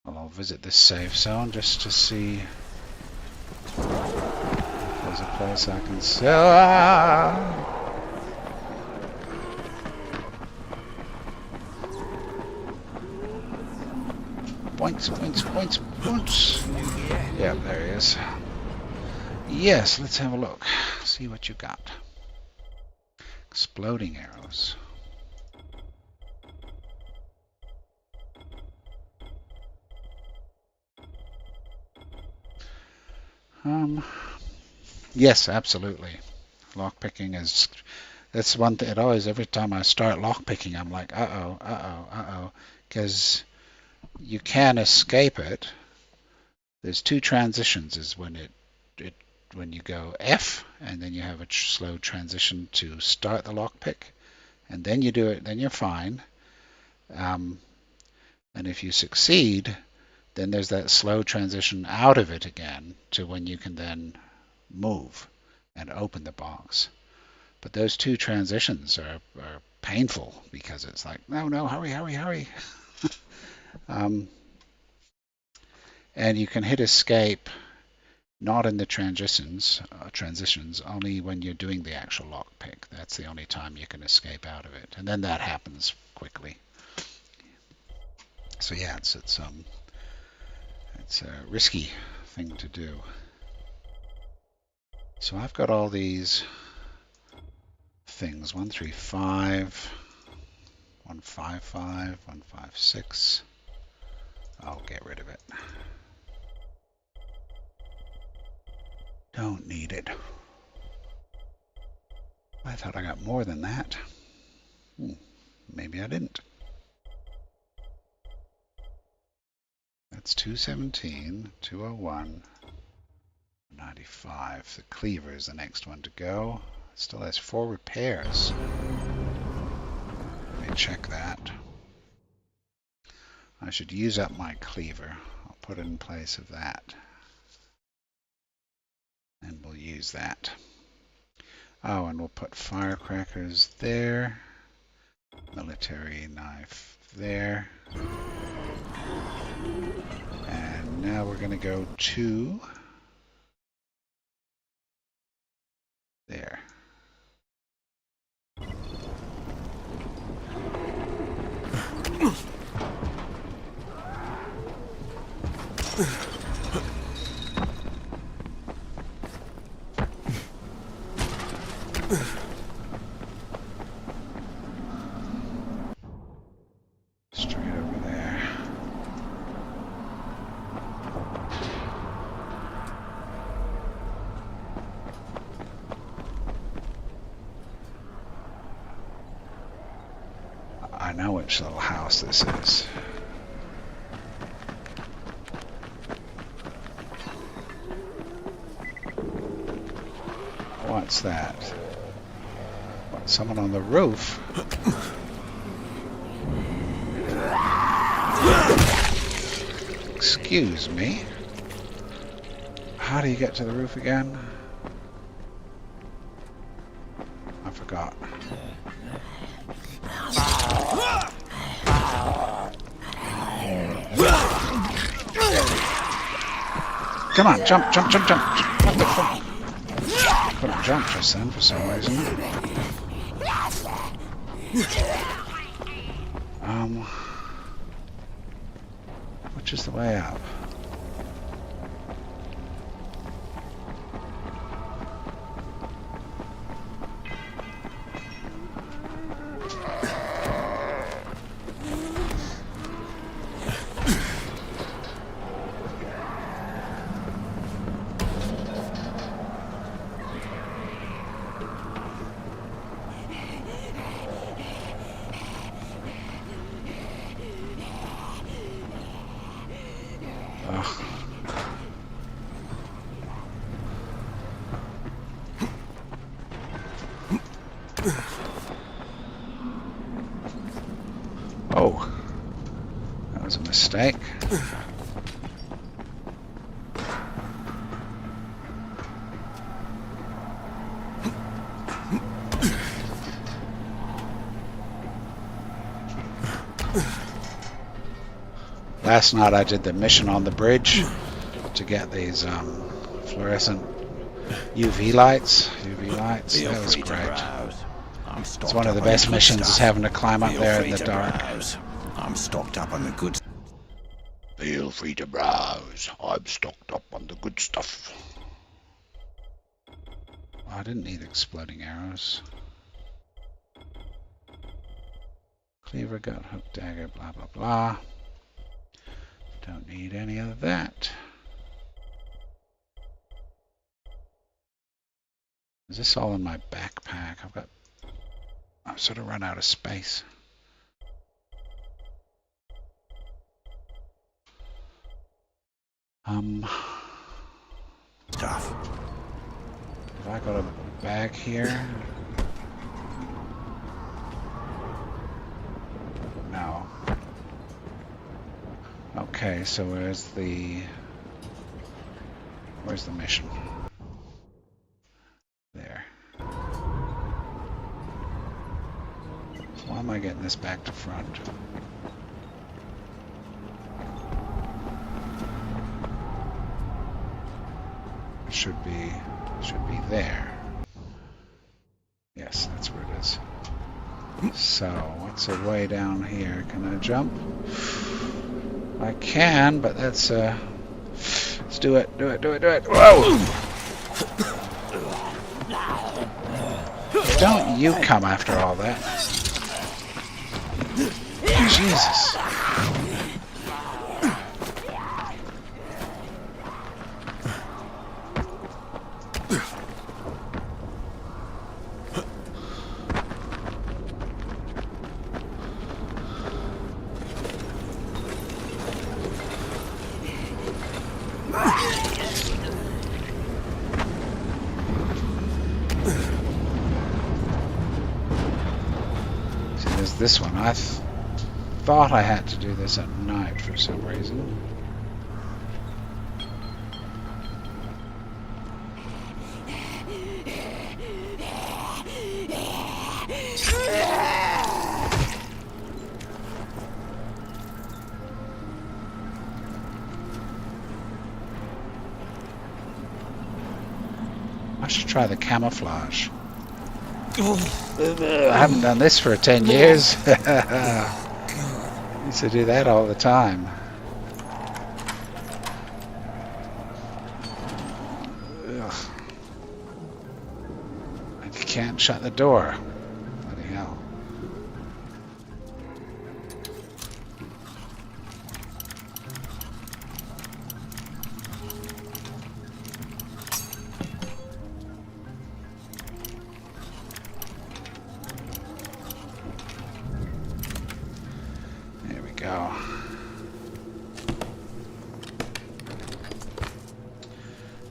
Well, I'll visit this safe zone just to see if there's a place I can sell. Ah! Points, points, points, points. Yeah, there he is. Yes, let's have a look. See what you got. Exploding arrows. Yes, absolutely. Lockpicking is, that's one thing. It always, every time I start lockpicking, I'm like, uh-oh, because you can escape it, There's two transitions. Is when when you go F and then you have a slow transition to start the lockpick, and then you do it, then you're fine. And if you succeed, then there's that slow transition out of it again to when you can then move and open the box. But those two transitions are painful because it's like, no, hurry. And you can hit escape not in the transitions, only when you're doing the actual lockpick. That's the only time you can escape out of it, and then that happens quickly. So yeah, it's a risky thing to do. So I've got all these things: 135, 155, 156. I'll get rid of it. Don't need it. I thought I got more than that. Maybe I didn't. That's 217, 201, 95. The cleaver is the next one to go. It still has 4 repairs. Let me check that. I should use up my cleaver. I'll put it in place of that. And we'll use that. Oh, and we'll put firecrackers there. Military knife there. And now we're going to go to there. Straight over there. I know which little house this is. What's that? What, someone on the roof? Excuse me. How do you get to the roof again? I forgot. Come on, jump. What the fuck? I couldn't jump just then for some reason. Which is the way up? Oh, that was a mistake. Last night I did the mission on the bridge to get these fluorescent UV lights. That was great. It's one of the best missions is having to climb up there in the dark. I'm stocked up on the good. Feel free to browse. I'm stocked up on the good stuff. Oh, I didn't need exploding arrows. Cleaver, gut, hook, dagger, blah, blah, blah. Don't need any of that. Is this all in my backpack? I've sort of run out of space. Tough. Have I got a bag here? No. Okay, so where's the mission? There. So why am I getting this back to front? It should be there. Yes, that's where it is. So, what's a way down here? Can I jump? I can, but that's let's do it. Whoa! Don't you come after all that. Jesus. This one. I thought I had to do this at night for some reason. I should try the camouflage. I haven't done this for 10 years. Used to do that all the time. Ugh. I can't shut the door. Bloody hell. Go.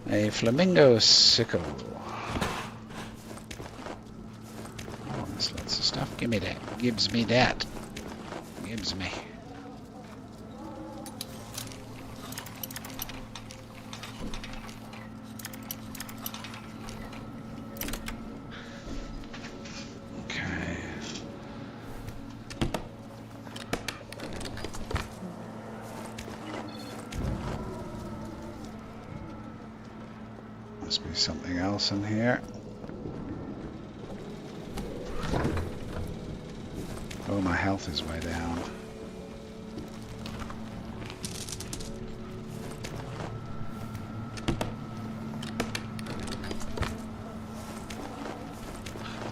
A flamingo sickle. Oh, there's lots of stuff. Give me that. Gives me that. Gives me. Must be something else in here. Oh, my health is way down.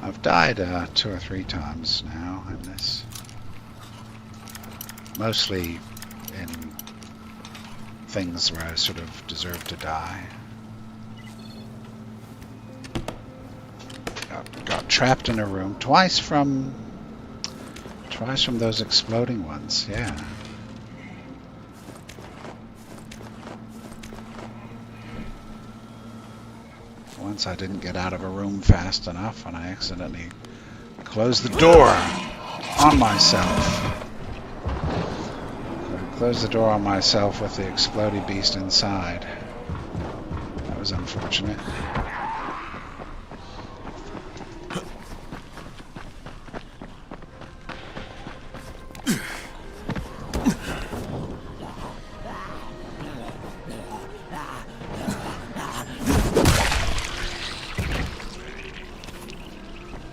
I've died 2 or 3 times now in this. Mostly in things where I sort of deserve to die. Got trapped in a room twice from those exploding ones, yeah. Once I didn't get out of a room fast enough and I accidentally closed the door on myself. I closed the door on myself with the exploding beast inside. That was unfortunate.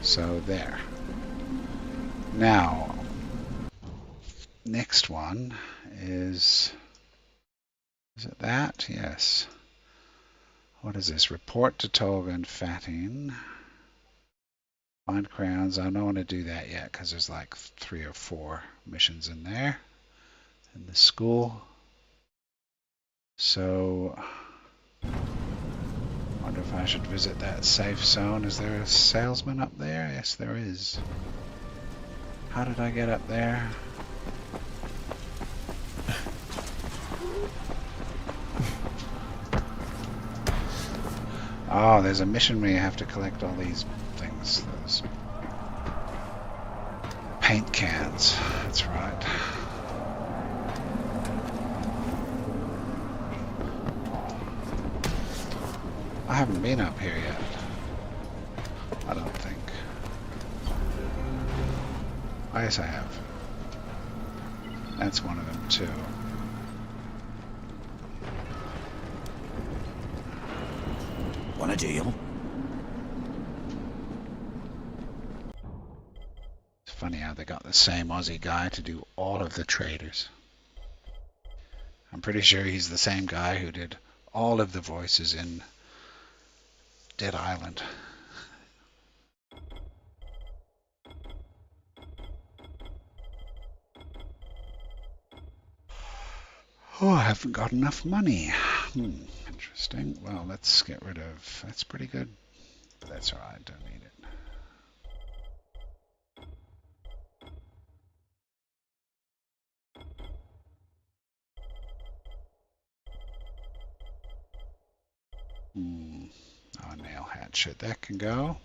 So there. Now, next one is it that? Yes. What is this? Report to Tolga and Fatin. Find crowns. I don't want to do that yet because there's like 3 or 4 missions in there in the school. So I wonder if I should visit that safe zone. Is there a salesman up there? Yes, there is. How did I get up there? Oh, there's a mission where you have to collect all these things. Those paint cans. That's right. I haven't been up here yet. I don't think. Oh, yes, I have. That's one of them too. Want a deal? It's funny how they got the same Aussie guy to do all of the traders. I'm pretty sure he's the same guy who did all of the voices in Dead Island. Oh, I haven't got enough money. Interesting. Well, let's get rid of... That's pretty good. But that's alright, don't need it. Oh, a nail hatchet. That can go.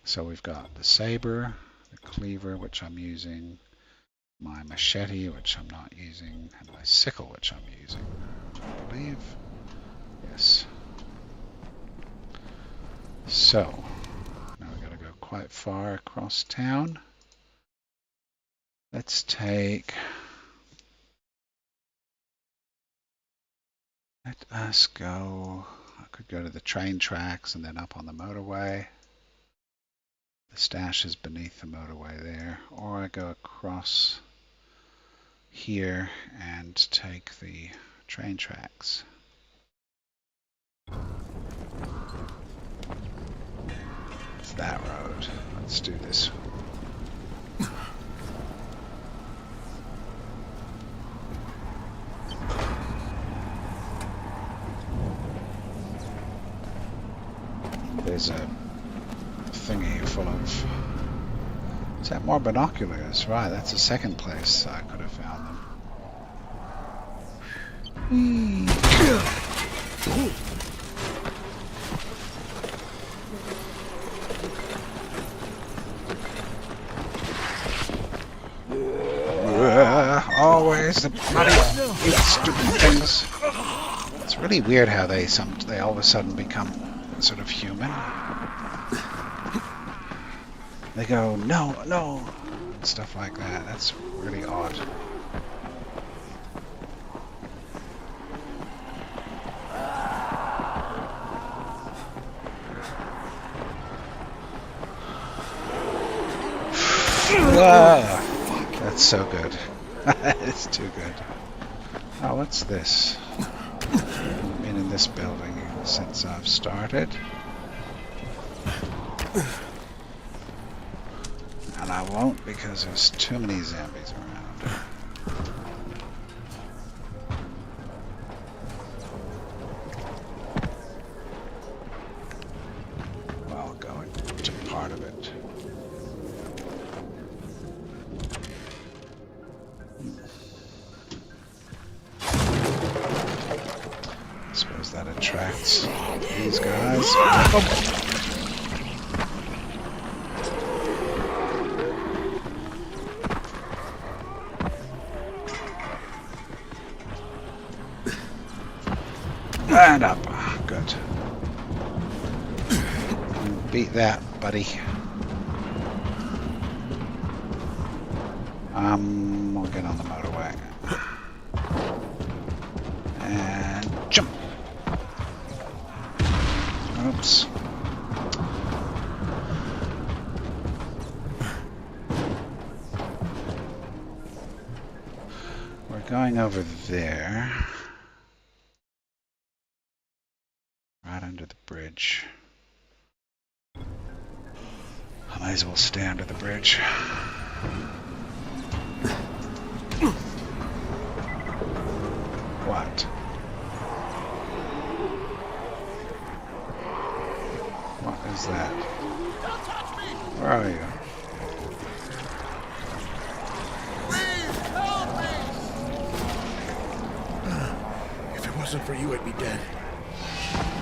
So we've got the saber, the cleaver, which I'm using, my machete, which I'm not using, and my sickle, which I'm using, I believe. Yes. So, now we've got to go quite far across town. Let's take... Let us go... I could go to the train tracks and then up on the motorway. The stash is beneath the motorway there. Or I go across here and take the train tracks. It's that road. Let's do this. There's a thingy full of... Is that more binoculars? Right, that's the second place I could have found them. Always the bloody stupid things. It's really weird how they all of a sudden become sort of human. They go, no, no, and stuff like that. That's really odd. That's so good. It's too good. Oh, what's this? I've been in this building since I've started. And I won't because there's too many zombies around. Well, going to part of it. I suppose that attracts these guys. Oh. And up. Good. Beat that, buddy. We'll get on the motorway. And jump. Oops. We're going over there. Right under the bridge. I might as well stay under the bridge. What? What is that? Where are you? If it wasn't for you, I'd be dead.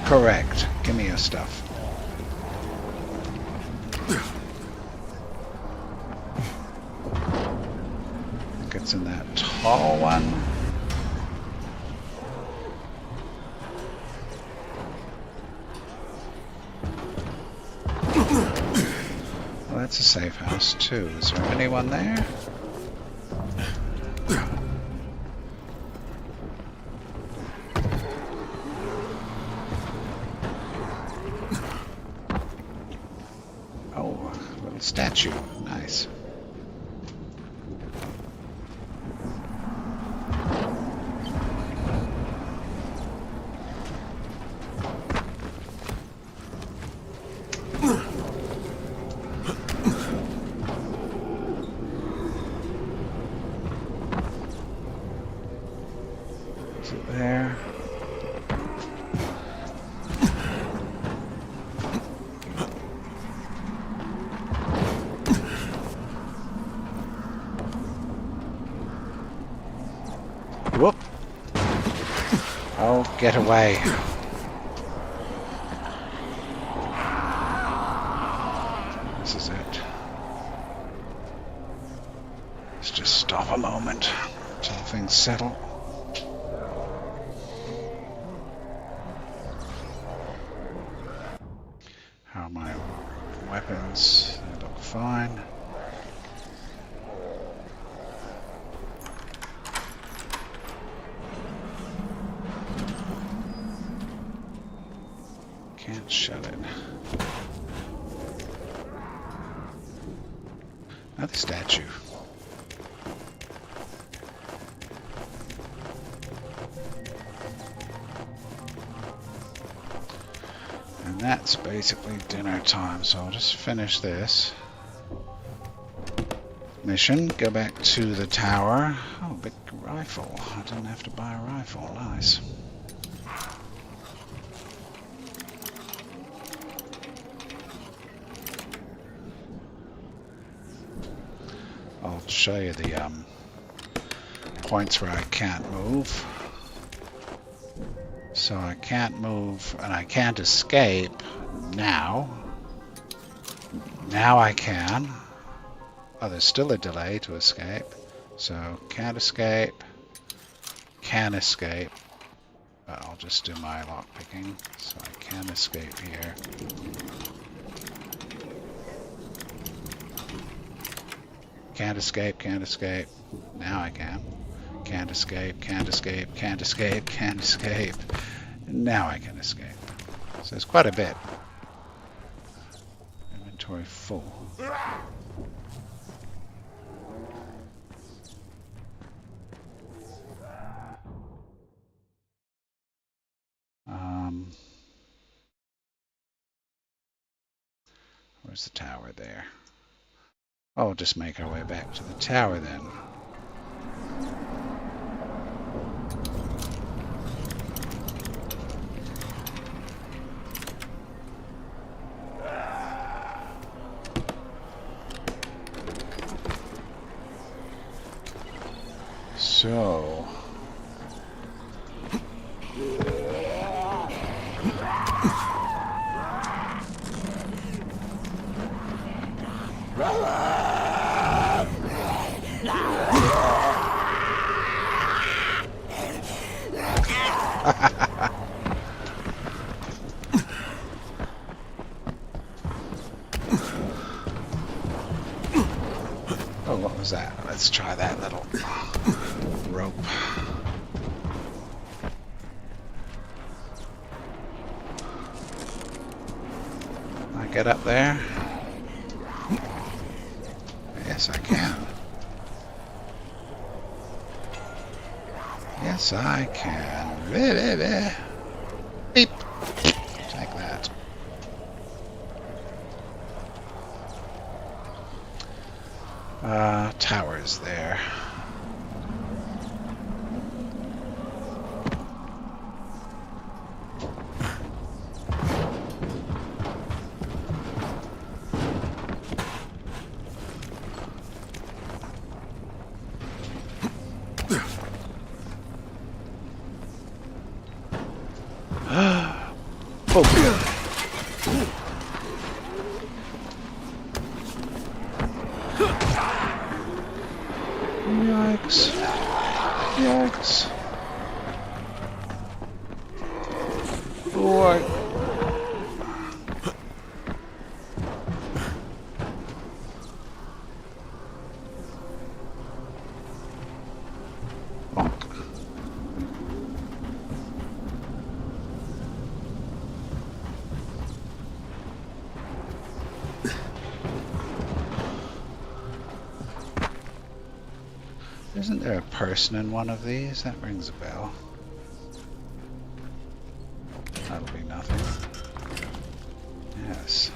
Correct. Give me your stuff. I think it's in that tall one. Well, that's a safe house too. Is there anyone there? Oh, a little statue. Nice. Is it there? Whoop! Oh, get away. This is it. Let's just stop a moment until things settle. How are my weapons? They look fine. Can't shut it. Another statue. And that's basically dinner time, so I'll just finish this mission, go back to the tower. Oh, big rifle. I didn't have to buy a rifle. Nice. I'll show you the points where I can't move. So I can't move and I can't escape now. Now I can. Oh, there's still a delay to escape. So can't escape. Can escape. But I'll just do my lockpicking. So I can escape here. Can't escape, can't escape. Now I can. Can't escape, can't escape, can't escape, can't escape. Now I can escape. So there's quite a bit. Inventory full. Where's the tower there? Oh, just make our way back to the tower then. So... Oh, what was that? Let's try that little rope. Can I get up there? Yes, I can. Yes, I can. Beep. Take that. Towers there. careful! Yikes. Yikes. Boy. Isn't there a person in one of these? That rings a bell. That'll be nothing. Yes.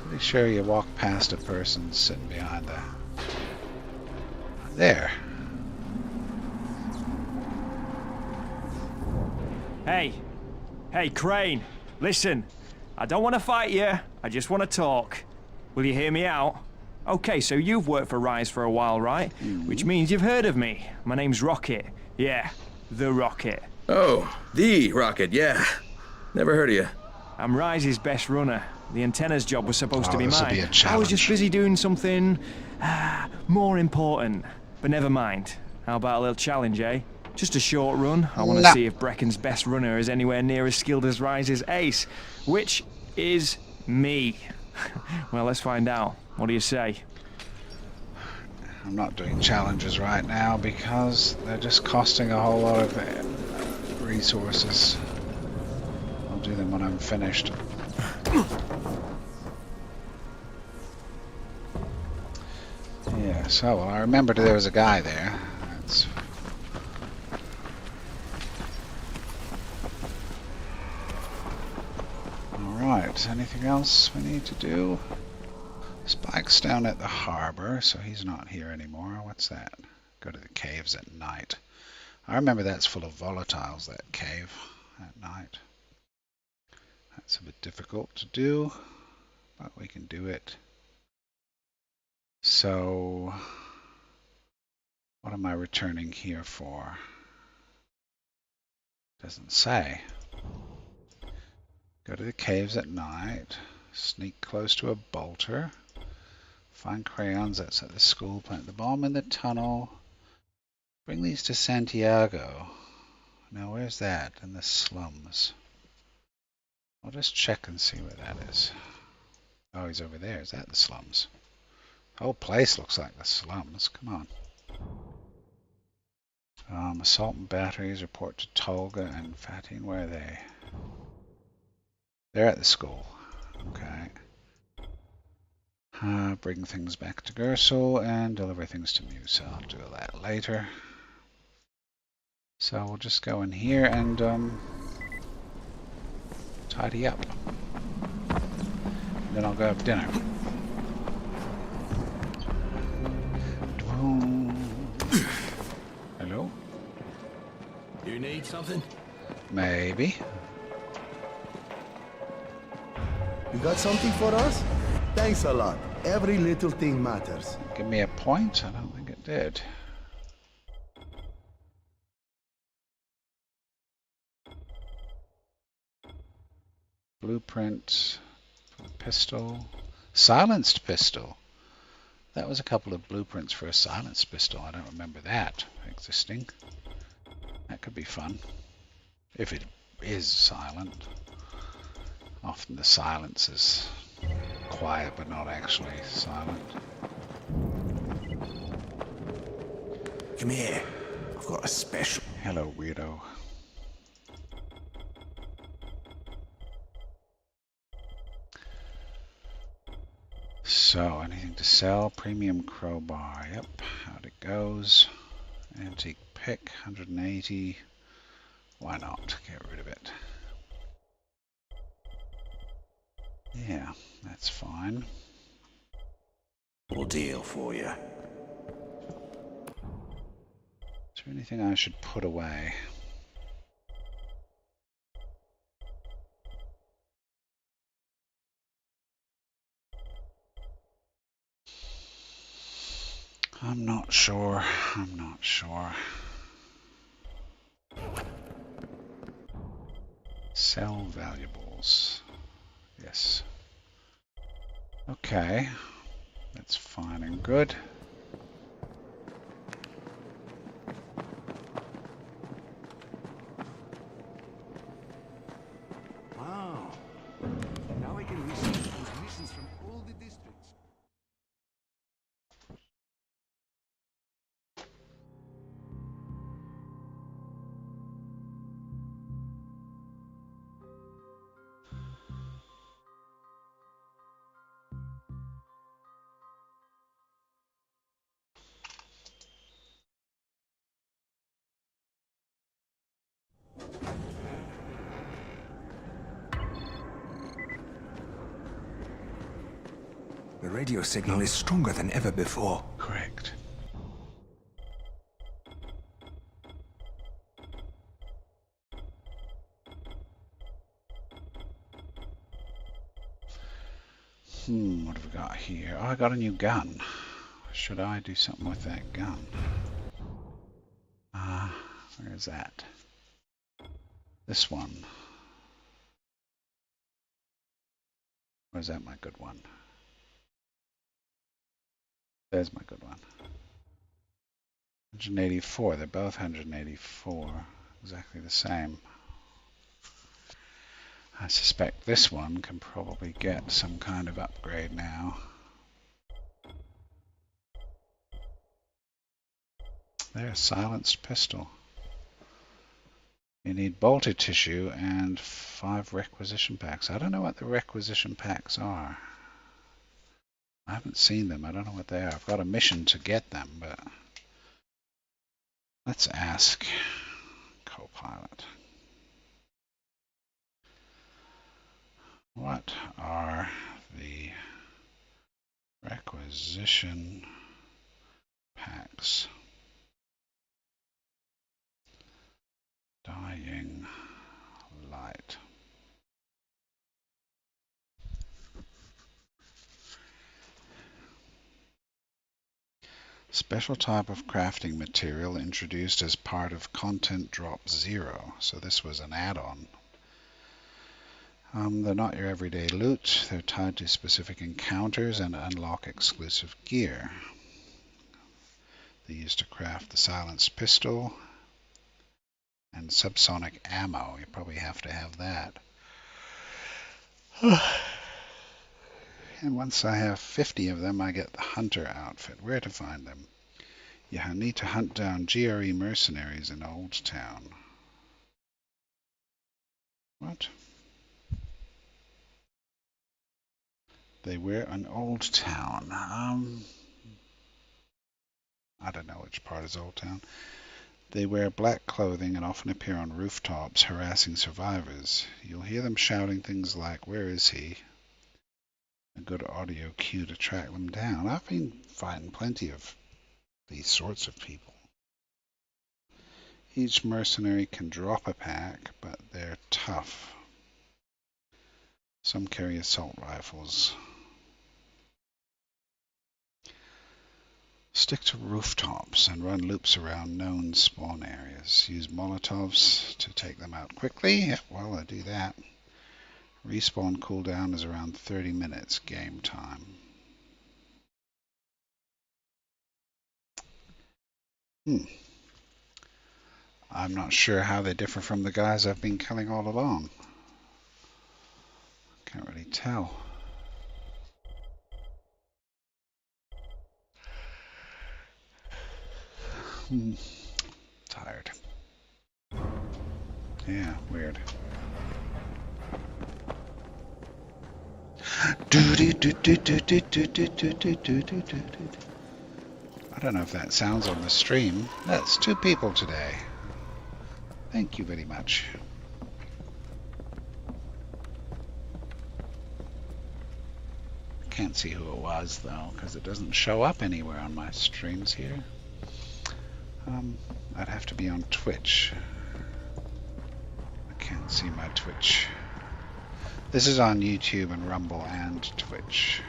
Pretty sure you walk past a person sitting behind the... There. Hey. Hey, Crane. Listen. I don't want to fight you. I just want to talk. Will you hear me out? Okay, so you've worked for Rise for a while, right? Which means you've heard of me. My name's Rocket. Yeah, the Rocket. Oh, the Rocket, yeah. Never heard of you. I'm Rise's best runner. The antennas job was supposed to be this'll mine. be a I was challenge. just busy doing something more important. But never mind. How about a little challenge, eh? Just a short run. I want to see if Brecken's best runner is anywhere near as skilled as Rise's ace, which is me. Well, let's find out. What do you say? I'm not doing challenges right now because they're just costing a whole lot of resources. I'll do them when I'm finished. Yeah, so well, I remembered there was a guy there. That's... Alright, anything else we need to do? Spike's down at the harbor, so he's not here anymore. What's that? Go to the caves at night. I remember that's full of volatiles, that cave, at night. That's a bit difficult to do, but we can do it. So, what am I returning here for? Doesn't say. Go to the caves at night. Sneak close to a bolter. Find crayons, that's at the school. Plant the bomb in the tunnel. Bring these to Santiago. Now where's that? In the slums. I'll just check and see where that is. Oh, he's over there. Is that the slums? The whole place looks like the slums. Come on. Assault and batteries. Report to Tolga and Fatin. Where are they? They're at the school. Okay. Bring things back to Gersel and deliver things to Musa. I'll do that later. So we'll just go in here and tidy up. And then I'll go have dinner. Hello? You need something? Maybe. You got something for us? Thanks a lot. Every little thing matters. Give me a point? I don't think it did. Blueprint for the pistol. Silenced pistol. That was a couple of blueprints for a silenced pistol. I don't remember that existing. That could be fun. If it is silent. Often the silence is quiet but not actually silent. Come here. I've got a special... Hello, weirdo. So, anything to sell? Premium crowbar. Yep, out it goes. Antique pick, 180. Why not? Get rid of it. Yeah, that's fine. We'll deal for you. Is there anything I should put away? I'm not sure. I'm not sure. Sell valuables. Yes. Okay. That's fine and good. Wow. Now I can receive transmissions from all the districts. The radio signal is stronger than ever before. Correct. What have we got here? Oh, I got a new gun. Should I do something with that gun? Where is that? This one. Or is that my good one? There's my good one. 184. They're both 184. Exactly the same. I suspect this one can probably get some kind of upgrade now. There, silenced pistol. You need bolted tissue and 5 requisition packs. I don't know what the requisition packs are. I haven't seen them. I don't know what they are. I've got a mission to get them, but let's ask Copilot. What are the requisition packs? Dying light. Special type of crafting material introduced as part of Content Drop 0. So this was an add-on. They're not your everyday loot. They're tied to specific encounters and unlock exclusive gear. They used to craft the silenced pistol and subsonic ammo. You probably have to have that. And once I have 50 of them, I get the hunter outfit. Where to find them? You need to hunt down GRE mercenaries in Old Town. What? They were an Old Town. I don't know which part is Old Town. They wear black clothing and often appear on rooftops harassing survivors. You'll hear them shouting things like, "Where is he?" A good audio cue to track them down. I've been fighting plenty of these sorts of people. Each mercenary can drop a pack, but they're tough. Some carry assault rifles. Stick to rooftops and run loops around known spawn areas. Use Molotovs to take them out quickly. Well, I do that. Respawn cooldown is around 30 minutes game time. I'm not sure how they differ from the guys I've been killing all along. Can't really tell. Tired. Yeah, weird. I don't know if that sounds on the stream. That's 2 people today. Thank you very much. Can't see who it was though, because it doesn't show up anywhere on my streams here. I'd have to be on Twitch. I can't see my Twitch. This is on YouTube and Rumble and Twitch.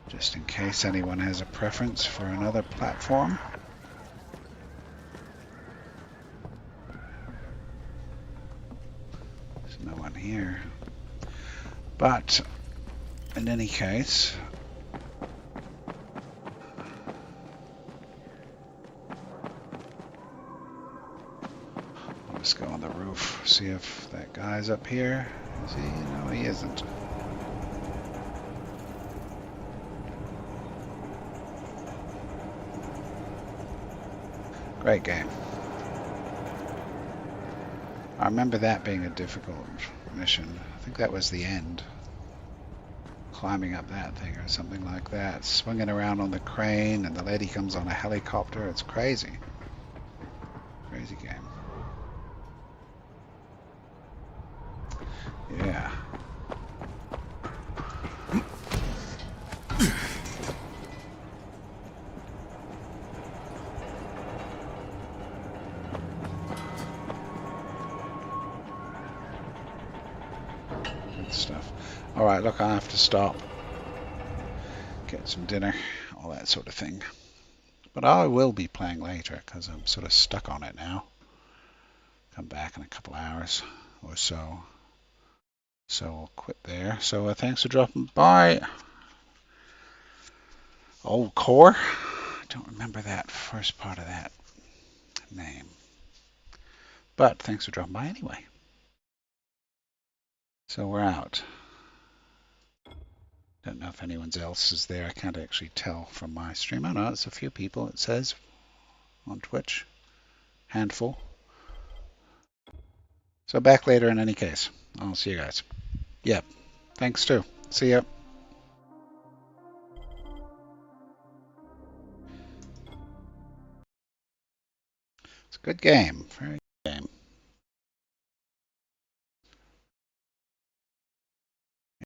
Just in case anyone has a preference for another platform. here. But in any case, I'll just go on the roof, see if that guy's up here. Is he? No, he isn't. Great game. I remember that being a difficult mission. I think that was the end. Climbing up that thing or something like that. Swinging around on the crane and the lady comes on a helicopter. It's crazy. Crazy game. Yeah. Stuff. Alright, look, I have to stop. Get some dinner, all that sort of thing. But I will be playing later because I'm sort of stuck on it now. Come back in a couple hours or so. So I'll quit there. So thanks for dropping by. Old Core. I don't remember that first part of that name. But thanks for dropping by anyway. So we're out. Don't know if anyone else is there. I can't actually tell from my stream. I know it's a few people, it says, on Twitch. Handful. So back later in any case. I'll see you guys. Yep. Thanks too. See ya. It's a good game. Very